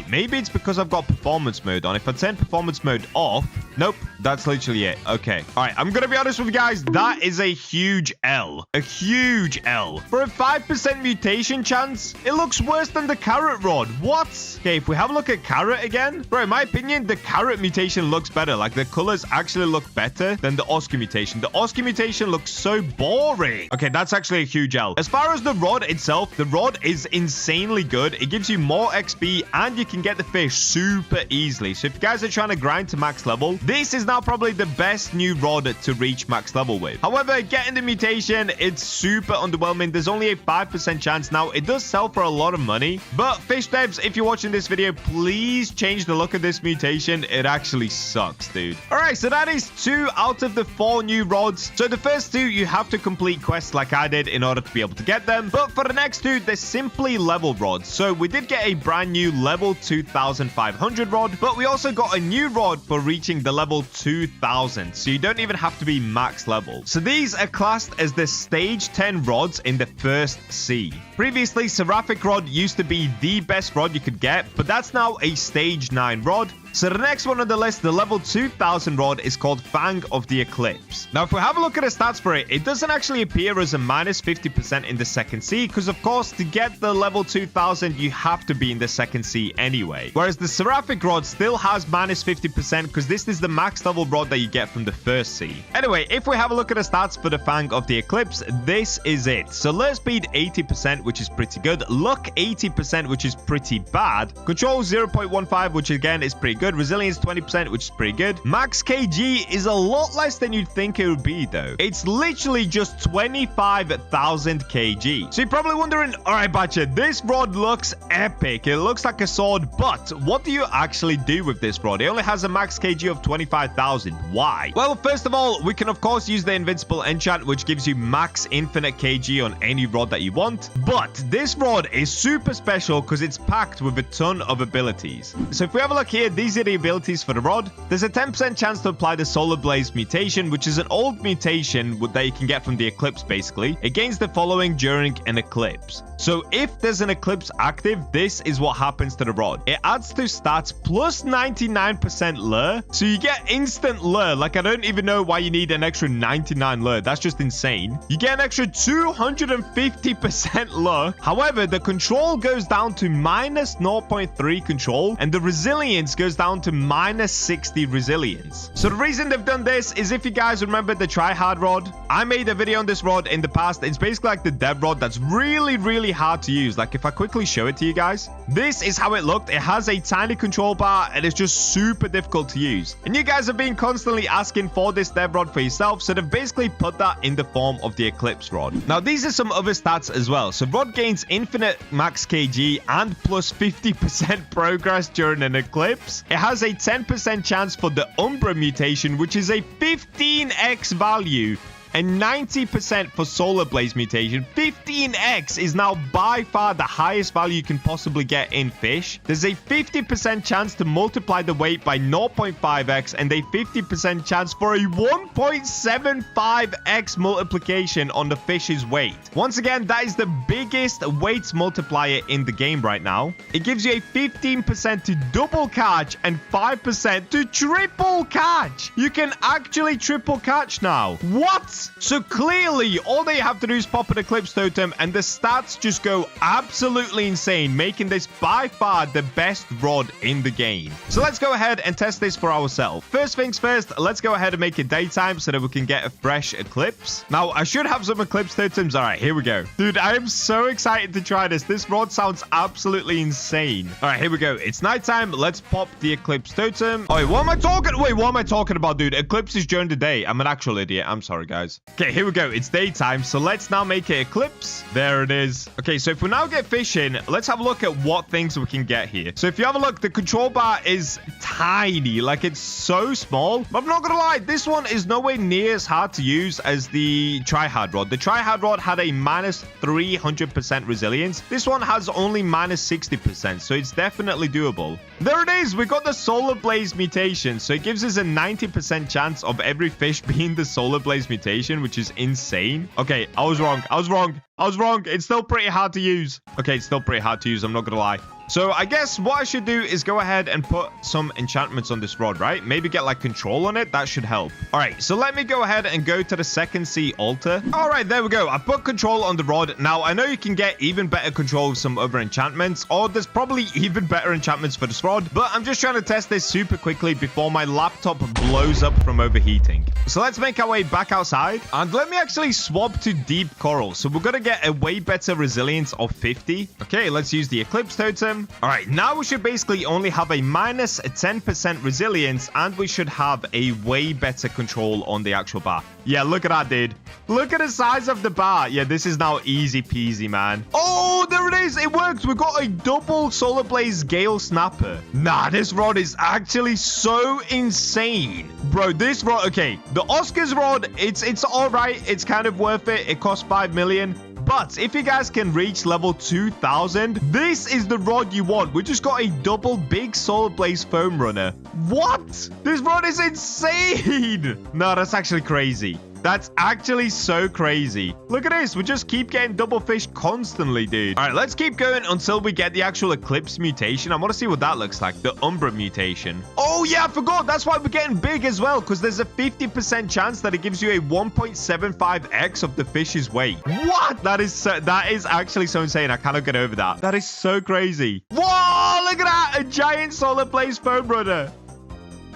Maybe it's because I've got performance mode on. If I turn performance mode off, nope, that's literally it. Okay. All right, I'm gonna be honest with you guys. That is a huge L. A huge L. For a 5% mutation chance, it looks worse than the carrot rod. What? Okay, if we have a look at carrot again, bro, in my opinion, the carrot mutation looks better. Like, the colors actually look better than the Oscar mutation. The Oscar mutation looks so boring. Okay, that's actually a huge L. As far as the rod itself, the rod is insanely good. It gives you more XP and you can get the fish super easily. So if you guys are trying to grind to max level, this is now probably the best new rod to reach max level with. However, getting the mutation, it's super underwhelming. There's only a 5% chance. Now, it does sell for a lot of money, but fish devs, if you're watching this video, please change the look of this mutation. It actually sucks, dude. All right, so that is 2 out of the 4 new rods. So the first 2, you have to complete quests like I did in order to be able to get them. But for the next 2, they're simply level rods. So we did get a brand new level 2500 rod, but we also got a new rod for reaching the level 2000. So you don't even have to be max level. So these are classed as the stage 10 rods in the first sea. Previously, Seraphic rod used to be the best rod you could get, but that's now a stage 9 rod. So the next one on the list, the level 2000 rod, is called Fang of the Eclipse. Now, if we have a look at the stats for it, it doesn't actually appear as a minus 50% in the second sea, because of course, to get the level 2000, you have to be in the second sea anyway. Whereas the Seraphic rod still has minus 50%, because this is the max level rod that you get from the first sea. Anyway, if we have a look at the stats for the Fang of the Eclipse, this is it. So lure speed 80%, which is pretty good. Luck 80%, which is pretty bad. Control 0.15, which again is pretty good. Resilience 20%, which is pretty good. Max kg is a lot less than you'd think it would be, though. It's literally just 25,000 kg. So you're probably wondering, all right, Bacha, this rod looks epic. It looks like a sword, but what do you actually do with this rod? It only has a max kg of 25,000. Why? Well, first of all, we can of course use the invincible enchant, which gives you max infinite kg on any rod that you want. But this rod is super special because it's packed with a ton of abilities. So if we have a look here, these are the abilities for the rod. There's a 10% chance to apply the Solar Blaze mutation, which is an old mutation that you can get from the eclipse, basically. It gains the following during an eclipse. So if there's an eclipse active, this is what happens to the rod. It adds to stats plus 99% lure. So you get instant lure. Like, I don't even know why you need an extra 99 lure. That's just insane. You get an extra 250% lure. However, the control goes down to minus 0.3 control, and the resilience goes down to minus 60 resilience. So the reason they've done this is, if you guys remember the tryhard rod, I made a video on this rod in the past. It's basically like the dev rod that's really hard to use. Like, if I quickly show it to you guys, this is how it looked. It has a tiny control bar and it's just super difficult to use. And you guys have been constantly asking for this dev rod for yourself, so they've basically put that in the form of the Eclipse rod. Now, these are some other stats as well. So rod gains infinite max kg and plus 50% progress during an eclipse. It has a 10% chance for the Umbra mutation, which is a 15x value. and 90% for solar blaze mutation. 15x is now by far the highest value you can possibly get in fish. There's a 50% chance to multiply the weight by 0.5x and a 50% chance for a 1.75x multiplication on the fish's weight. Once again, that is the biggest weights multiplier in the game right now. It gives you a 15% to double catch and 5% to triple catch. You can actually triple catch now. What? So clearly, all they have to do is pop an eclipse totem and the stats just go absolutely insane, making this by far the best rod in the game. So let's go ahead and test this for ourselves. First things first, let's go ahead and make it daytime so that we can get a fresh eclipse. Now, I should have some eclipse totems. All right, here we go. Dude, I am so excited to try this. This rod sounds absolutely insane. All right, here we go. It's nighttime. Let's pop the eclipse totem. Oh, wait, what am I talking? Wait, what am I talking about, dude? Eclipse is during the day. I'm an actual idiot. I'm sorry, guys. Okay, here we go. It's daytime. So let's now make an eclipse. There it is. Okay, so if we now get fish in, let's have a look at what things we can get here. So if you have a look, the control bar is tiny. Like, it's so small. But I'm not gonna lie, this one is nowhere near as hard to use as the tryhard rod. The tryhard rod had a minus 300% resilience. This one has only minus 60%, so it's definitely doable. There it is. We got the solar blaze mutation, so it gives us a 90% chance of every fish being the solar blaze mutation, which is insane. Okay, I was wrong. It's still pretty hard to use. Okay, it's still pretty hard to use. I'm not gonna lie. So I guess what I should do is go ahead and put some enchantments on this rod, right? Maybe get like control on it. That should help. All right, so let me go ahead and go to the second sea altar. All right, there we go. I put control on the rod. Now, I know you can get even better control with some other enchantments, or there's probably even better enchantments for this rod, but I'm just trying to test this super quickly before my laptop blows up from overheating. So let's make our way back outside, and let me actually swap to deep coral. So we're gonna get a way better resilience of 50. Okay, let's use the eclipse totem. All right, now we should basically only have a minus 10% resilience, and we should have a way better control on the actual bar. Yeah, look at that, dude. Look at the size of the bar. Yeah, this is now easy peasy, man. Oh, there it is. It worked. We got a double solar blaze gale snapper. Nah, this rod is actually so insane. Bro, this rod, okay, the Oscar's rod, it's all right. It's kind of worth it. It costs 5 million. But if you guys can reach level 2000, this is the rod you want. We just got a double big solar blaze foam runner. What? This rod is insane. No, that's actually crazy. That's actually so crazy. Look at this. We just keep getting double fish constantly, dude. All right, let's keep going until we get the actual eclipse mutation. I want to see what that looks like. The Umbra mutation. Oh, yeah, I forgot. That's why we're getting big as well, because there's a 50% chance that it gives you a 1.75x of the fish's weight. What? That is actually so insane. I cannot get over that. That is so crazy. Whoa, look at that. A giant solar blaze foam runner.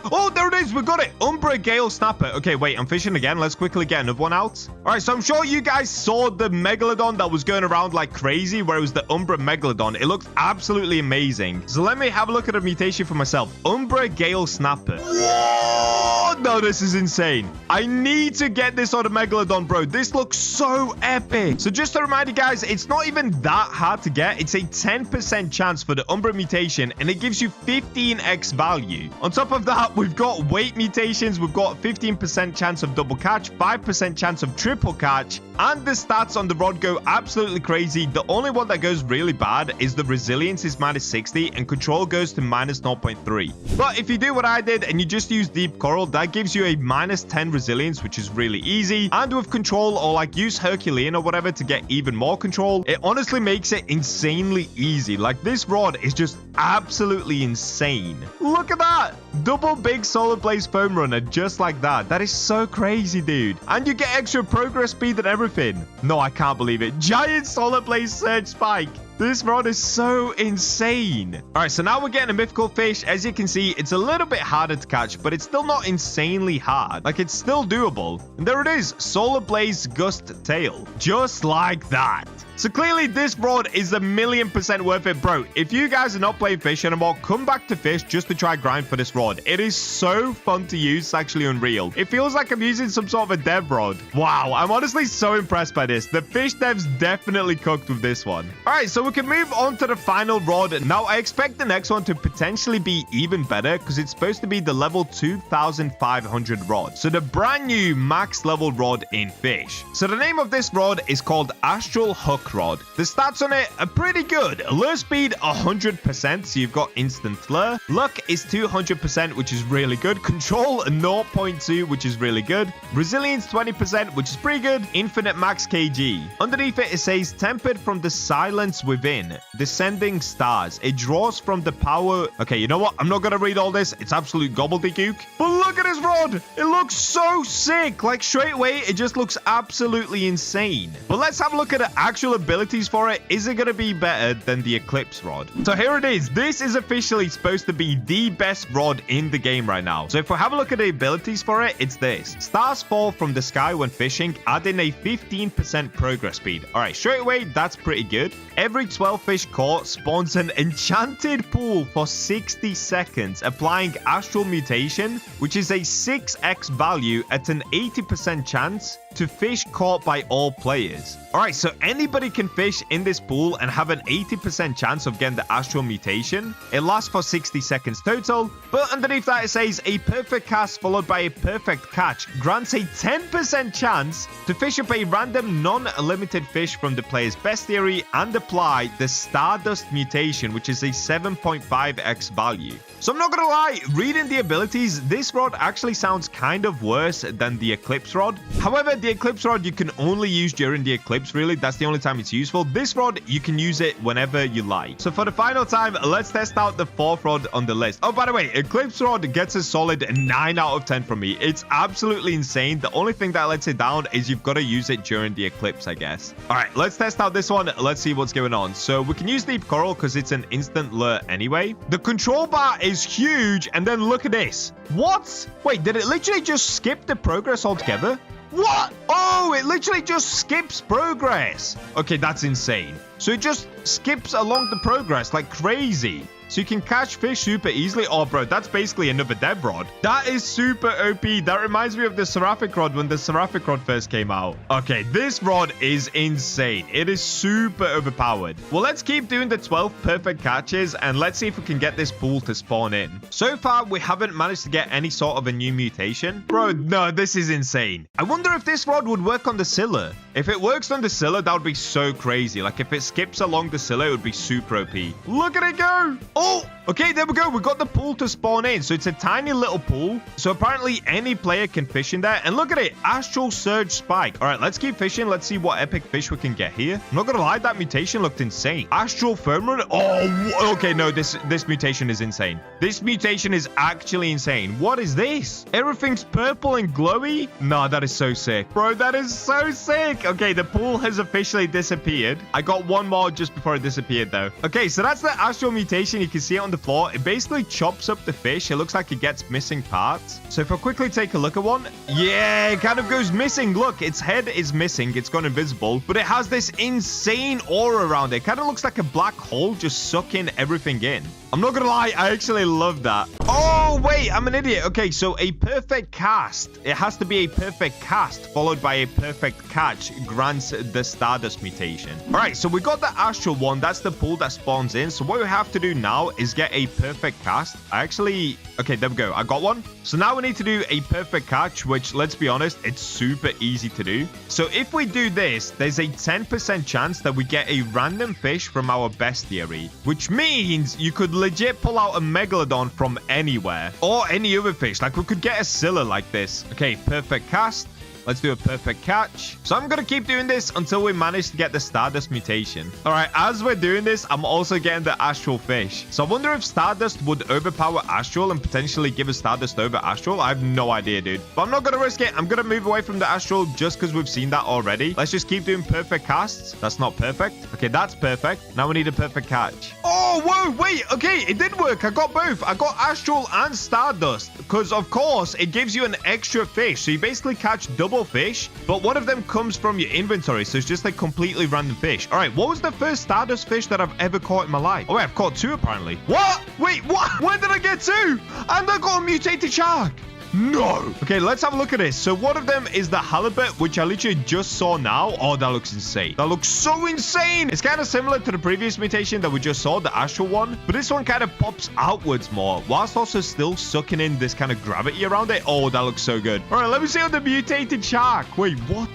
Oh, there it is. We got it. Umbra Gale Snapper. Okay, wait. I'm fishing again. Let's quickly get another one out. All right, so I'm sure you guys saw the Megalodon that was going around like crazy, where it was the Umbra Megalodon. It looked absolutely amazing. So let me have a look at the mutation for myself. Umbra Gale Snapper. Whoa! No, this is insane. I need to get this on a Megalodon, bro. This looks so epic. So just to remind you guys, it's not even that hard to get. It's a 10% chance for the Umbra mutation, and it gives you 15x value. On top of that, we've got weight mutations. We've got 15% chance of double catch, 5% chance of triple catch, and the stats on the rod go absolutely crazy. The only one that goes really bad is the resilience is minus 60 and control goes to minus 0.3. But if you do what I did and you just use deep coral, that gives you a minus 10 resilience, which is really easy. And with control, or like use Herculean or whatever to get even more control, it honestly makes it insanely easy. Like, this rod is just absolutely insane. Look at that. Double big solar blaze foam runner, just like that. That is so crazy, dude. And you get extra progress speed and everything. No, I can't believe it. Giant solar blaze surge spike. This rod is so insane. All right, so now we're getting a mythical fish. As you can see, it's a little bit harder to catch, but it's still not insanely hard. Like, it's still doable. And there it is, solar blaze gust tail. Just like that. So clearly this rod is 1,000,000% worth it, bro. If you guys are not playing fish anymore, come back to fish just to try grind for this rod. It is so fun to use. It's actually unreal. It feels like I'm using some sort of a dev rod. Wow, I'm honestly so impressed by this. The fish devs definitely cooked with this one. All right, so we we can move on to the final rod. Now, I expect the next one to potentially be even better because it's supposed to be the level 2500 rod. So the brand new max level rod in Fish. So the name of this rod is called Astral Hook Rod. The stats on it are pretty good. Lure speed 100%, so you've got instant lure. Luck is 200%, which is really good. Control 0.2, which is really good. Resilience 20%, which is pretty good. Infinite max kg. Underneath it says tempered from the silence within. Descending stars. It draws from the power. Okay, you know what? I'm not gonna read all this. It's absolute gobbledygook. But look at this rod. It looks so sick. Like straight away, it just looks absolutely insane. But let's have a look at the actual abilities for it. Is it gonna be better than the Eclipse rod? So here it is. This is officially supposed to be the best rod in the game right now. So if we have a look at the abilities for it, it's this. Stars fall from the sky when fishing, adding a 15% progress speed. All right, straight away, that's pretty good. Every 12 fish caught spawns an enchanted pool for 60 seconds, applying Astral Mutation, which is a 6x value at an 80% chance to fish caught by all players. All right, so anybody can fish in this pool and have an 80% chance of getting the Astral Mutation. It lasts for 60 seconds total, but underneath that it says a perfect cast followed by a perfect catch grants a 10% chance to fish up a random non-limited fish from the player's bestiary and apply the Stardust Mutation, which is a 7.5x value. So I'm not gonna lie, reading the abilities, this rod actually sounds kind of worse than the Eclipse rod. However, the Eclipse rod you can only use during the eclipse, really. That's the only time it's useful. This rod, you can use it whenever you like. So for the final time, let's test out the fourth rod on the list. Oh, by the way, Eclipse rod gets a solid 9 out of 10 from me. It's absolutely insane. The only thing that lets it down is you've got to use it during the eclipse, I guess. All right, let's test out this one. Let's see what's going on. So we can use Deep Coral because it's an instant lure anyway. The control bar is huge, and then look at this. What? Wait, did it literally just skip the progress altogether? What? Oh, it literally just skips progress. Okay, that's insane. So it just skips along the progress like crazy. So you can catch fish super easily. Oh, bro, that's basically another dev rod. That is super OP. That reminds me of the Seraphic rod when the Seraphic rod first came out. Okay, this rod is insane. It is super overpowered. Well, let's keep doing the 12 perfect catches and let's see if we can get this pool to spawn in. So far, we haven't managed to get any sort of a new mutation. Bro, no, this is insane. I wonder if this rod would work on the Scylla. If it works on the Scylla, that would be so crazy. Like, if it skips along the Scylla, it would be super OP. Look at it go. Oh, okay, there we go. We got the pool to spawn in. So it's a tiny little pool. So apparently any player can fish in there. And look at it. Astral Surge Spike. All right, let's keep fishing. Let's see what epic fish we can get here. I'm not going to lie. That mutation looked insane. Astral Foam Run. Oh, okay. No, this mutation is insane. This mutation is actually insane. What is this? Everything's purple and glowy. No, that is so sick. Bro, that is so sick. Okay, the pool has officially disappeared. I got one more just before it disappeared, though. Okay, so that's the Astral Mutation. You can see it on the floor. It basically chops up the fish. It looks like it gets missing parts. So if I quickly take a look at one, yeah, it kind of goes missing. Look, its head is missing. It's gone invisible, but it has this insane aura around it. Kind of looks like a black hole just sucking everything in. I'm not gonna lie, I actually love that. Oh, wait, I'm an idiot. Okay, so a perfect cast. It has to be a perfect cast followed by a perfect catch grants the Stardust Mutation. All right, so we got the Astral one. That's the pool that spawns in. So what we have to do now is get a perfect cast. Okay, there we go. I got one. So now we need to do a perfect catch, which, let's be honest, it's super easy to do. So if we do this, there's a 10% chance that we get a random fish from our bestiary, which means you could legit pull out a Megalodon from anywhere or any other fish. Like, we could get a Scylla like this. Okay, perfect cast. Let's do a perfect catch. So I'm going to keep doing this until we manage to get the Stardust Mutation. All right, as we're doing this, I'm also getting the Astral Fish. So I wonder if Stardust would overpower Astral and potentially give a Stardust over Astral. I have no idea, dude. But I'm not going to risk it. I'm going to move away from the Astral just because we've seen that already. Let's just keep doing perfect casts. That's not perfect. Okay, that's perfect. Now we need a perfect catch. Oh, whoa, wait. Okay, it did work. I got both. I got Astral and Stardust because, of course, it gives you an extra fish. So you basically catch double fish, but one of them comes from your inventory, so it's just like completely random fish. All right, what was the first Stardust fish that I've ever caught in my life? Oh, wait, I've caught 2 apparently. What? Wait, what? When did I get 2? And I got a mutated shark. No. Okay, let's have a look at this. So one of them is the halibut, which I literally just saw now. Oh, that looks insane. That looks so insane. It's kind of similar to the previous mutation that we just saw, the astral one. But this one kind of pops outwards more, whilst also still sucking in this kind of gravity around it. Oh, that looks so good. All right, let me see on the mutated shark. Wait, what?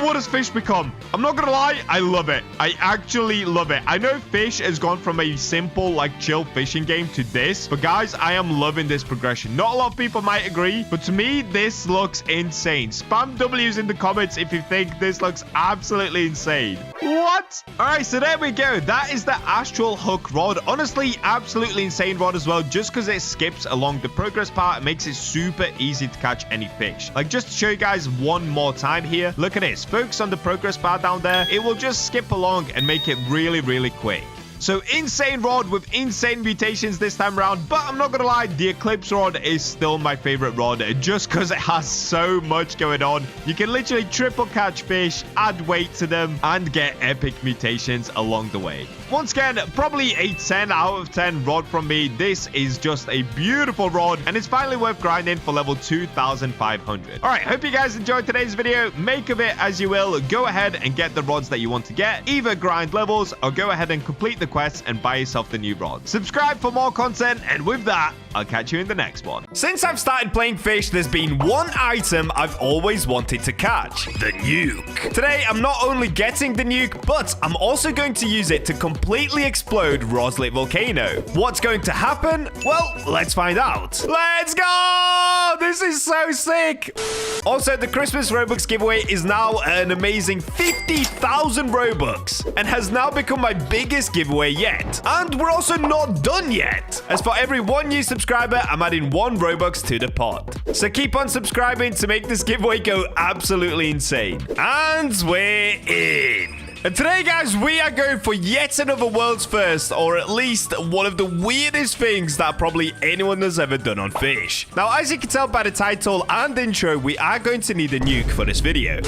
What has Fish become? I'm not gonna lie, I love it. I actually love it. I know Fish has gone from a simple, like, chill fishing game to this, but guys, I am loving this progression. Not a lot of people might agree, but to me, this looks insane. Spam W's in the comments if you think this looks absolutely insane. What? All right, so there we go. That is the astral hook rod. Honestly, absolutely insane rod as well, just because it skips along the progress part. It makes it super easy to catch any fish. Like, just to show you guys one more time here, look at this. Focus on the progress bar down there. It will just skip along and make it really, really quick. So insane rod with insane mutations this time around, but I'm not gonna lie, the Eclipse rod is still my favorite rod just because it has so much going on. You can literally triple catch fish, add weight to them, and get epic mutations along the way. Once again, probably a 10 out of 10 rod from me. This is just a beautiful rod, and it's finally worth grinding for level 2,500. All right, hope you guys enjoyed today's video. Make of it as you will. Go ahead and get the rods that you want to get. Either grind levels or go ahead and complete the quests and buy yourself the new rod. Subscribe for more content, and with that, I'll catch you in the next one. Since I've started playing Fish, there's been one item I've always wanted to catch: the nuke. Today, I'm not only getting the nuke, but I'm also going to use it to completely explode Roslet Volcano. What's going to happen? Well, let's find out. Let's go! This is so sick! Also, the Christmas Robux giveaway is now an amazing 50,000 Robux and has now become my biggest giveaway yet. And we're also not done yet. As for every one new subscriber, I'm adding 1 Robux to the pot. So keep on subscribing to make this giveaway go absolutely insane. And we're in. And today, guys, we are going for yet another world's first, or at least one of the weirdest things that probably anyone has ever done on Fish. Now, as you can tell by the title and intro, we are going to need a nuke for this video.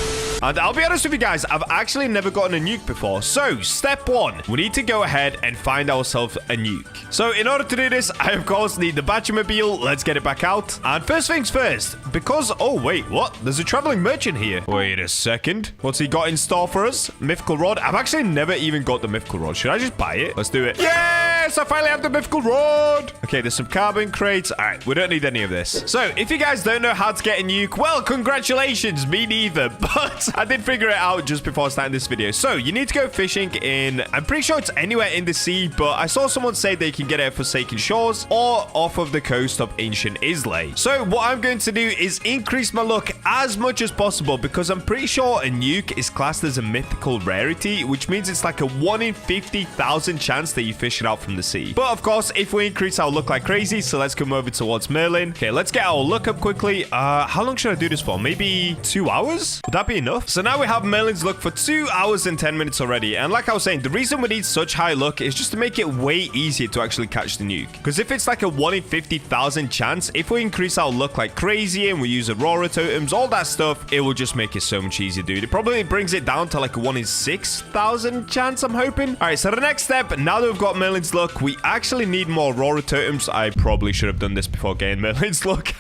And I'll be honest with you guys, I've actually never gotten a nuke before. So, step 1, we need to go ahead and find ourselves a nuke. So, in order to do this, I, of course, need the BachaMobile. Let's get it back out. And first things first, because... Oh, wait, what? There's a traveling merchant here. Wait a second. What's he got in store for us? Mythical rod. I've actually never even got the mythical rod. Should I just buy it? Let's do it. Yes, I finally have the mythical rod. Okay, there's some carbon crates. All right, we don't need any of this. So, if you guys don't know how to get a nuke, well, congratulations. Me neither. But I did figure it out just before starting this video. So, you need to go fishing in... I'm pretty sure it's anywhere in the sea, but I saw someone say they can get it at Forsaken Shores or off of the coast of Ancient Islay. So, what I'm going to do is increase my luck as much as possible because I'm pretty sure a nuke is classed as a mythical rarity, which means it's like a 1 in 50,000 chance that you fish it out from the sea. But of course, if we increase our luck like crazy, so let's come over towards Merlin. Okay, let's get our luck up quickly. How long should I do this for? Maybe 2 hours? Would that be enough? So now we have Merlin's luck for 2 hours and 10 minutes already. And like I was saying, the reason we need such high luck is just to make it way easier to actually catch the nuke. Because if it's like a 1 in 50,000 chance, if we increase our luck like crazy and we use Aurora totems, all that stuff, it will just make it so much easier, dude. It probably brings it down to like a 1 in 6,000 chance, I'm hoping. All right, so the next step, now that we've got Merlin's luck, we actually need more Aurora totems. I probably should have done this before getting Merlin's luck.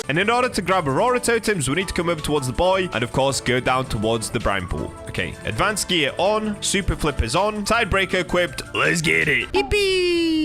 And in order to grab Aurora totems, we need to come over towards the boy and, of course, go down towards the brine pool. Okay, advanced gear on, super flippers on, tidebreaker equipped. Let's get it. Yippee!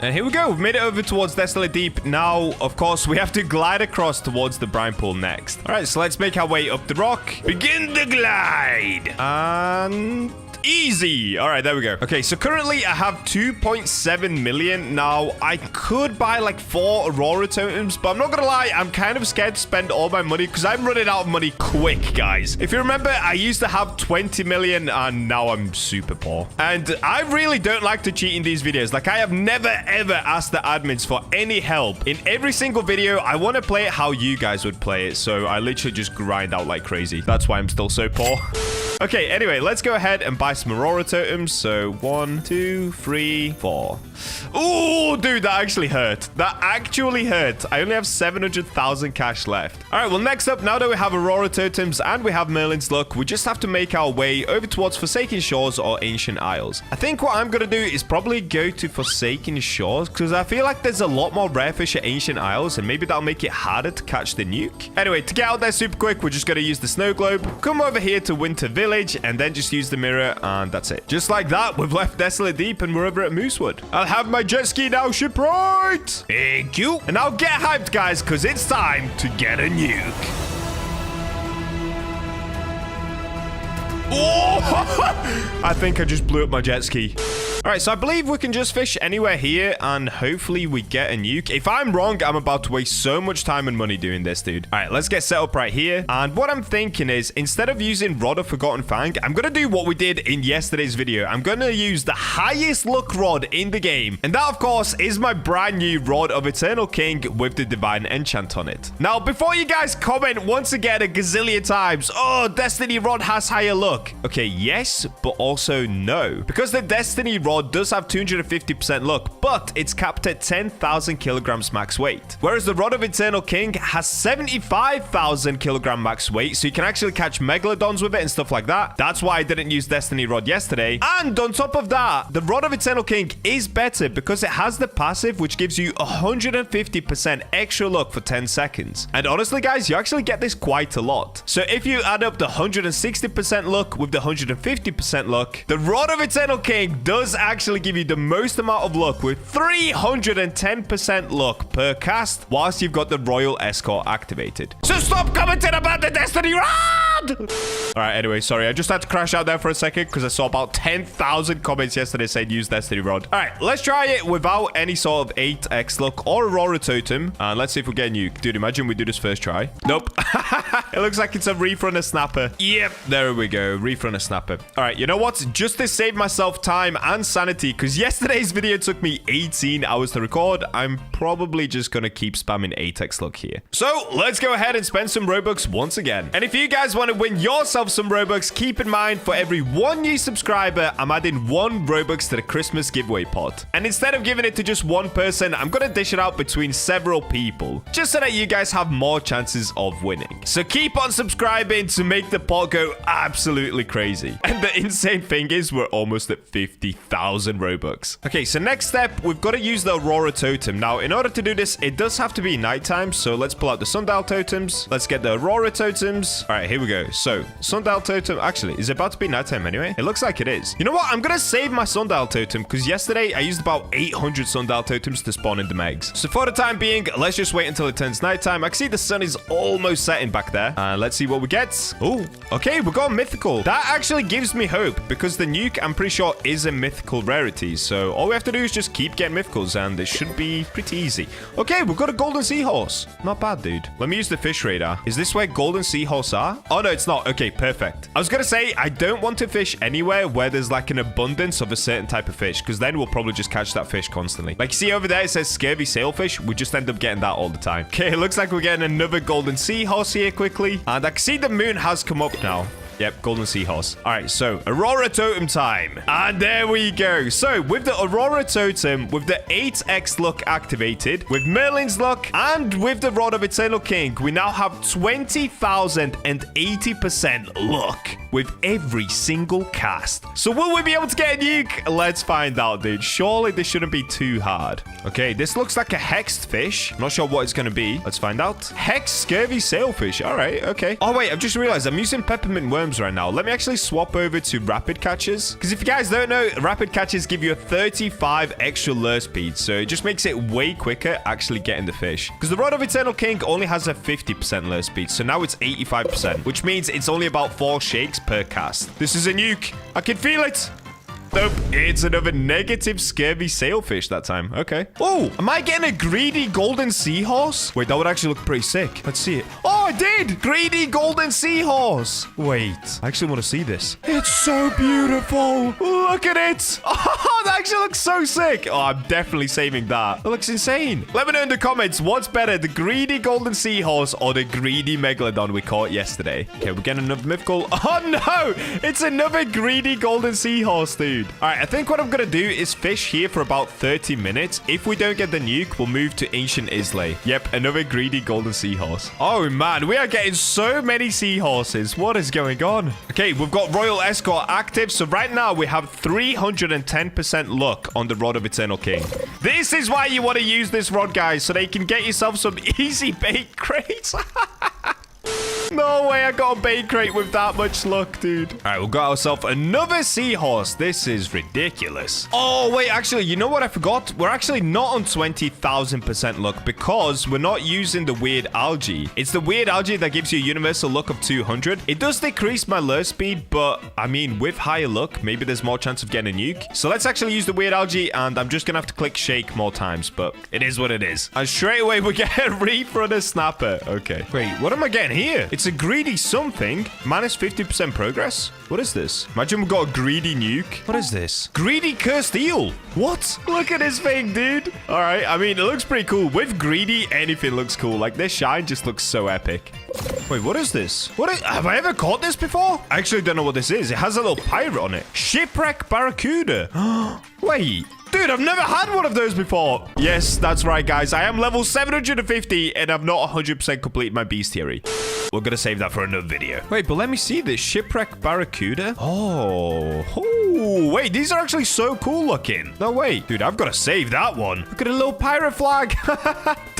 And here we go. We've made it over towards Desolate Deep. Now, of course, we have to glide across towards the brine pool next. All right, so let's make our way up the rock. Begin the glide. And... easy. All right, there we go. Okay, so currently I have 2.7 million. Now, I could buy like 4 Aurora totems, but I'm not gonna lie, I'm kind of scared to spend all my money because I'm running out of money quick, guys. If you remember, I used to have 20 million and now I'm super poor. And I really don't like to cheat in these videos. Like, I have never, ever asked the admins for any help. In every single video, I want to play it how you guys would play it. So I literally just grind out like crazy. That's why I'm still so poor. Okay, anyway, let's go ahead and buy some Aurora totems. So 1, 2, 3, 4. Ooh, dude, that actually hurt. That actually hurt. I only have 700,000 cash left. All right, well, next up, now that we have Aurora totems and we have Merlin's luck, we just have to make our way over towards Forsaken Shores or Ancient Isles. I think what I'm going to do is probably go to Forsaken Shores because I feel like there's a lot more rare fish at Ancient Isles and maybe that'll make it harder to catch the nuke. Anyway, to get out there super quick, we're just going to use the snow globe, come over here to Winter Village, and then just use the mirror, and that's it. Just like that, we've left Desolate Deep and we're over at Moosewood. I'll have my jet ski now, shipwright. Thank you. And now get hyped, guys, because it's time to get a nuke. Oh! I think I just blew up my jet ski. All right, so I believe we can just fish anywhere here, and hopefully we get a nuke. If I'm wrong, I'm about to waste so much time and money doing this, dude. All right, let's get set up right here. And what I'm thinking is, instead of using Rod of Forgotten Fang, I'm going to do what we did in yesterday's video. I'm going to use the highest luck rod in the game. And that, of course, is my brand new Rod of Eternal King with the Divine Enchant on it. Now, before you guys comment once again a gazillion times, oh, Destiny Rod has higher luck. Okay, yes, but also no. Because the Destiny Rod does have 250% luck, but it's capped at 10,000 kilograms max weight. Whereas the Rod of Eternal King has 75,000 kilogram max weight, so you can actually catch megalodons with it and stuff like that. That's why I didn't use Destiny Rod yesterday. And on top of that, the Rod of Eternal King is better because it has the passive, which gives you 150% extra luck for 10 seconds. And honestly, guys, you actually get this quite a lot. So if you add up the 160% luck with the 150% luck, the Rod of Eternal King does actually give you the most amount of luck with 310% luck per cast whilst you've got the Royal Escort activated. So stop commenting about the Destiny Rod! All right, anyway, sorry. I just had to crash out there for a second because I saw about 10,000 comments yesterday saying use Destiny Rod. All right, let's try it without any sort of 8x luck or Aurora Totem. And let's see if we get a nuke. Dude, imagine we do this first try. Nope. It looks like it's a reef runner snapper. Yep, there we go. Reef runner snapper. All right, you know what? Just to save myself time and sanity, because yesterday's video took me 18 hours to record, I'm probably just going to keep spamming 8x luck here. So let's go ahead and spend some Robux once again. And if you guys want to win yourself some Robux, keep in mind for every 1 new subscriber, I'm adding 1 Robux to the Christmas giveaway pot. And instead of giving it to just one person, I'm going to dish it out between several people, just so that you guys have more chances of winning. So keep on subscribing to make the pot go absolutely crazy. And the insane thing is we're almost at 50,000 Robux. Okay, so next step, we've got to use the Aurora Totem. Now, in order to do this, it does have to be nighttime, so let's pull out the Sundial Totems. Let's get the Aurora Totems. All right, here we go. So, Sundial Totem, actually, is it about to be nighttime anyway? It looks like it is. You know what? I'm going to save my Sundial Totem, because yesterday, I used about 800 Sundial Totems to spawn in the megs. So, for the time being, let's just wait until it turns nighttime. I can see the sun is almost setting back there. Let's see what we get. Oh, okay, we got a mythical. That actually gives me hope, because the nuke, I'm pretty sure, is a mythical rarity. So all we have to do is just keep getting mythicals, and it should be pretty easy. Okay, we've got a golden seahorse. Not bad, dude. Let me use the fish radar. Is this where golden seahorse are? Oh, no, it's not. Okay, perfect. I was going to say, I don't want to fish anywhere where there's like an abundance of a certain type of fish, because then we'll probably just catch that fish constantly. Like, you see over there, it says scurvy sailfish. We just end up getting that all the time. Okay, it looks like we're getting another golden seahorse here quickly. And I can see the moon has come up now. Yep, golden seahorse. All right, so Aurora Totem time. And there we go. So with the Aurora Totem, with the 8x luck activated, with Merlin's luck, and with the Rod of Eternal King, we now have 20,080% luck with every single cast. So will we be able to get a nuke? Let's find out, dude. Surely this shouldn't be too hard. Okay, this looks like a hexed fish. I'm not sure what it's going to be. Let's find out. Hexed scurvy sailfish. All right, okay. Oh, wait, I've just realized I'm using peppermint worms right now. Let me actually swap over to rapid catches, because if you guys don't know, rapid catches give you a 35 extra lure speed, so it just makes it way quicker actually getting the fish, because the Rod of Eternal King only has a 50% lure speed, so now it's 85%, which means it's only about 4 shakes per cast. This is a nuke. I can feel it. Nope, it's another negative scurvy sailfish that time. Okay. Oh, am I getting a greedy golden seahorse? Wait, that would actually look pretty sick. Let's see it. Oh, I did. Greedy golden seahorse. Wait, I actually want to see this. It's so beautiful. Look at it. Oh, that actually looks so sick. Oh, I'm definitely saving that. That looks insane. Let me know in the comments what's better, the greedy golden seahorse or the greedy megalodon we caught yesterday. Okay, we're getting another mythical. Oh, no. It's another greedy golden seahorse, dude. All right, I think what I'm going to do is fish here for about 30 minutes. If we don't get the nuke, we'll move to Ancient Islay. Yep, another greedy golden seahorse. Oh, man, we are getting so many seahorses. What is going on? Okay, we've got Royal Escort active. So right now we have 310% luck on the Rod of Eternal King. This is why you want to use this rod, guys, so that you can get yourself some easy bait crates. No way I got a bait crate with that much luck, dude. All right, we've got ourselves another seahorse. This is ridiculous. Oh, wait, actually, you know what I forgot? We're actually not on 20,000% luck because we're not using the weird algae. It's the weird algae that gives you a universal luck of 200. It does decrease my lure speed, but I mean, with higher luck, maybe there's more chance of getting a nuke. So let's actually use the weird algae, and I'm just gonna have to click shake more times, but it is what it is. And straight away, we get a reef runner snapper. Okay. Wait, what am I getting here? It's a greedy something. Minus 50% progress. What is this? Imagine we've got a greedy nuke. What is this? Greedy cursed eel. What? Look at this thing, dude. All right. I mean, it looks pretty cool. With greedy, anything looks cool. Like, this shine just looks so epic. Wait, what is this? Have I ever caught this before? I actually don't know what this is. It has a little pirate on it. Shipwreck barracuda. Wait. Dude, I've never had one of those before. Yes, that's right, guys. I am level 750 and I've not 100% completed my bestiary. We're going to save that for another video. Wait, but let me see this. Shipwreck barracuda. Oh, wait, these are actually so cool looking. No, wait. Dude, I've got to save that one. Look at a little pirate flag.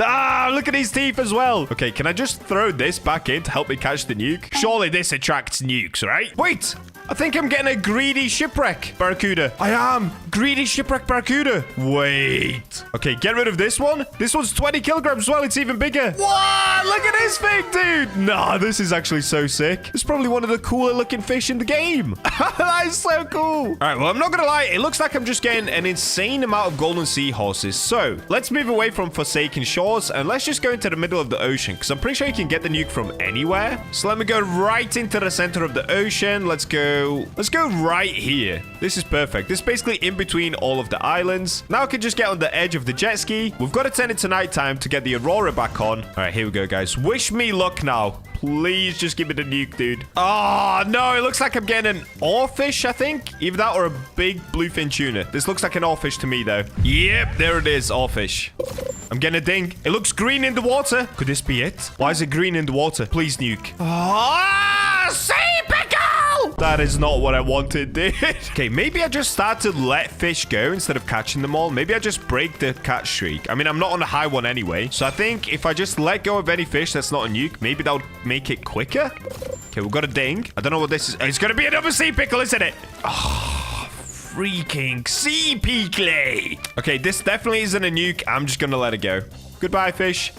Ah, look at his teeth as well. Okay, can I just throw this back in to help me catch the nuke? Surely this attracts nukes, right? Wait. I think I'm getting a greedy shipwreck barracuda. I am. Greedy shipwreck barracuda. Wait. Okay, get rid of this one. This one's 20 kilograms as well. It's even bigger. What? Look at this thing, dude. Nah, this is actually so sick. It's probably one of the cooler looking fish in the game. That is so cool. All right, well, I'm not going to lie. It looks like I'm just getting an insane amount of golden seahorses. So let's move away from Forsaken Shores and let's just go into the middle of the ocean because I'm pretty sure you can get the nuke from anywhere. So let me go right into the center of the ocean. Let's go right here. This is perfect. This is basically in between all of the islands. Now I can just get on the edge of the jet ski. We've got to turn it to nighttime to get the Aurora back on. All right, here we go, guys. Wish me luck now. Please just give me the nuke, dude. Oh, no. It looks like I'm getting an oarfish, I think. Either that or a big bluefin tuna. This looks like an oarfish to me, though. Yep, there it is. Oarfish. I'm getting a ding. It looks green in the water. Could this be it? Why is it green in the water? Please nuke. Ah, sea pickle! That is not what I wanted, dude. Okay, maybe I just start to let fish go instead of catching them all. Maybe I just break the catch streak. I mean, I'm not on a high one anyway. So I think if I just let go of any fish that's not a nuke, maybe that would make it quicker. Okay, we've got a ding. I don't know what this is. It's going to be another sea pickle, isn't it? Oh, freaking sea pickle. Okay, this definitely isn't a nuke. I'm just going to let it go. Goodbye, fish.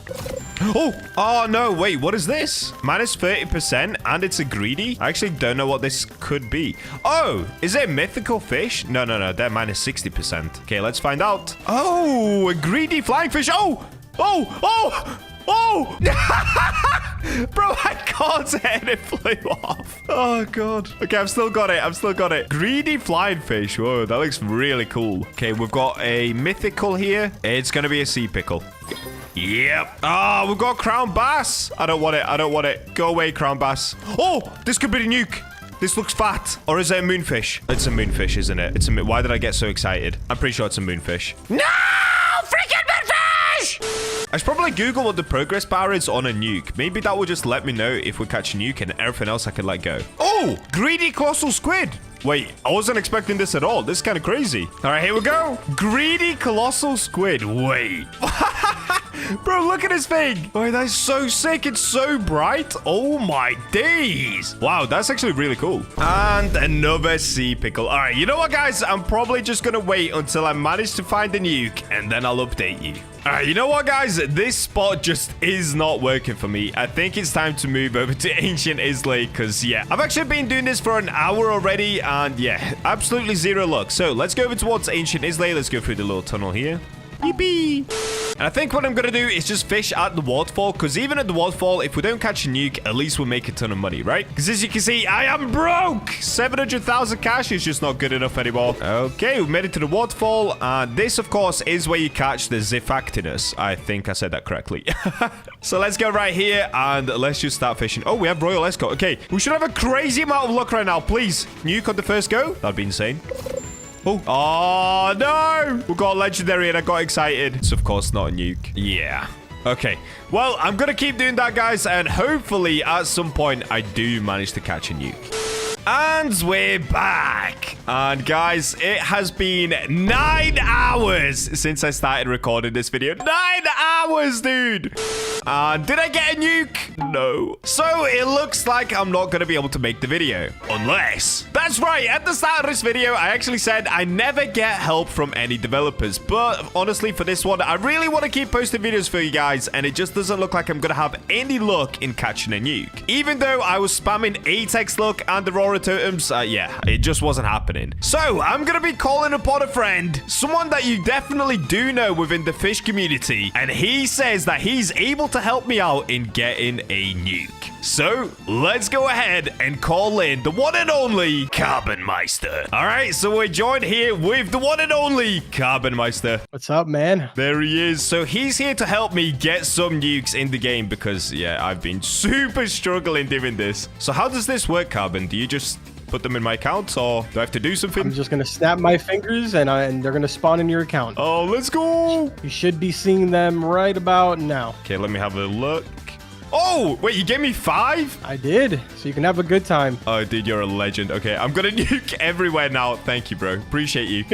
Oh, no, wait, what is this? Minus 30% and it's a greedy? I actually don't know what this could be. Oh, is it a mythical fish? No, they're minus 60%. Okay, let's find out. Oh, a greedy flying fish. Oh! Bro, I caught it and it flew off. Oh, God. Okay, I've still got it. Greedy flying fish. Whoa, that looks really cool. Okay, we've got a mythical here. It's going to be a sea pickle. Yep. Ah, we've got crown bass. I don't want it. Go away, crown bass. Oh, this could be the nuke. This looks fat. Or is it a moonfish? It's a moonfish, isn't it? Why did I get so excited? I'm pretty sure it's a moonfish. No! Freaking moonfish! I should probably Google what the progress bar is on a nuke. Maybe that will just let me know if we catch a nuke and everything else I can let go. Oh, greedy colossal squid. Wait, I wasn't expecting this at all. This is kind of crazy. All right, here we go. Greedy colossal squid. Wait. Bro, look at this thing. Oh, that's so sick. It's so bright. Oh, my days. Wow, that's actually really cool. And another sea pickle. All right, you know what, guys? I'm probably just going to wait until I manage to find the nuke, and then I'll update you. All right, you know what, guys? This spot just is not working for me. I think it's time to move over to Ancient Islay because, yeah, I've actually been doing this for an hour already, and, yeah, absolutely zero luck. So let's go over towards Ancient Islay. Let's go through the little tunnel here. Yippee. And I think what I'm going to do is just fish at the waterfall, because even at the waterfall, if we don't catch a nuke, at least we'll make a ton of money, right? Because as you can see, I am broke. 700,000 cash is just not good enough anymore. Okay, we made it to the waterfall. And this, of course, is where you catch the Zifactinus. I think I said that correctly. So let's go right here and let's just start fishing. Oh, we have Royal Escort. Okay, we should have a crazy amount of luck right now. Please, nuke on the first go. That'd be insane. Oh, no. We got a legendary and I got excited. It's, of course, not a nuke. Yeah. Okay. Well, I'm going to keep doing that, guys. And hopefully, at some point, I do manage to catch a nuke. And we're back. And guys, it has been 9 hours since I started recording this video. 9 hours, dude. And did I get a nuke? No. So it looks like I'm not going to be able to make the video. Unless. That's right. At the start of this video, I actually said I never get help from any developers. But honestly, for this one, I really want to keep posting videos for you guys. And it just doesn't look like I'm going to have any luck in catching a nuke. Even though I was spamming 8x luck and the Aurora totems, yeah, it just wasn't happening. So I'm gonna be calling upon a friend, someone that you definitely do know within the fish community, and he says that he's able to help me out in getting a nuke. So let's go ahead and call in the one and only Carbonmeister. All right, so we're joined here with the one and only Carbonmeister. What's up, man? There he is. So he's here to help me get some nukes in the game because, yeah, I've been super struggling doing this. So how does this work, Carbon? Do you just put them in my account, or do I have to do something? I'm just gonna snap my fingers and they're gonna spawn in your account. Oh, let's go. You should be seeing them right about now. Okay, let me have a look. Oh, wait, you gave me 5? I did, so you can have a good time. Oh, dude, you're a legend. Okay, I'm gonna nuke everywhere now. Thank you, bro. Appreciate you.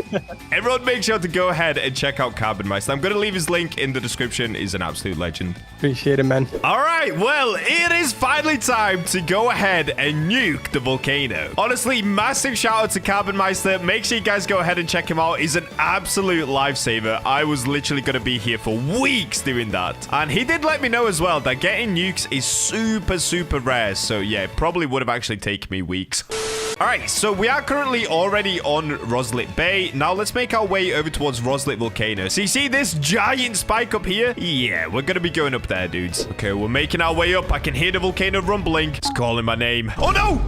Everyone, make sure to go ahead and check out Carbonmeister. I'm gonna leave his link in the description. He's an absolute legend. Appreciate it, man. All right, well, it is finally time to go ahead and nuke the volcano. Honestly, massive shout out to Carbonmeister. Make sure you guys go ahead and check him out. He's an absolute lifesaver. I was literally gonna be here for weeks doing that. And he did let me know as well that getting nukes is super rare, so yeah, it probably would have actually taken me weeks. All right, so we are currently already on Roslit Bay. Now let's make our way over towards Roslit Volcano. So you see this giant spike up here? Yeah, we're gonna be going up there, dudes. Okay, we're making our way up. I can hear the volcano rumbling. It's calling my name. Oh no!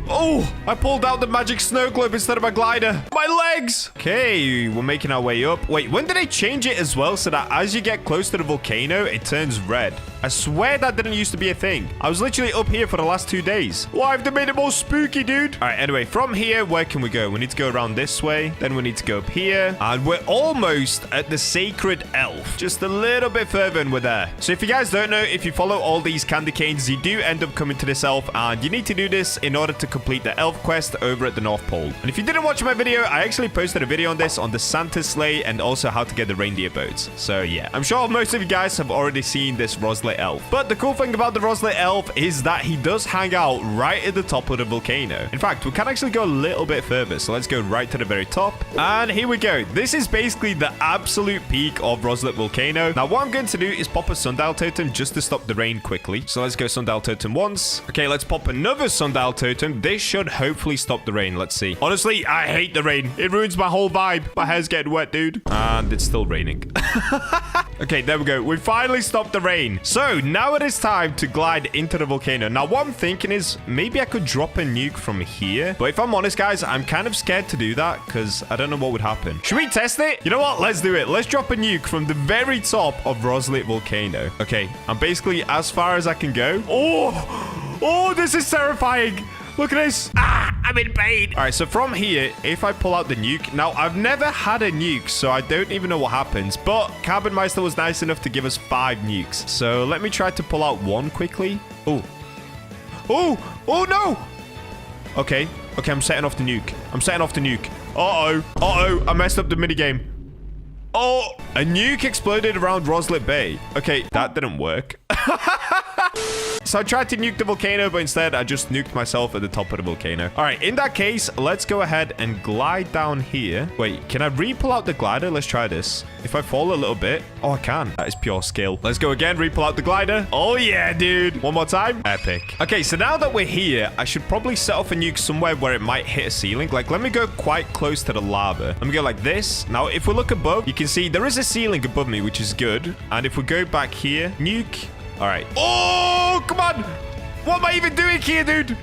Oh, I pulled out the magic snow globe instead of my glider. My legs. Okay, we're making our way up. Wait, when did they change it as well so that as you get close to the volcano, it turns red? I swear that didn't used to be a thing. I was literally up here for the last 2 days. Why have they made it more spooky, dude? All right, anyway, from here, where can we go? We need to go around this way. Then we need to go up here. And we're almost at the Sacred Elf. Just a little bit further and we're there. So if you guys don't know, if you follow all these candy canes, you do end up coming to this elf. And you need to do this in order to complete the elf quest over at the North Pole. And if you didn't watch my video, I actually posted a video on this on the Santa sleigh and also how to get the reindeer boats. So yeah, I'm sure most of you guys have already seen this Roslit elf. But the cool thing about the Roslit elf is that he does hang out right at the top of the volcano. In fact, we can actually go a little bit further. So let's go right to the very top. And here we go. This is basically the absolute peak of Roslit Volcano. Now, what I'm going to do is pop a sundial totem just to stop the rain quickly. So let's go sundial totem once. Okay, let's pop another sundial totem. This should hopefully stop the rain. Let's see. Honestly, I hate the rain. It ruins my whole vibe. My hair's getting wet, dude. And it's still raining. Okay, there we go. We finally stopped the rain. So now it is time to glide into the volcano. Now, what I'm thinking is maybe I could drop a nuke from here. But if I'm honest, guys, I'm kind of scared to do that because I don't know what would happen. Should we test it? You know what? Let's do it. Let's drop a nuke from the very top of Roslit Volcano. Okay, I'm basically as far as I can go. Oh, this is terrifying. Look at this. Ah, I'm in pain. All right, so from here, if I pull out the nuke... Now, I've never had a nuke, so I don't even know what happens. But Carbonmeister was nice enough to give us 5 nukes. So let me try to pull out one quickly. Oh, no. Okay, I'm setting off the nuke. Uh-oh, I messed up the minigame. Oh, a nuke exploded around Roslit Bay. Okay, that didn't work. So I tried to nuke the volcano, but instead I just nuked myself at the top of the volcano. All right, in that case, let's go ahead and glide down here. Wait, can I re-pull out the glider? Let's try this. If I fall a little bit. Oh, I can. That is pure skill. Let's go again. Re-pull out the glider. Oh, yeah, dude. One more time. Epic. Okay, so now that we're here, I should probably set off a nuke somewhere where it might hit a ceiling. Like, let me go quite close to the lava. Let me go like this. Now, if we look above, you can see there is a ceiling above me, which is good. And if we go back here, nuke. All right. Oh, come on. What am I even doing here, dude?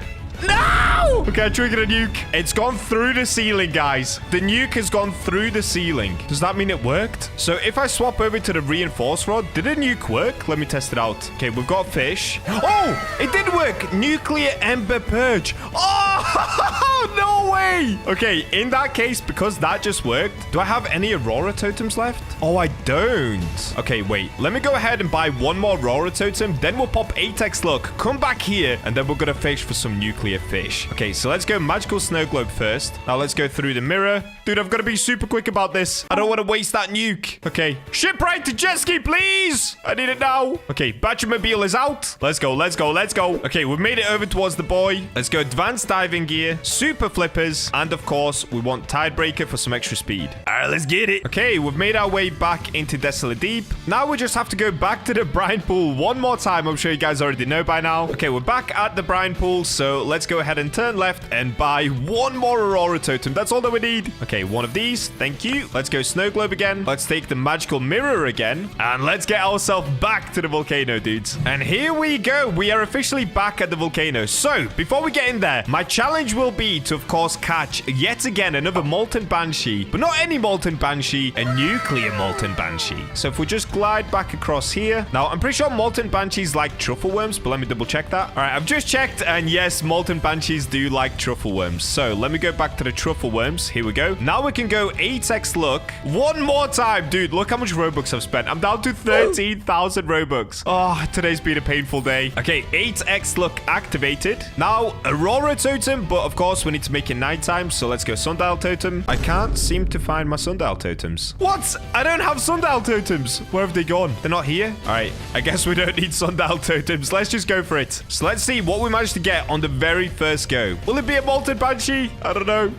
No! Okay, I triggered a nuke. It's gone through the ceiling, guys. The nuke has gone through the ceiling. Does that mean it worked? So if I swap over to the reinforced rod, did the nuke work? Let me test it out. Okay, we've got fish. Oh, it did work. Nuclear ember purge. Oh, no way. Okay, in that case, because that just worked, do I have any Aurora totems left? Oh, I don't. Okay, wait. Let me go ahead and buy one more Aurora totem. Then we'll pop 8x luck. Come back here, and then we're going to fish for some nuclear fish. Okay, so let's go magical snow globe first. Now let's go through the mirror. Dude, I've got to be super quick about this. I don't want to waste that nuke. Okay, shipwright to jet ski, please. I need it now. Okay, Batchamobile is out. Let's go, let's go, let's go. Okay, we've made it over towards the boy. Let's go advanced diving gear, super flippers, and of course, we want tidebreaker for some extra speed. All right, let's get it. Okay, we've made our way back into Desolate Deep. Now we just have to go back to the brine pool one more time. I'm sure you guys already know by now. Okay, we're back at the brine pool, so let's go ahead and turn left and buy one more Aurora totem. That's all that we need. Okay, one of these. Thank you. Let's go snow globe again. Let's take the magical mirror again. And let's get ourselves back to the volcano, dudes. And here we go. We are officially back at the volcano. So, before we get in there, my challenge will be to, of course, catch yet again another molten banshee. But not any molten banshee, a nuclear molten banshee. So if we just glide back across here. Now, I'm pretty sure molten banshees like truffle worms, but let me double check that. All right, I've just checked, and yes, molten banshees do like truffle worms. So let me go back to the truffle worms. Here we go. Now we can go 8x luck one more time. Dude, look how much Robux I've spent. I'm down to 13,000 Robux. Oh, today's been a painful day. Okay, 8x luck activated. Now, Aurora totem, but of course we need to make it nighttime. So let's go sundial totem. I can't seem to find my sundial totems. What? I don't have sundial totems. Where have they gone? They're not here? All right, I guess we don't need sundial totems. Let's just go for it. So let's see what we managed to get on the very first go. Will it be a molten banshee? I don't know.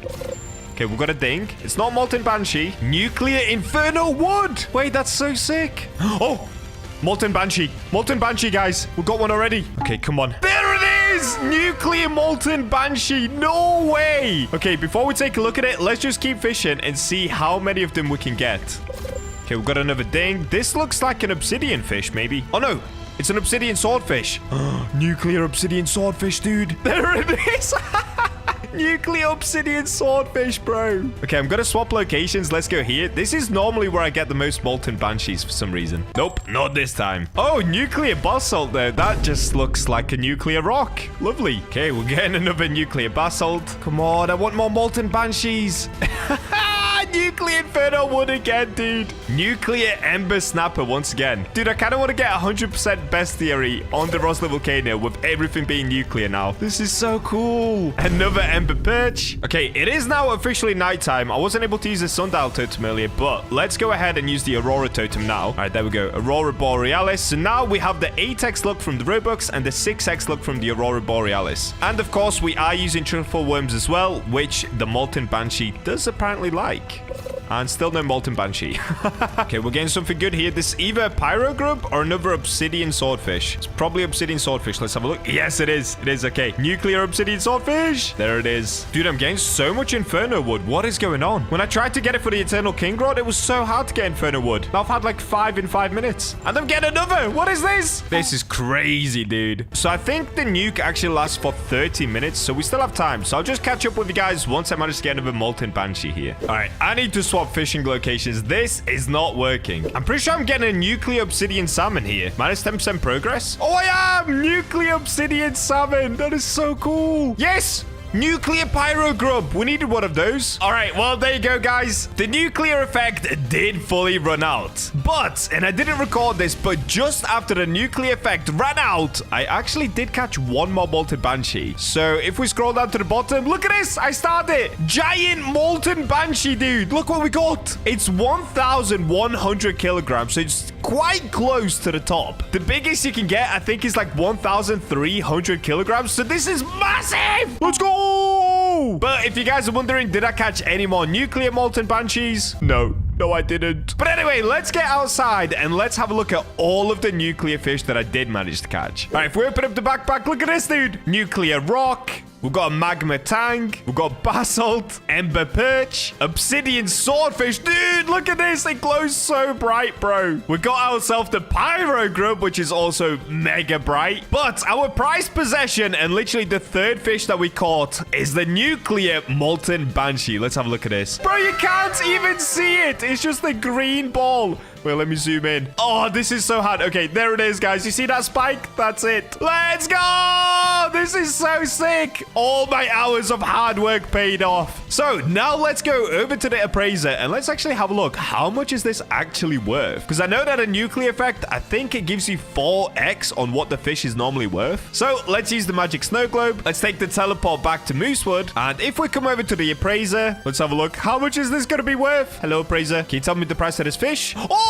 Okay, we've got a ding. It's not molten banshee. Nuclear inferno wood. Wait, that's so sick. Oh, molten banshee. Molten banshee, guys. We've got one already. Okay, come on. There it is. Nuclear molten banshee. No way. Okay, before we take a look at it, let's just keep fishing and see how many of them we can get. Okay, we've got another ding. This looks like an obsidian fish, maybe. Oh, no. It's an obsidian swordfish. Nuclear obsidian swordfish, dude. There it is. Nuclear obsidian swordfish, bro. Okay, I'm gonna swap locations. Let's go here. This is normally where I get the most molten banshees for some reason. Nope, not this time. Oh, nuclear basalt though. That just looks like a nuclear rock. Lovely. Okay, we're getting another nuclear basalt. Come on, I want more molten banshees. Nuclear inferno wood again, dude. Nuclear ember snapper once again. Dude, I kind of want to get 100% bestiary on the Rosler volcano with everything being nuclear now. This is so cool. Another ember perch. Okay, it is now officially nighttime. I wasn't able to use the sundial totem earlier, but let's go ahead and use the Aurora totem now. All right, there we go. Aurora Borealis. So now we have the 8x luck from the Robux and the 6x luck from the Aurora Borealis. And of course, we are using truffle worms as well, which the molten banshee does apparently like. And still no molten banshee. Okay, we're getting something good here. This is either a pyro grub or another obsidian swordfish. It's probably obsidian swordfish. Let's have a look. Yes, it is. It is. Okay. Nuclear obsidian swordfish. There it is. Dude, I'm getting so much inferno wood. What is going on? When I tried to get it for the eternal king rod, it was so hard to get inferno wood. Now I've had like 5 in 5 minutes. And I'm getting another. What is this? This is crazy, dude. So I think the nuke actually lasts for 30 minutes. So we still have time. So I'll just catch up with you guys once I manage to get another molten banshee here. All right. I need to swap fishing locations. This is not working. I'm pretty sure I'm getting a nuclear obsidian salmon here. Minus 10% progress. Oh, I am! Nuclear obsidian salmon. That is so cool. Yes! Nuclear pyro grub. We needed one of those. All right, well, there you go, guys. The nuclear effect did fully run out. But, and I didn't record this, but just after the nuclear effect ran out, I actually did catch one more molten banshee. So if we scroll down to the bottom, look at this. I started it. Giant molten banshee, dude. Look what we got. It's 1,100 kilograms. So it's quite close to the top. The biggest you can get, I think, is like 1,300 kilograms. So this is massive. Let's go. But if you guys are wondering, did I catch any more nuclear molten banshees? No, I didn't. But anyway, let's get outside and let's have a look at all of the nuclear fish that I did manage to catch. All right, if we open up the backpack, look at this, dude. Nuclear rock. We've got a magma tang. We've got basalt, ember perch, obsidian swordfish. Dude, look at this. It glows so bright, bro. We got ourselves the pyro grub, which is also mega bright. But our prized possession and literally the third fish that we caught is the nuclear molten banshee. Let's have a look at this. Bro, you can't even see it. It's just a green ball. Wait, let me zoom in. Oh, this is so hard. Okay, there it is, guys. You see that spike? That's it. Let's go! This is so sick. All my hours of hard work paid off. So now let's go over to the appraiser and let's actually have a look. How much is this actually worth? Because I know that a nuclear effect, I think it gives you 4x on what the fish is normally worth. So let's use the magic snow globe. Let's take the teleport back to Moosewood. And if we come over to the appraiser, let's have a look. How much is this going to be worth? Hello, appraiser. Can you tell me the price of this fish? Oh!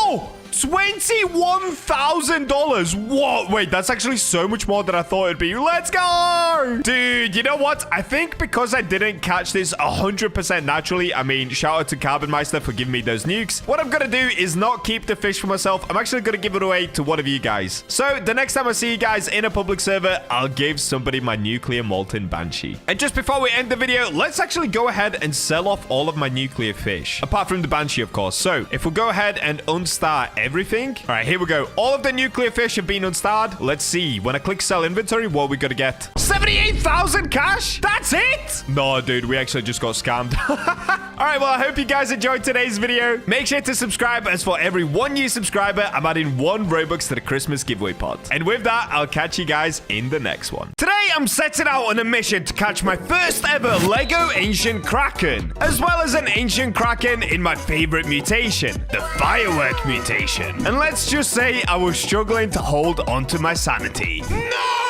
$21,000. What? Wait, that's actually so much more than I thought it'd be. Let's go! Dude, you know what? I think because I didn't catch this 100% naturally, I mean, shout out to Carbonmeister for giving me those nukes. What I'm gonna do is not keep the fish for myself. I'm actually gonna give it away to one of you guys. So the next time I see you guys in a public server, I'll give somebody my nuclear molten banshee. And just before we end the video, let's actually go ahead and sell off all of my nuclear fish. Apart from the banshee, of course. So if we go ahead and unstar everything. All right, here we go. All of the nuclear fish have been unstarred. Let's see. When I click sell inventory, what are we gonna get? 78,000 cash? That's it? No, dude, we actually just got scammed. All right, well, I hope you guys enjoyed today's video. Make sure to subscribe, as for every 1 new subscriber, I'm adding 1 Robux to the Christmas giveaway pot. And with that, I'll catch you guys in the next one. Today, I'm setting out on a mission to catch my first ever Lego Ancient Kraken, as well as an Ancient Kraken in my favorite mutation, the Firework mutation. And let's just say I was struggling to hold onto my sanity. No!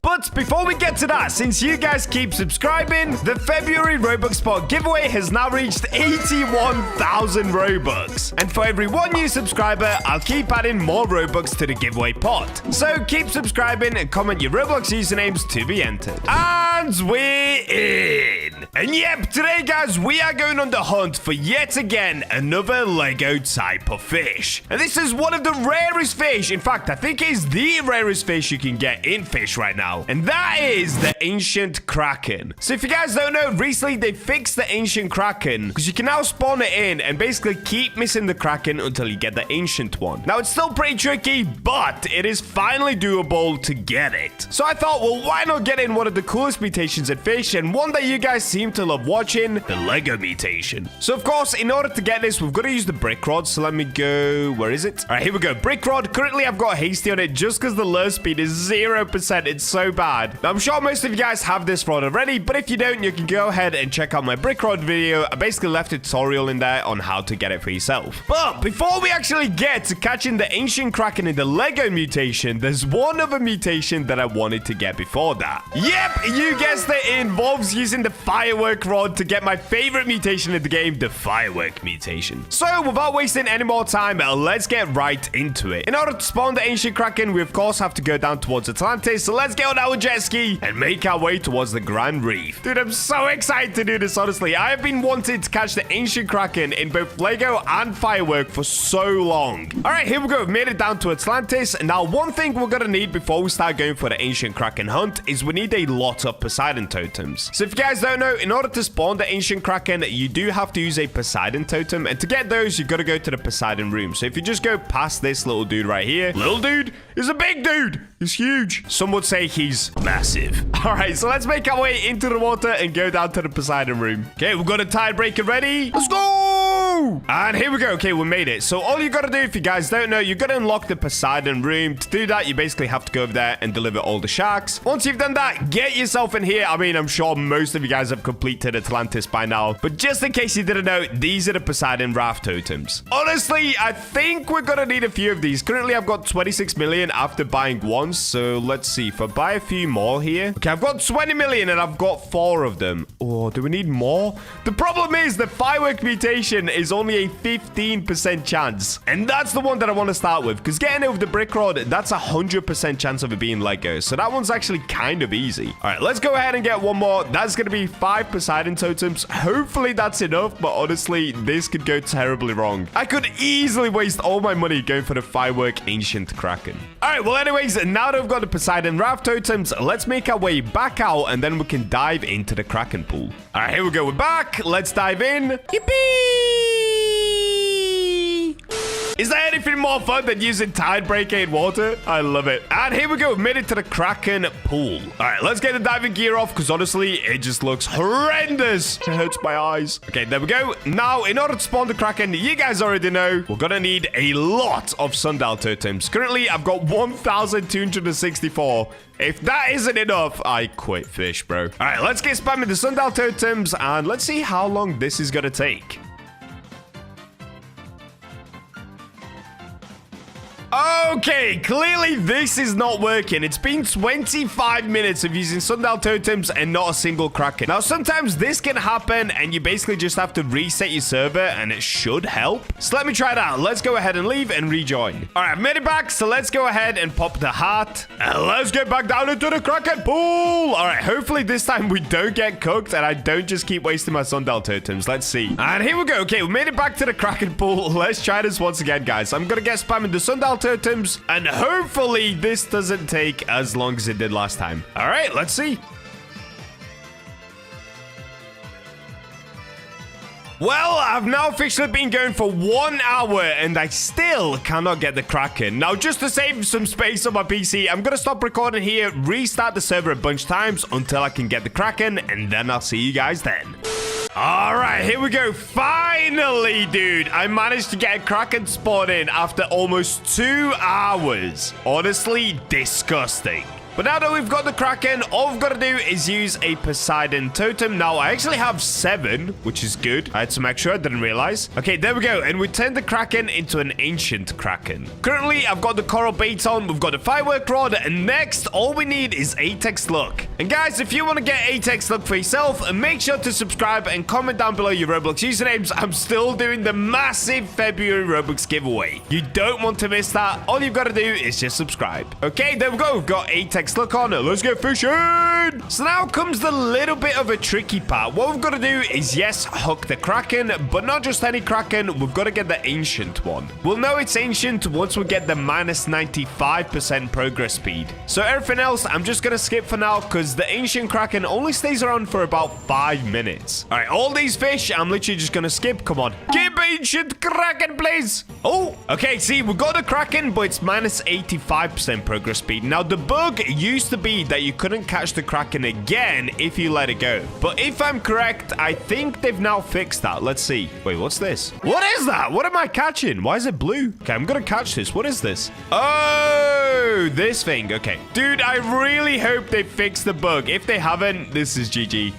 But before we get to that, since you guys keep subscribing, the February Robux pot giveaway has now reached 81,000 Robux. And for every 1 new subscriber, I'll keep adding more Robux to the giveaway pot. So keep subscribing and comment your Roblox usernames to be entered. And we're in. And yep, today guys, we are going on the hunt for yet again another Lego type of fish. And this is one of the rarest fish. In fact, I think it's the rarest fish you can get in fish right now. And that is the Ancient Kraken. So if you guys don't know, recently they fixed the Ancient Kraken because you can now spawn it in and basically keep missing the Kraken until you get the Ancient one. Now, it's still pretty tricky, but it is finally doable to get it. So I thought, well, why not get in one of the coolest mutations in fish and one that you guys seem to love watching, the Lego mutation. So of course, in order to get this, we've got to use the brick rod. So let me go, where is it? All right, here we go. Brick rod. Currently, I've got hasty on it just because the lure speed is 0%. It's so bad. Now, I'm sure most of you guys have this rod already, but if you don't, you can go ahead and check out my brick rod video. I basically left a tutorial in there on how to get it for yourself. But before we actually get to catching the Ancient Kraken in the Lego mutation, there's one other mutation that I wanted to get before that. Yep, you guessed it. It involves using the firework rod to get my favorite mutation in the game, the firework mutation. So without wasting any more time, let's get right into it. In order to spawn the Ancient Kraken, we of course have to go down towards Atlantis. So let's get on our jet ski and make our way towards the Grand Reef. Dude, I'm so excited to do this, honestly. I have been wanting to catch the Ancient Kraken in both Lego and Firework for so long. All right, here we go. We've made it down to Atlantis. And now, one thing we're gonna need before we start going for the Ancient Kraken hunt is we need a lot of Poseidon totems. So if you guys don't know, in order to spawn the Ancient Kraken, you do have to use a Poseidon totem. And to get those, you've got to go to the Poseidon room. So if you just go past this little dude right here, little dude is a big dude. He's huge. Some would say he's massive. All right, so let's make our way into the water and go down to the Poseidon room. Okay, we've got a tidebreaker ready. Let's go! And here we go. Okay, we made it. So all you got to do, if you guys don't know, you got to unlock the Poseidon room. To do that, you basically have to go over there and deliver all the sharks. Once you've done that, get yourself in here. I mean, I'm sure most of you guys have completed Atlantis by now. But just in case you didn't know, these are the Poseidon raft totems. Honestly, I think we're going to need a few of these. Currently, I've got 26 million after buying one. So let's see. If I buy a few more here. Okay, I've got 20 million and I've got 4 of them. Oh, do we need more? The problem is the firework mutation is only a 15% chance. And that's the one that I want to start with, because getting over the brick rod, that's a 100% chance of it being Lego. So that one's actually kind of easy. All right, let's go ahead and get one more. That's going to be 5 Poseidon totems. Hopefully that's enough, but honestly, this could go terribly wrong. I could easily waste all my money going for the firework ancient kraken. All right, well, anyways, now that we've got the Poseidon raft totems, let's make our way back out, and then we can dive into the kraken pool. All right, here we go. We're back. Let's dive in. Yippee! Is there anything more fun than using tide break-aid water? I love it. And here we go. We've made it to the kraken pool. All right, let's get the diving gear off, because honestly, it just looks horrendous. It hurts my eyes. Okay, there we go. Now, in order to spawn the kraken, you guys already know, we're gonna need a lot of sundial totems. Currently, I've got 1,264. If that isn't enough, I quit Fish, bro. All right, let's get spamming the sundial totems, and let's see how long this is gonna take. Okay, clearly this is not working. It's been 25 minutes of using sundial totems and not a single kraken. Now, sometimes this can happen and you basically just have to reset your server and it should help. So let me try it out. Let's go ahead and leave and rejoin. All right, I've made it back. So let's go ahead and pop the heart. And let's get back down into the kraken pool. All right, hopefully this time we don't get cooked and I don't just keep wasting my sundial totems. Let's see. And here we go. Okay, we made it back to the kraken pool. Let's try this once again, guys. I'm going to get spamming the sundial totems, and hopefully this doesn't take as long as it did last time. All right, let's see. Well, I've now officially been going for 1 hour and I still cannot get the kraken. Now, just to save some space on my PC, I'm going to stop recording here, restart the server a bunch of times until I can get the kraken, and then I'll see you guys then. All right, here we go. Finally, dude, I managed to get a kraken spawn in after almost 2 hours. Honestly, disgusting. But now that we've got the kraken, all we've got to do is use a Poseidon totem. Now, I actually have 7, which is good. I had some extra, I didn't realize. Okay, there we go. And we turned the kraken into an ancient kraken. Currently, I've got the coral bait on. We've got the firework rod. And next, all we need is Atex luck. And guys, if you want to get Atex luck for yourself, make sure to subscribe and comment down below your Roblox usernames. I'm still doing the massive February Roblox giveaway. You don't want to miss that. All you've got to do is just subscribe. Okay, there we go. We've got Atex luck on it. Let's get fishing. So now comes the little bit of a tricky part. What we've got to do is, yes, hook the kraken, but not just any kraken. We've got to get the ancient one. We'll know it's ancient once we get the minus 95% progress speed. So everything else, I'm just going to skip for now because the ancient kraken only stays around for about 5 minutes. All right, all these fish, I'm literally just going to skip. Come on. Give ancient kraken, please. Oh, okay. See, we got the kraken, but it's minus 85% progress speed. Now, the bug used to be that you couldn't catch the kraken again if you let it go. But if I'm correct, I think they've now fixed that. Let's see. Wait, what's this? What is that? What am I catching? Why is it blue? Okay, I'm gonna catch this. What is this? Oh, this thing. Okay. Dude, I really hope they fixed the bug. If they haven't, this is GG.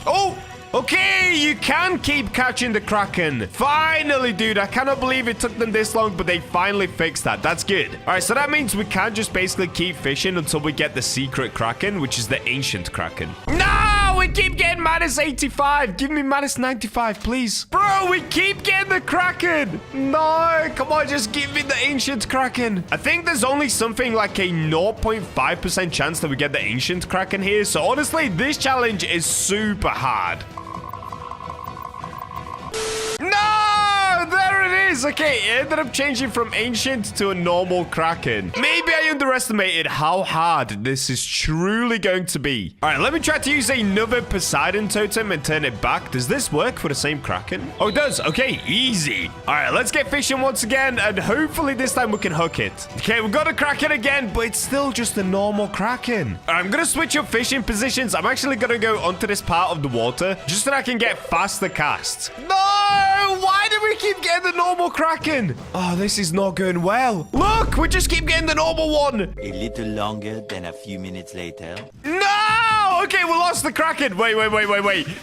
Oh! Okay, you can keep catching the kraken. Finally, dude, I cannot believe it took them this long, but they finally fixed that. That's good. All right, so that means we can just basically keep fishing until we get the secret kraken, which is the ancient kraken. No, we keep getting minus 85. Give me minus 95, please. Bro, we keep getting the kraken. No, come on, just give me the ancient kraken. I think there's only something like a 0.5% chance that we get the ancient kraken here. So honestly, this challenge is super hard. No! There it is! Okay, it ended up changing from ancient to a normal kraken. Maybe I underestimated how hard this is truly going to be. All right, let me try to use another Poseidon totem and turn it back. Does this work for the same kraken? Oh, it does. Okay, easy. All right, let's get fishing once again, and hopefully this time we can hook it. Okay, we've got a kraken again, but it's still just a normal kraken. All right, I'm going to switch up fishing positions. I'm actually going to go onto this part of the water just so that I can get faster casts. No! Why do we keep getting the normal kraken? Oh, this is not going well. Look, we just keep getting the normal one. A little longer than a few minutes later. No! Okay, we lost the kraken. Wait.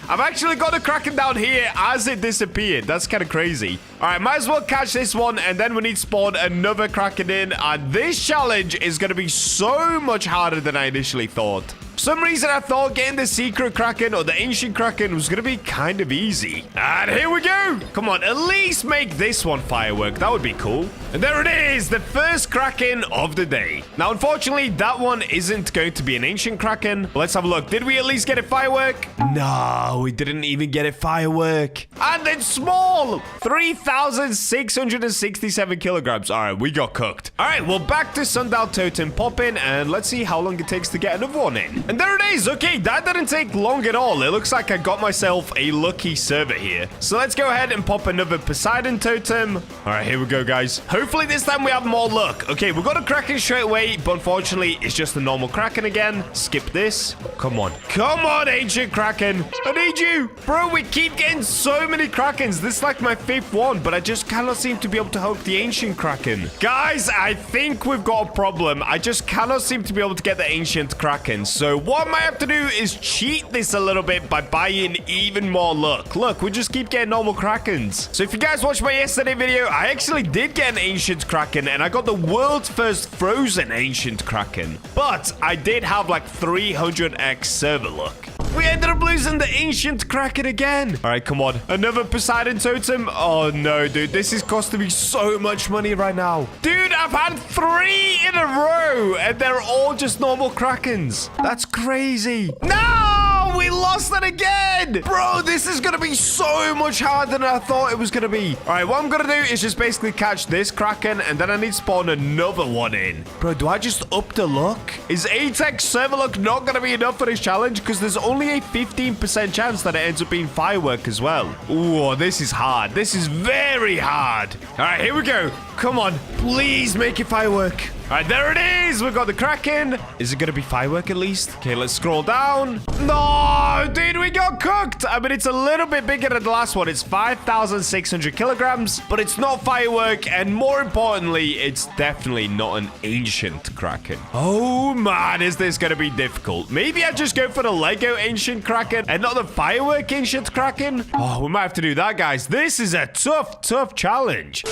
I've actually got the kraken down here as it disappeared. That's kind of crazy. All right, might as well catch this one, and then we need to spawn another kraken in, and this challenge is going to be so much harder than I initially thought. For some reason, I thought getting the secret Kraken or the ancient Kraken was going to be kind of easy. And here we go. Come on, at least make this one firework. That would be cool. And there it is, the first Kraken of the day. Now, unfortunately, that one isn't going to be an ancient Kraken. But let's have a look. Did we at least get a firework? No, we didn't even get a firework. And it's small. 3,667 kilograms. All right, we got cooked. All right, well, back to Sundial Totem popping, and let's see how long it takes to get another one in. And there it is. Okay, that didn't take long at all. It looks like I got myself a lucky server here. So let's go ahead and pop another Poseidon Totem. All right, here we go, guys. Hopefully this time we have more luck. Okay, we got a Kraken straight away, but unfortunately, it's just a normal Kraken again. Skip this. Come on. Come on, ancient Kraken. I need you. Bro, we keep getting so many Krakens. This is like my 5th one, but I just cannot seem to be able to hook the ancient Kraken. Guys, I think we've got a problem. I just cannot seem to be able to get the ancient Kraken. So what I might have to do is cheat this a little bit by buying even more luck. Look, we just keep getting normal Krakens. So if you guys watched my yesterday video, I actually did get an ancient Kraken, and I got the world's first frozen ancient Kraken. But I did have like 300x server luck. We ended up losing the ancient Kraken again. All right, come on. Another Poseidon Totem. Oh, no, dude. This is costing me so much money right now. Dude, I've had 3 in a row, and they're all just normal Krakens. That's crazy. No, we lost that again. Bro, this is going to be so much harder than I thought it was going to be. All right, what I'm going to do is just basically catch this Kraken, and then I need to spawn another one in. Bro, do I just up the luck? Is 8x server luck not going to be enough for this challenge? Because there's only a 15% chance that it ends up being firework as well. Ooh, this is hard. This is very hard. All right, here we go. Come on. Please make it firework. All right, there it is. We've got the Kraken. Is it going to be firework at least? Okay, let's scroll down. No, dude, we got cooked. I mean, it's a little bit bigger than the last one. It's 5,600 kilograms, but it's not firework. And more importantly, it's definitely not an ancient Kraken. Oh, man, is this going to be difficult? Maybe I just go for the Lego ancient Kraken and not the firework ancient Kraken. Oh, we might have to do that, guys. This is a tough challenge.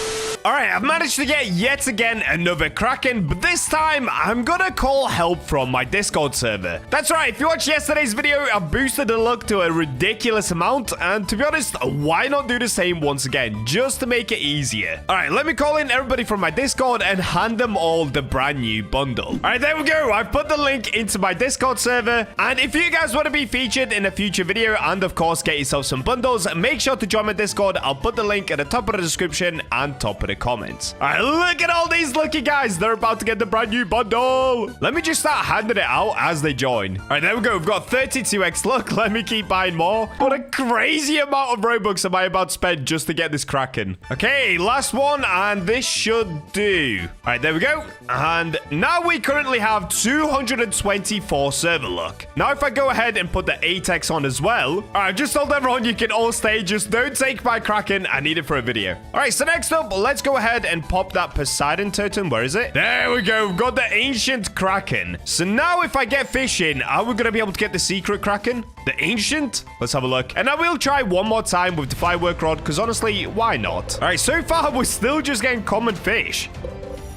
All right, I've managed to get yet again another Kraken, but this time I'm gonna call help from my Discord server. That's right, if you watched yesterday's video, I boosted the luck to a ridiculous amount, and to be honest, why not do the same once again, just to make it easier? All right, let me call in everybody from my Discord and hand them all the brand new bundle. All right, there we go. I've put the link into my Discord server, and if you guys want to be featured in a future video and of course get yourself some bundles, make sure to join my Discord. I'll put the link at the top of the description and top of the comments. All right, look at all these lucky guys. They're about to get the brand new bundle. Let me just start handing it out as they join. All right, there we go. We've got 32x luck. Let me keep buying more. What a crazy amount of Robux am I about to spend just to get this Kraken. Okay, last one, and this should do. All right, there we go. And now we currently have 224 server luck. Now, if I go ahead and put the 8x on as well. All right, just told everyone you can all stay. Just don't take my Kraken. I need it for a video. All right, so next up, let's go ahead and pop that Poseidon Totem. Where is it? There we go. We've got the ancient Kraken. So now if I get Fish in, are we going to be able to get the secret Kraken? The ancient? Let's have a look. And I will try one more time with the firework rod, because honestly, why not? All right, so far, we're still just getting common fish.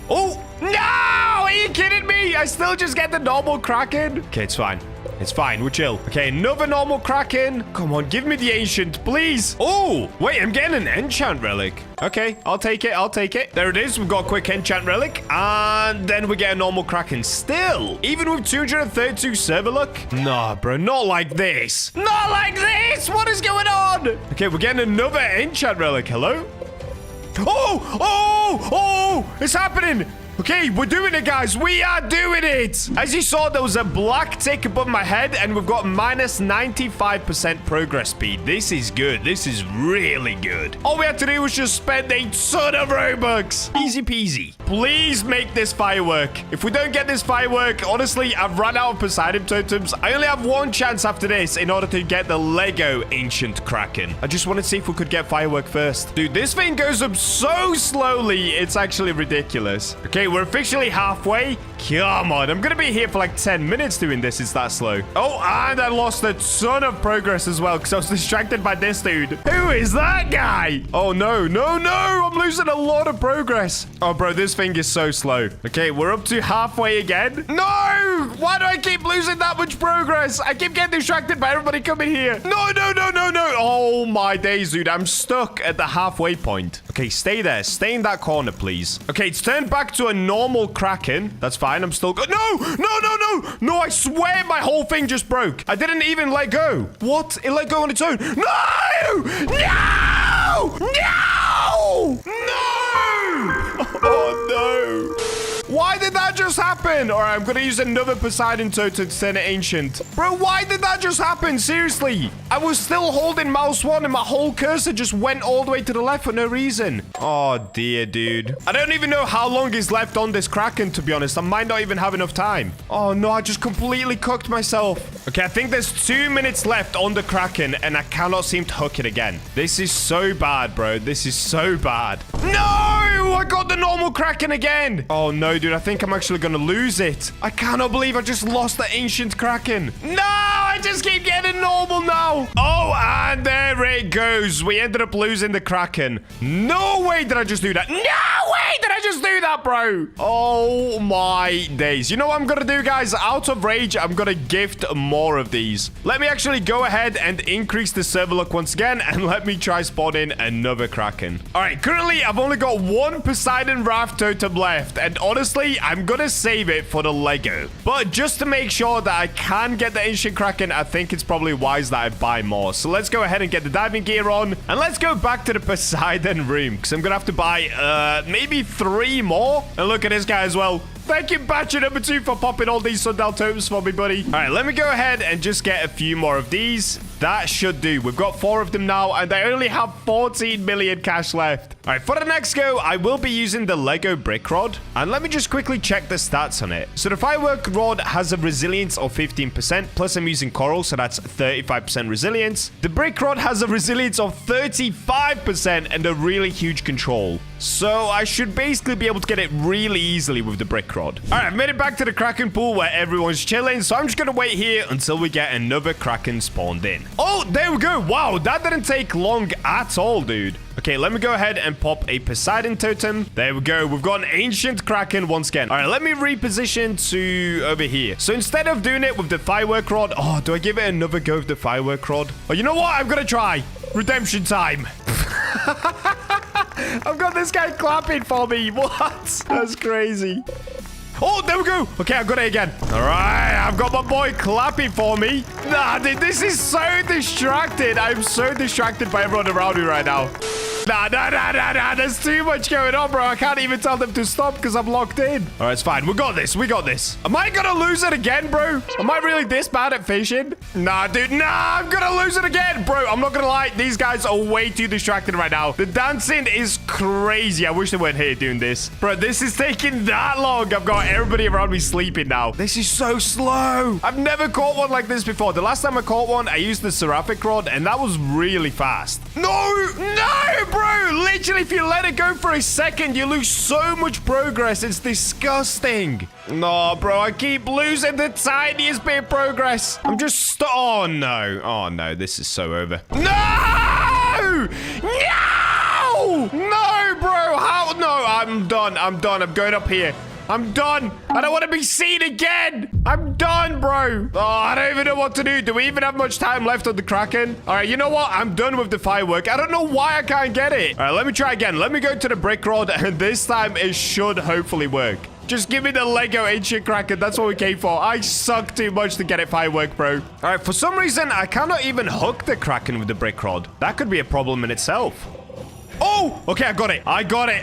Oh, no! Are you kidding me? I still just get the normal Kraken? Okay, it's fine. It's fine. We're chill. Okay, another normal Kraken. Come on, give me the ancient, please. Oh, wait, I'm getting an enchant relic. Okay, I'll take it. I'll take it. There it is. We've got a quick enchant relic. And then we get a normal Kraken still. Even with 232 server luck? Nah, bro, not like this. Not like this. What is going on? Okay, we're getting another enchant relic. Hello? Oh, it's happening. Okay, we're doing it, guys. We are doing it. As you saw, there was a black tick above my head, and we've got minus 95% progress speed. This is good. This is really good. All we had to do was just spend a ton of Robux. Easy peasy. Please make this firework. If we don't get this firework, honestly, I've run out of Poseidon Totems. I only have one chance after this in order to get the Lego Ancient Kraken. I just wanted to see if we could get firework first. Dude, this thing goes up so slowly. It's actually ridiculous. Okay, we're officially halfway. Come on, I'm gonna be here for like 10 minutes doing this. It's that slow. Oh, and I lost a ton of progress as well because I was distracted by this dude. Who is that guy? Oh, no, no, no. I'm losing a lot of progress. Oh, bro, this thing is so slow. Okay, we're up to halfway again. No! Why do I keep losing that much progress? I keep getting distracted by everybody coming here. No, no, no, no, no. Oh, my days, dude. I'm stuck at the halfway point. Okay, stay there. Stay in that corner, please. Okay, it's turned back to a normal Kraken. That's fine. I'm still good. No, no, no, no. No, I swear my whole thing just broke. I didn't even let go. What? It let go on its own. No! No! No! No! Oh, no. Why did that just happen? All right, I'm going to use another Poseidon totem to turn it ancient. Bro, why did that just happen? Seriously. I was still holding mouse 1 and my whole cursor just went all the way to the left for no reason. Oh, dear, dude. I don't even know how long is left on this Kraken, to be honest. I might not even have enough time. Oh, no, I just completely cooked myself. Okay, I think there's 2 minutes left on the Kraken and I cannot seem to hook it again. This is so bad, bro. This is so bad. No! I got the normal Kraken again. Oh, no, dude. I think I'm actually going to lose it. I cannot believe I just lost the ancient Kraken. No! I just keep getting normal now. Oh, and there it goes. We ended up losing the Kraken. No way did I just do that. No way did I just do that, bro. Oh, my days. You know what I'm going to do, guys? Out of rage, I'm going to gift more of these. Let me actually go ahead and increase the server look once again, and let me try spawning another Kraken. All right, currently, I've only got 1 Poseidon Raft totem left, and honestly, I'm going to save it for the Lego. But just to make sure that I can get the ancient Kraken, I think it's probably wise that I buy more. So let's go ahead and get the diving gear on, and let's go back to the Poseidon room, because I'm going to have to buy maybe 3 more. And look at this guy as well. Thank you, Bacha number 2, for popping all these sundial totems for me, buddy. All right, let me go ahead and just get a few more of these. That should do. We've got 4 of them now, and I only have 14 million cash left. All right, for the next go, I will be using the Lego brick rod. And let me just quickly check the stats on it. So the firework rod has a resilience of 15%, plus I'm using coral, so that's 35% resilience. The brick rod has a resilience of 35% and a really huge control. So I should basically be able to get it really easily with the brick rod. All right, I've made it back to the Kraken pool where everyone's chilling. So I'm just going to wait here until we get another Kraken spawned in. Oh, there we go. Wow, that didn't take long at all, dude. Okay, let me go ahead and pop a Poseidon totem. There we go. We've got an ancient Kraken once again. All right, let me reposition to over here. So instead of doing it with the firework rod, oh, do I give it another go with the firework rod? Oh, you know what? I'm going to try. Redemption time. I've got this guy clapping for me. What? That's crazy. Oh, there we go. Okay, I got it again. All right, I've got my boy clapping for me. Nah, dude, this is so distracted. I'm so distracted by everyone around me right now. Nah. There's too much going on, bro. I can't even tell them to stop because I'm locked in. All right, it's fine. We got this. We got this. Am I going to lose it again, bro? Am I really this bad at fishing? Nah, dude. Nah, I'm going to lose it again. Bro, I'm not going to lie. These guys are way too distracted right now. The dancing is crazy. I wish they weren't here doing this. Bro, this is taking that long. I've got everybody around me sleeping now. This is so slow. I've never caught one like this before. The last time I caught one, I used the seraphic rod, and that was really fast. No, bro. Literally, if you let it go for a second, you lose so much progress. It's disgusting. No, bro. I keep losing the tiniest bit of progress. I'm just oh, no. Oh, no. This is so over. No! No! No, bro. How? No, I'm done. I'm going up here. I'm done. I don't want to be seen again. I'm done, bro. Oh, I don't even know what to do. Do we even have much time left on the Kraken? All right, you know what? I'm done with the firework. I don't know why I can't get it. All right, let me try again. Let me go to the brick rod, and this time it should hopefully work. Just give me the Lego ancient Kraken. That's what we came for. I suck too much to get it firework, bro. All right, for some reason, I cannot even hook the Kraken with the brick rod. That could be a problem in itself. Oh, okay, I got it.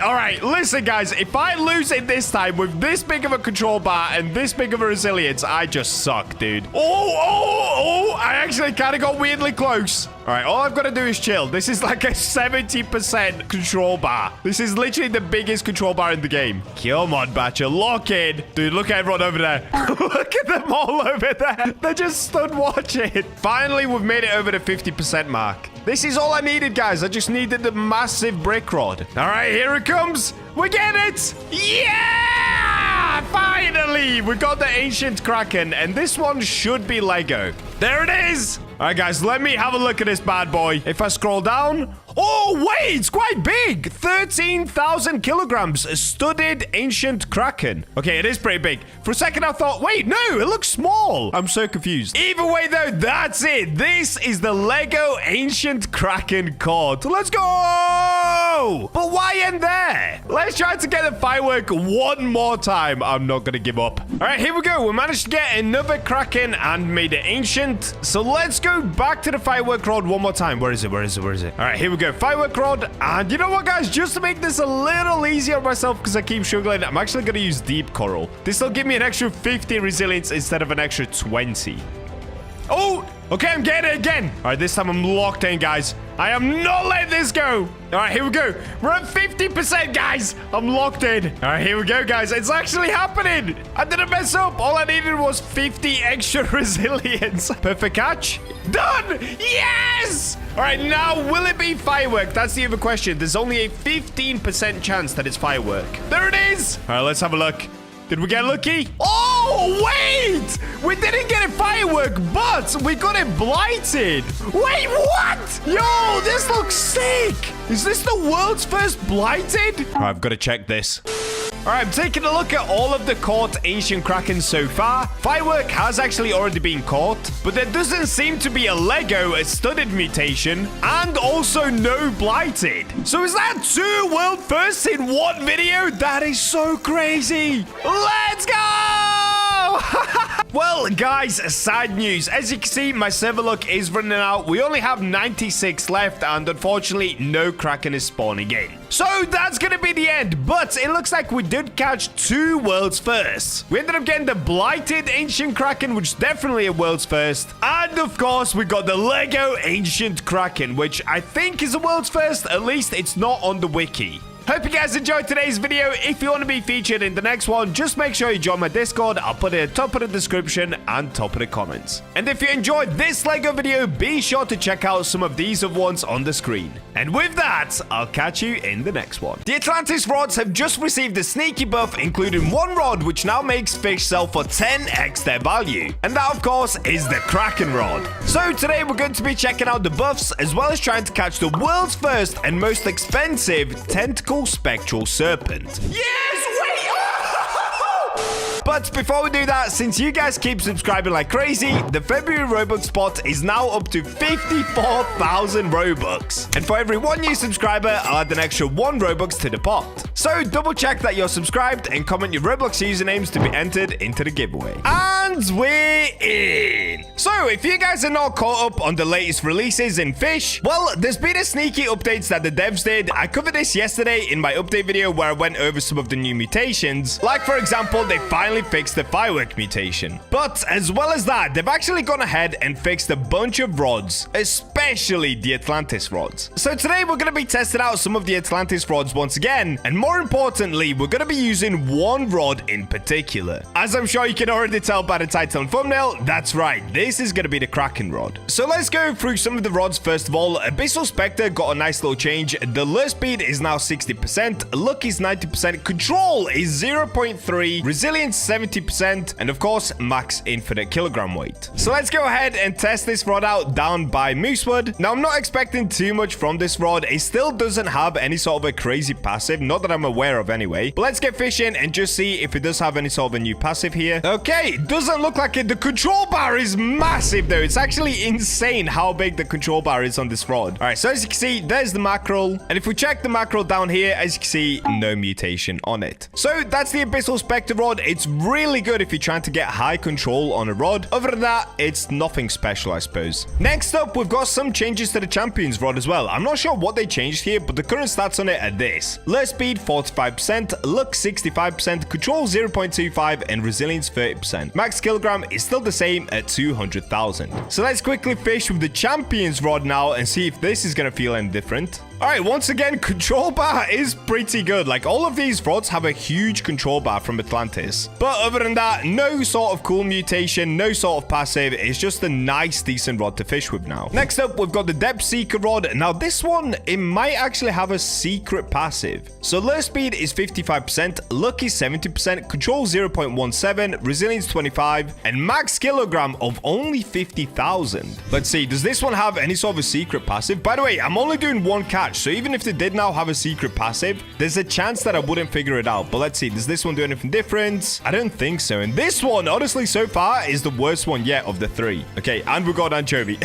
All right, listen, guys. If I lose it this time with this big of a control bar and this big of a resilience, I just suck, dude. Oh, I actually kind of got weirdly close. All right, all I've got to do is chill. This is like a 70% control bar. This is literally the biggest control bar in the game. Come on, Bacha, lock in. Dude, look at everyone over there. Look at them all over there. They just stood watching. Finally, we've made it over the 50% mark. This is all I needed, guys. I just needed the massive brick rod. All right, here it comes. We get it. Yeah! Finally, we got the ancient Kraken, and this one should be Lego. There it is. All right, guys, let me have a look at this bad boy. If I scroll down... Oh, wait, it's quite big. 13,000 kilograms. A studded ancient Kraken. Okay, it is pretty big. For a second, I thought, wait, no, it looks small. I'm so confused. Either way, though, that's it. This is the Lego ancient Kraken cord. Let's go. But why end there? Let's try to get the firework one more time. I'm not going to give up. All right, here we go. We managed to get another Kraken and made it ancient. So let's go back to the firework rod one more time. Where is it? Where is it? Where is it? All right, here we go. Firework rod. And you know what, guys? Just to make this a little easier on myself because I keep struggling, I'm actually going to use deep coral. This will give me an extra 50 resilience instead of an extra 20. Oh, okay, I'm getting it again. All right, this time I'm locked in, guys. I am not letting this go. All right, here we go. We're at 50%, guys. I'm locked in. All right, here we go, guys. It's actually happening. I didn't mess up. All I needed was 50 extra resilience. Perfect catch. Done. Yes. All right, now will it be firework? That's the other question. There's only a 15% chance that it's firework. There it is. All right, let's have a look. Did we get lucky? Oh, wait! We didn't get a firework, but we got it blighted. Wait, what? Yo, this looks sick. Is this the world's first blighted? All right, I've got to check this. All right, I'm taking a look at all of the caught ancient Krakens so far. Firework has actually already been caught, but there doesn't seem to be a Lego, a studded mutation, and also no blighted. So is that 2 world firsts in one video? That is so crazy. Let's go! Well, guys, side news. As you can see, my server luck is running out. We only have 96 left, and unfortunately, no Kraken is spawning in. So that's going to be the end, but it looks like we did catch 2 world's firsts. We ended up getting the blighted ancient Kraken, which is definitely a world's first. And of course, we got the Lego ancient Kraken, which I think is a world's first. At least it's not on the wiki. Hope you guys enjoyed today's video. If you want to be featured in the next one, just make sure you join my Discord. I'll put it at the top of the description and top of the comments. And if you enjoyed this Lego video, be sure to check out some of these other ones on the screen. And with that, I'll catch you in the next one. The Atlantis rods have just received a sneaky buff, including one rod which now makes fish sell for 10x their value. And that, of course, is the Kraken rod. So today we're going to be checking out the buffs, as well as trying to catch the world's first and most expensive tentacle spectral serpent. Yes, wait! But before we do that, since you guys keep subscribing like crazy, the February Robux spot is now up to 54,000 Robux. And for every 1 new subscriber, I'll add an extra 1 Robux to the pot. So double check that you're subscribed and comment your Roblox usernames to be entered into the giveaway. And we're in. So if you guys are not caught up on the latest releases in Fisch, well, there's been a sneaky updates that the devs did. I covered this yesterday in my update video where I went over some of the new mutations. Like, for example, they finally fixed the firework mutation. But as well as that, they've actually gone ahead and fixed a bunch of rods, especially the Atlantis rods. So today we're going to be testing out some of the Atlantis rods once again, and more importantly, we're going to be using one rod in particular. As I'm sure you can already tell by the title and thumbnail, that's right, this is going to be the Kraken rod. So let's go through some of the rods first of all. Abyssal Spectre got a nice little change. The lure speed is now 60%, luck is 90%, control is 0.3, resilience 70%, and of course, max infinite kilogram weight. So let's go ahead and test this rod out down by Moosewood. Now, I'm not expecting too much from this rod. It still doesn't have any sort of a crazy passive, not that I'm aware of anyway. But let's get fishing and just see if it does have any sort of a new passive here. Okay, it doesn't look like it. The control bar is massive though. It's actually insane how big the control bar is on this rod. All right, so as you can see, there's the mackerel. And if we check the mackerel down here, as you can see, no mutation on it. So that's the Abyssal Spectre rod. It's really good if you're trying to get high control on a rod. Other than that, it's nothing special, I suppose. Next up, we've got some changes to the Champions rod as well. I'm not sure what they changed here, but the current stats on it are this. Lure speed 45%, luck 65%, control 0.25, and resilience 30%. Max kilogram is still the same at 200,000. So let's quickly fish with the Champions rod now and see if this is going to feel any different. All right, once again, control bar is pretty good. Like, all of these rods have a huge control bar from Atlantis. But other than that, no sort of cool mutation, no sort of passive. It's just a nice, decent rod to fish with now. Next up, we've got the Depth Seeker rod. Now, this one, it might actually have a secret passive. So, lure speed is 55%, luck is 70%, control 0.17, resilience 25, and max kilogram of only 50,000. Let's see, does this one have any sort of a secret passive? By the way, I'm only doing one catch, so even if they did now have a secret passive, there's a chance that I wouldn't figure it out. But let's see, does this one do anything different? I don't think so. And this one, honestly, so far is the worst one yet of the three. Okay, and we got anchovy.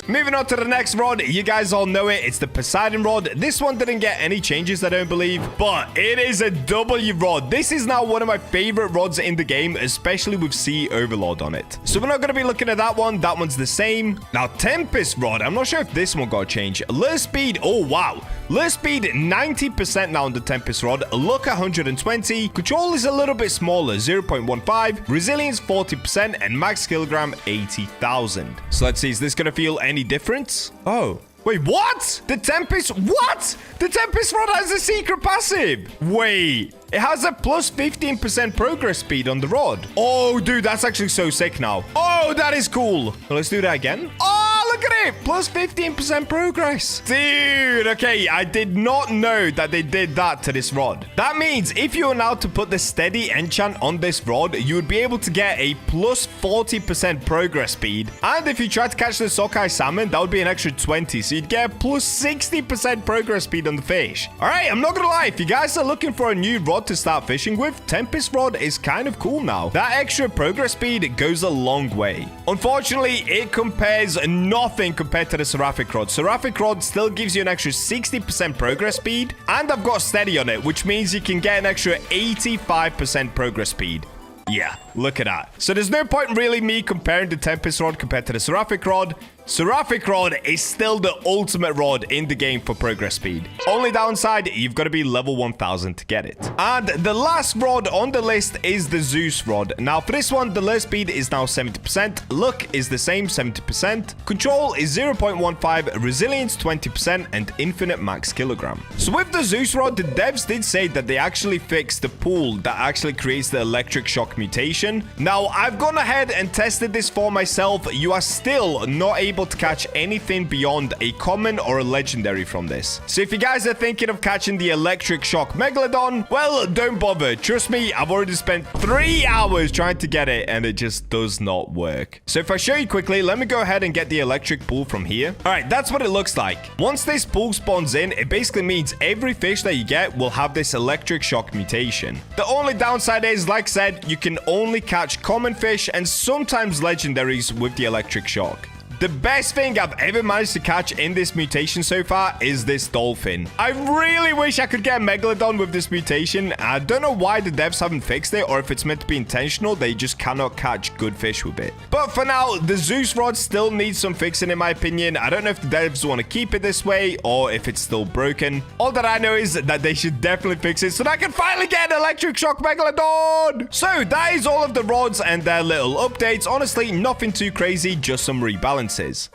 Moving on to the next rod, you guys all know it. It's the Poseidon rod. This one didn't get any changes, I don't believe, but it is a W rod. This is now one of my favorite rods in the game, especially with Sea Overlord on it. So we're not going to be looking at that one. That one's the same. Now, Tempest rod. I'm not sure if this one got changed. Lure speed. Oh, wow. Lure speed 90% now on the Tempest rod. Luck 120. Control is a little bit smaller, 0.15. Resilience 40% and max kilogram 80,000. So let's see, is this going to feel any difference? Oh. Wait, what? The Tempest, what? The Tempest rod has a secret passive. Wait, it has a plus 15% progress speed on the rod. Oh, dude, that's actually so sick now. Oh, that is cool. Well, let's do that again. Oh, look at it. Plus 15% progress. Dude, okay, I did not know that they did that to this rod. That means if you are now to put the steady enchant on this rod, you would be able to get a plus 40% progress speed. And if you try to catch the sockeye salmon, that would be an extra 20. So you'd get a plus 60% progress speed on the fish. All right, I'm not gonna lie. If you guys are looking for a new rod to start fishing with, Tempest rod is kind of cool now. That extra progress speed goes a long way. Unfortunately, it compares nothing compared to the Seraphic rod. Seraphic rod still gives you an extra 60% progress speed, and I've got steady on it, which means you can get an extra 85% progress speed. Yeah, look at that. So there's no point really me comparing the Tempest rod compared to the Seraphic rod. Seraphic rod is still the ultimate rod in the game for progress speed. Only downside, you've got to be level 1000 to get it. And the last rod on the list is the Zeus rod. Now for this one, the lure speed is now 70%, luck is the same 70%, control is 0.15, resilience 20%, and infinite max kilogram. So with the Zeus rod, the devs did say that they actually fixed the pool that actually creates the electric shock mutation. Now I've gone ahead and tested this for myself. You are still not able to catch anything beyond a common or a legendary from this. So if you guys are thinking of catching the electric shock megalodon, well, don't bother. Trust me, I've already spent 3 hours trying to get it and it just does not work. So if I show you quickly, let me go ahead and get the electric pool from here. All right, that's what it looks like. Once this pool spawns in, it basically means every fish that you get will have this electric shock mutation. The only downside is, like I said, you can only catch common fish and sometimes legendaries with the electric shock. The best thing I've ever managed to catch in this mutation so far is this dolphin. I really wish I could get a megalodon with this mutation. I don't know why the devs haven't fixed it, or if it's meant to be intentional, they just cannot catch good fish with it. But for now, the Zeus rod still needs some fixing in my opinion. I don't know if the devs want to keep it this way or if it's still broken. All that I know is that they should definitely fix it so that I can finally get an electric shock megalodon. So that is all of the rods and their little updates. Honestly, nothing too crazy, just some rebalance.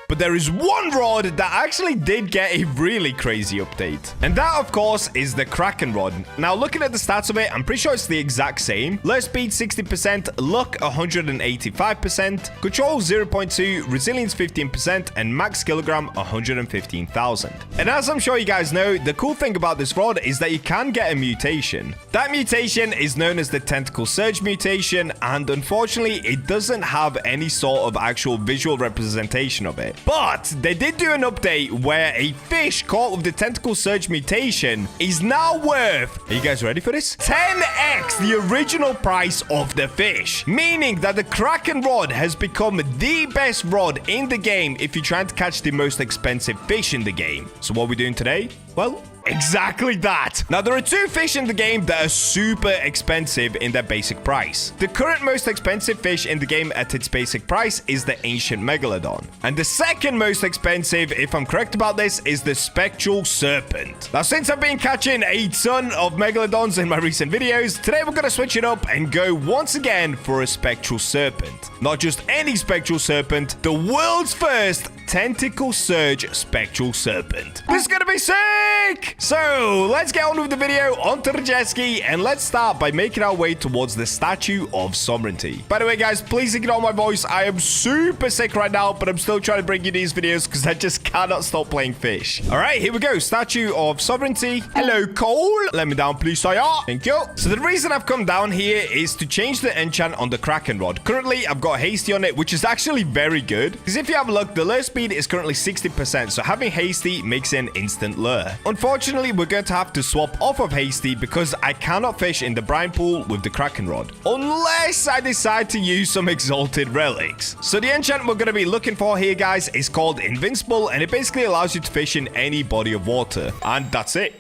But there is one rod that actually did get a really crazy update. And that, of course, is the Kraken rod. Now, looking at the stats of it, I'm pretty sure it's the exact same. Lure speed 60%, luck 185%, control 0.2, resilience 15%, and max kilogram 115,000. And as I'm sure you guys know, the cool thing about this rod is that you can get a mutation. That mutation is known as the Tentacle Surge mutation, and unfortunately, it doesn't have any sort of actual visual representation of it. But they did do an update where a fish caught with the Tentacle Surge mutation is now worth, are you guys ready for this? 10x the original price of the fish. Meaning that the Kraken rod has become the best rod in the game if you're trying to catch the most expensive fish in the game. So what are we doing today? Well, exactly that. Now, there are two fish in the game that are super expensive in their basic price. The current most expensive fish in the game at its basic price is the Ancient Megalodon. And the second most expensive, if I'm correct about this, is the Spectral Serpent. Now, since I've been catching a ton of Megalodons in my recent videos, today we're going to switch it up and go once again for a Spectral Serpent. Not just any Spectral Serpent, the world's first Tentacle Surge Spectral Serpent. This is gonna be sick! So, let's get on with the video, onto the jet ski, and let's start by making our way towards the Statue of Sovereignty. By the way, guys, please ignore my voice. I am super sick right now, but I'm still trying to bring you these videos because I just cannot stop playing Fish. All right, here we go. Statue of Sovereignty. Hello, Cole. Let me down, please, sire. Thank you. So the reason I've come down here is to change the enchant on the Kraken Rod. Currently, I've got Hasty on it, which is actually very good. Because if you have a look, the lure speed is currently 60%, so having Hasty makes it an instant lure. Unfortunately, we're going to have to swap off of Hasty because I cannot fish in the brine pool with the Kraken Rod. Unless I decide to use some exalted relics. So the enchant we're going to be looking for here, guys, is called Invincible, and it basically allows you to fish in any body of water. And that's it.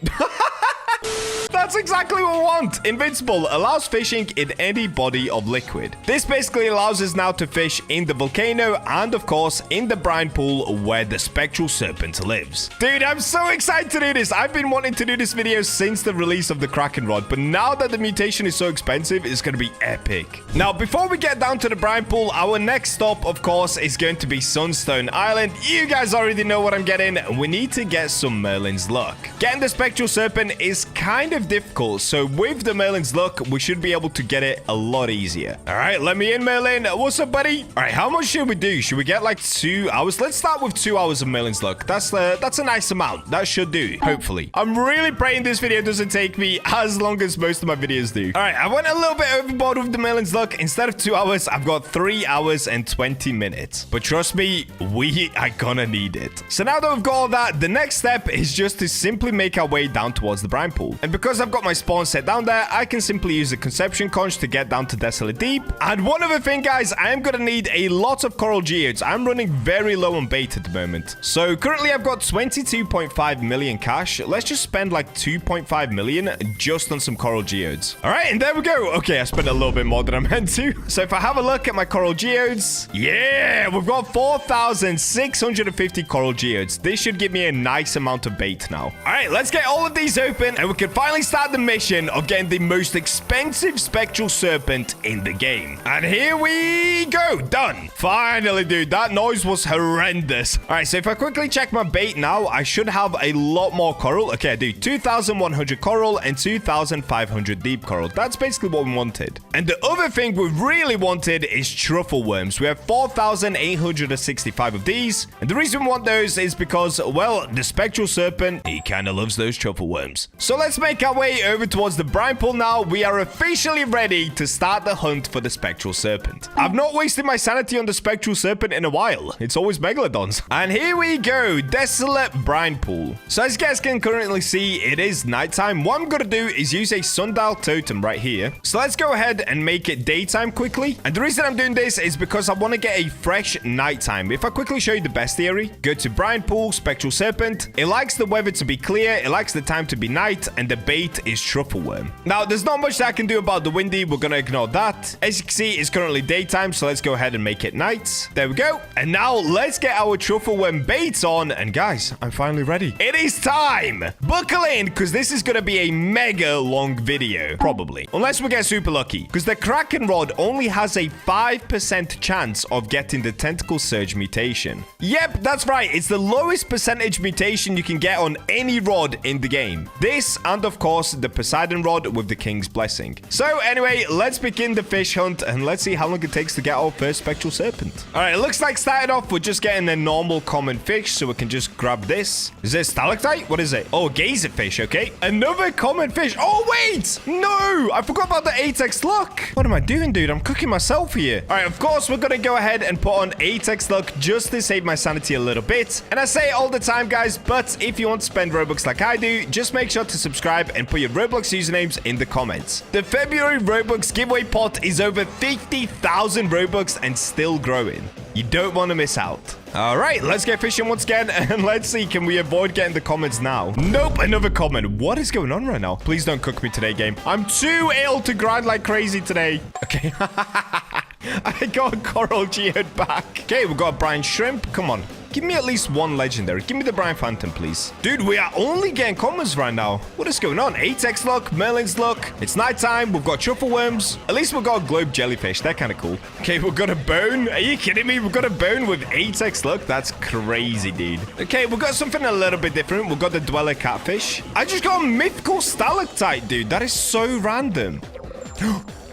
That's exactly what we want. Invincible allows fishing in any body of liquid. This basically allows us now to fish in the volcano and, of course, in the brine pool where the Spectral Serpent lives. Dude, I'm so excited to do this. I've been wanting to do this video since the release of the Kraken Rod, but now that the mutation is so expensive, it's going to be epic. Now, before we get down to the brine pool, our next stop, of course, is going to be Sunstone Island. You guys already know what I'm getting. We need to get some Merlin's Luck. Getting the Spectral Serpent is kind of difficult, so with the Merlin's Luck, we should be able to get it a lot easier. All right, let me in, Merlin. What's up, buddy? All right, how much should we do? Should we get like 2 hours? Let's start with 2 hours of Merlin's Luck. That's a nice amount. That should do, hopefully. I'm really praying this video doesn't take me as long as most of my videos do. All right, I went a little bit overboard with the Merlin's Luck. Instead of 2 hours, I've got 3 hours and 20 minutes. But trust me, we are gonna need it. So now that we've got all that, the next step is just to simply make our way down towards the brine pool. And because I've got my spawn set down there, I can simply use the Conception Conch to get down to Desolate Deep. And one other thing, guys, I am going to need a lot of coral geodes. I'm running very low on bait at the moment. So currently I've got 22.5 million cash. Let's just spend like 2.5 million just on some coral geodes. All right, and there we go. Okay, I spent a little bit more than I meant to. So if I have a look at my coral geodes, yeah, we've got 4,650 coral geodes. This should give me a nice amount of bait now. All right, let's get all of these open and we can finally start the mission of getting the most expensive Spectral Serpent in the game. And here we go. Done. Finally, dude. That noise was horrendous. All right, so if I quickly check my bait now, I should have a lot more coral. Okay, I do 2,100 coral and 2,500 deep coral. That's basically what we wanted. And the other thing we really wanted is truffle worms. We have 4,865 of these. And the reason we want those is because, well, the Spectral Serpent, he kind of loves those truffle worms. So let's make our way over towards the brine pool now. We are officially ready to start the hunt for the Spectral Serpent. I've not wasted my sanity on the Spectral Serpent in a while. It's always Megalodons. And here we go. Desolate brine pool. So as you guys can currently see, it is nighttime. What I'm going to do is use a sundial totem right here. So let's go ahead and make it daytime quickly. And the reason I'm doing this is because I want to get a fresh nighttime. If I quickly show you the bestiary, go to brine pool, Spectral Serpent. It likes the weather to be clear. It likes the time to be night. And the bait is truffle worm. Now, there's not much that I can do about the windy. We're going to ignore that. As you can see, it's currently daytime, so let's go ahead and make it night. There we go. And now let's get our truffle worm baits on. And guys, I'm finally ready. It is time. Buckle in, because this is going to be a mega long video. Probably. Unless we get super lucky. Because the Kraken Rod only has a 5% chance of getting the Tentacle Surge mutation. Yep, that's right. It's the lowest percentage mutation you can get on any rod in the game. This and, of course, the Poseidon Rod with the King's Blessing. So anyway, let's begin the fish hunt and let's see how long it takes to get our first Spectral Serpent. All right, it looks like started off with just getting a normal common fish, so we can just grab this. Is this stalactite? What is it? Oh, gazer fish, okay. Another common fish. Oh, wait! No! I forgot about the 8x luck. What am I doing, dude? I'm cooking myself here. All right, of course, we're gonna go ahead and put on 8x luck just to save my sanity a little bit. And I say it all the time, guys, but if you want to spend Robux like I do, just make sure to subscribe and put your Roblox usernames in the comments. The February Robux giveaway pot is over 50,000 Robux and still growing. You don't want to miss out. All right, let's get fishing once again, and let's see, can we avoid getting the comments now? Nope, another comment. What is going on right now? Please don't cook me today, game. I'm too ill to grind like crazy today. Okay. I got a coral geode back. Okay, we've got a brine shrimp. Come on. Give me at least one legendary. Give me the Brian Phantom, please. Dude, we are only getting commons right now. What is going on? 8x luck, Merlin's luck. It's nighttime. We've got truffle worms. At least we've got a globe jellyfish. They're kind of cool. Okay, we've got a bone. Are you kidding me? We've got a bone with 8x luck. That's crazy, dude. Okay, we've got something a little bit different. We've got the dweller catfish. I just got a mythical stalactite, dude. That is so random.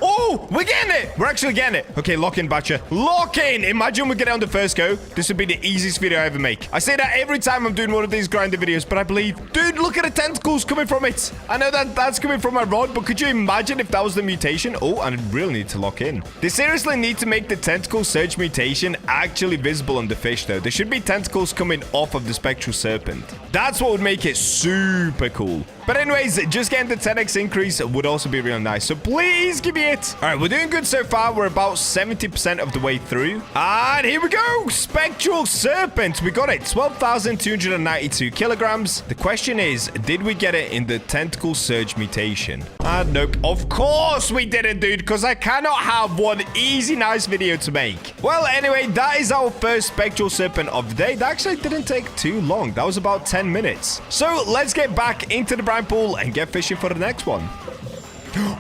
Oh, we're getting it. We're actually getting it. Okay, lock in, Bacha. Lock in. Imagine we get it on the first go. This would be the easiest video I ever make. I say that every time I'm doing one of these grinding videos, but I believe... Dude, look at the tentacles coming from it. I know that that's coming from my rod, but could you imagine if that was the mutation? Oh, I really need to lock in. They seriously need to make the tentacle surge mutation actually visible on the fish, though. There should be tentacles coming off of the spectral serpent. That's what would make it super cool. But anyways, just getting the 10x increase would also be real nice. So please give me it. All right, we're doing good so far. We're about 70% of the way through. And here we go. Spectral serpent. We got it. 12,292 kilograms. The question is, did we get it in the tentacle surge mutation? Nope. Of course we didn't, dude, because I cannot have one easy, nice video to make. Well, anyway, that is our first spectral serpent of the day. That actually didn't take too long. That was about 10 minutes. So let's get back into the brine pool and get fishing for the next one.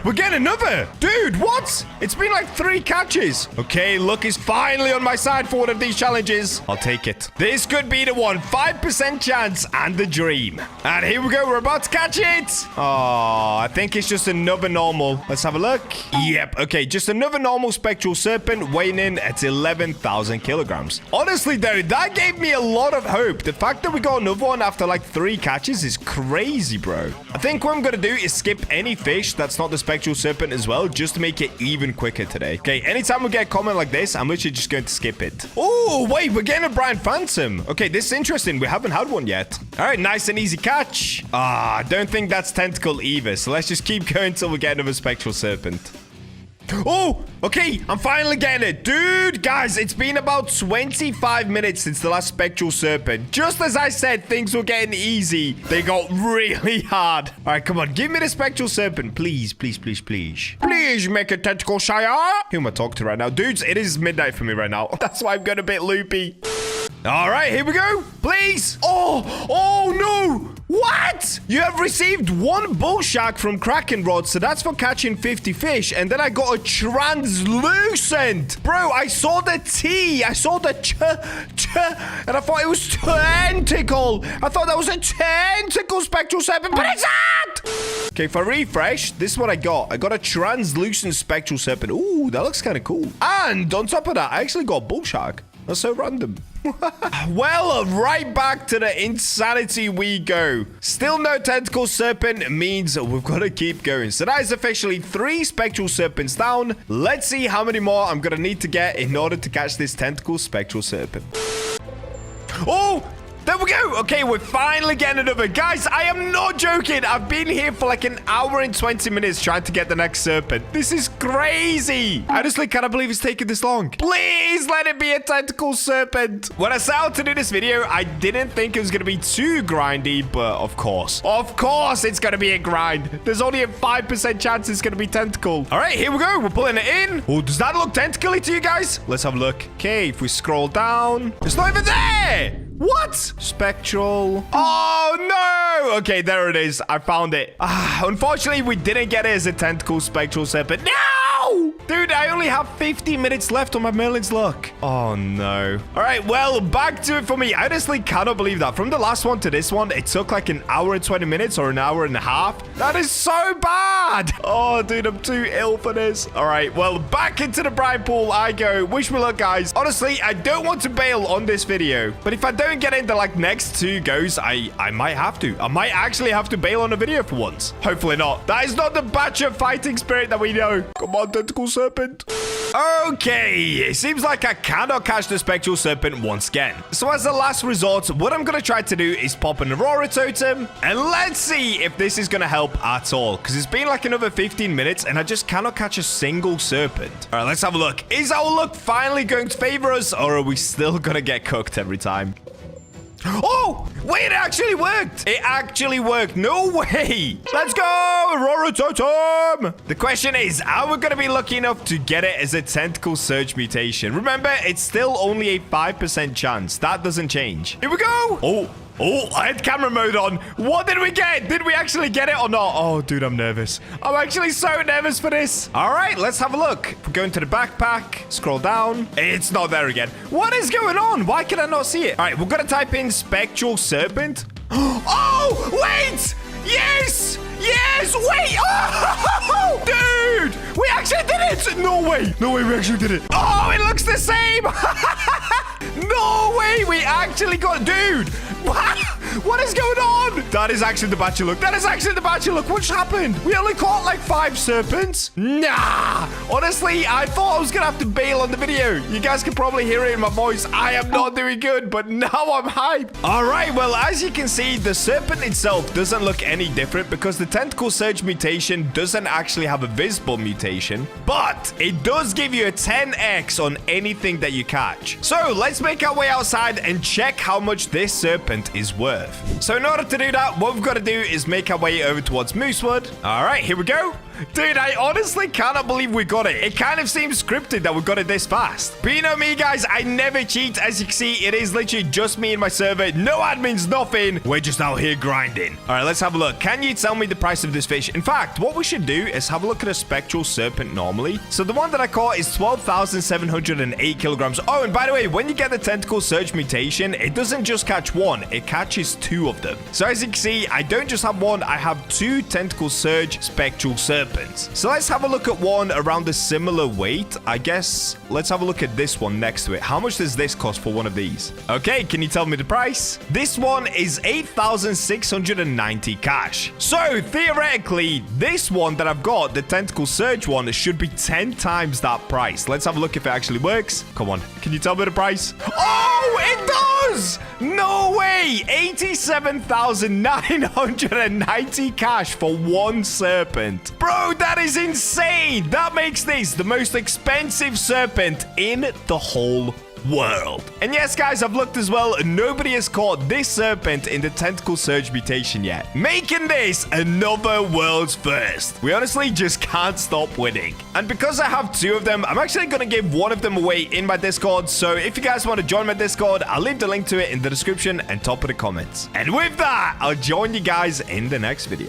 We're getting another! Dude, what? It's been like 3 catches. Okay, luck is finally on my side for one of these challenges. I'll take it. This could be the one. 5% chance and the dream. And here we go. We're about to catch it. Oh, I think it's just another normal. Let's have a look. Yep. Okay, just another normal spectral serpent weighing in at 11,000 kilograms. Honestly, though, that gave me a lot of hope. The fact that we got another one after like 3 catches is crazy, bro. I think what I'm going to do is skip any fish that's not the spectral serpent as well, just to make it even quicker today. Okay, anytime we get a comment like this, I'm literally just going to skip it. Oh, wait, we're getting a Brian Phantom. Okay, this is interesting. We haven't had one yet. All right, nice and easy catch. I don't think that's tentacle either, so let's just keep going until we get another spectral serpent. Oh, okay, I'm finally getting it. Dude, guys, it's been about 25 minutes since the last spectral serpent. Just as I said, things were getting easy. They got really hard. All right, come on, give me the spectral serpent. Please, please, please, please. Please make a tentacle shire. Who am I talking to right now? Dudes, it is midnight for me right now. That's why I'm going a bit loopy. All right, here we go. Please. Oh, no. What? You have received 1 bull shark from Kraken Rod, so that's for catching 50 fish. And then I got a translucent. Bro, I saw the T. I saw the ch, and I thought it was tentacle. I thought that was a tentacle spectral serpent, but it's not. Okay, for refresh, this is what I got. I got a translucent spectral serpent. Ooh, that looks kind of cool. And on top of that, I actually got a bull shark. That's so random. Well, right back to the insanity we go. Still no tentacle serpent means we've got to keep going. So that is officially 3 spectral serpents down. Let's see how many more I'm going to need to get in order to catch this tentacle spectral serpent. Oh! There we go. Okay, we're finally getting another. Guys, I am not joking. I've been here for like an hour and 20 minutes trying to get the next serpent. This is crazy. I honestly cannot believe it's taken this long. Please let it be a tentacle serpent. When I set out to do this video, I didn't think it was going to be too grindy, but of course it's going to be a grind. There's only a 5% chance it's going to be tentacle. All right, here we go. We're pulling it in. Oh, does that look tentacly to you guys? Let's have a look. Okay, if we scroll down, it's not even there. What? Spectral. Oh, no. Okay, there it is. I found it. Unfortunately, we didn't get it as a tentacle spectral serpent. No! Dude, I only have 50 minutes left on my Merlin's luck. Oh, no. All right, well, back to it for me. I honestly cannot believe that. From the last one to this one, it took like an hour and 20 minutes or an hour and a half. That is so bad. Oh, dude, I'm too ill for this. All right, well, back into the brine pool I go. Wish me luck, guys. Honestly, I don't want to bail on this video, but if I don't get into like next 2 goes, I might have to. I might actually have to bail on a video for once. Hopefully not. That is not the Bacha fighting spirit that we know. Come on, tentacle serpent. Okay, it seems like I cannot catch the spectral serpent once again. So as a last resort, what I'm going to try to do is pop an Aurora totem, and let's see if this is going to help at all, because it's been like another 15 minutes, and I just cannot catch a single serpent. All right, let's have a look. Is our luck finally going to favor us, or are we still going to get cooked every time? Oh, wait, it actually worked. It actually worked. No way. Let's go. Roratotum. The question is, are we going to be lucky enough to get it as a tentacle surge mutation? Remember, it's still only a 5% chance. That doesn't change. Here we go. Oh, I had camera mode on. What did we get? Did we actually get it or not? Oh, dude, I'm nervous. I'm actually so nervous for this. All right, let's have a look. We're going to the backpack. Scroll down. It's not there again. What is going on? Why can I not see it? All right, we're going to type in spectral serpent. Oh, wait. Yes. Yes. Wait. Oh, dude. We actually did it. No way. No way. We actually did it. Oh, it looks the same. No way. We actually got it. Dude. What is going on? That is actually the Bacha look. That is actually the Bacha look. What's happened? We only caught like 5 serpents. Nah. Honestly, I thought I was going to have to bail on the video. You guys can probably hear it in my voice. I am not doing good, but now I'm hyped. All right. Well, as you can see, the serpent itself doesn't look any different because the tentacle surge mutation doesn't actually have a visible mutation, but it does give you a 10x on anything that you catch. So let's make our way outside and check how much this serpent is worth. So in order to do that, what we've got to do is make our way over towards Moosewood. All right, here we go. Dude, I honestly cannot believe we got it. It kind of seems scripted that we got it this fast. But you know me, guys, I never cheat. As you can see, it is literally just me and my server. No admins, nothing. We're just out here grinding. All right, let's have a look. Can you tell me the price of this fish? In fact, what we should do is have a look at a spectral serpent normally. So the one that I caught is 12,708 kilograms. Oh, and by the way, when you get the tentacle surge mutation, it doesn't just catch one. It catches 2 of them. So as you can see, I don't just have one. I have 2 tentacle surge spectral serpents. So let's have a look at one around a similar weight. I guess let's have a look at this one next to it. How much does this cost for one of these? Okay, can you tell me the price? This one is 8,690 cash. So theoretically, this one that I've got, the tentacle surge one, should be 10 times that price. Let's have a look if it actually works. Come on, can you tell me the price? Oh, it does! No way! 87,990 cash for one serpent. Bro, that is insane! That makes this the most expensive serpent in the whole world. And yes, guys, I've looked as well, and nobody has caught this serpent in the tentacle surge mutation yet, making this another world's first. We honestly just can't stop winning. And because I have 2 of them, I'm actually going to give one of them away in my Discord. So if you guys want to join my Discord, I'll leave the link to it in the description and top of the comments. And with that, I'll join you guys in the next video.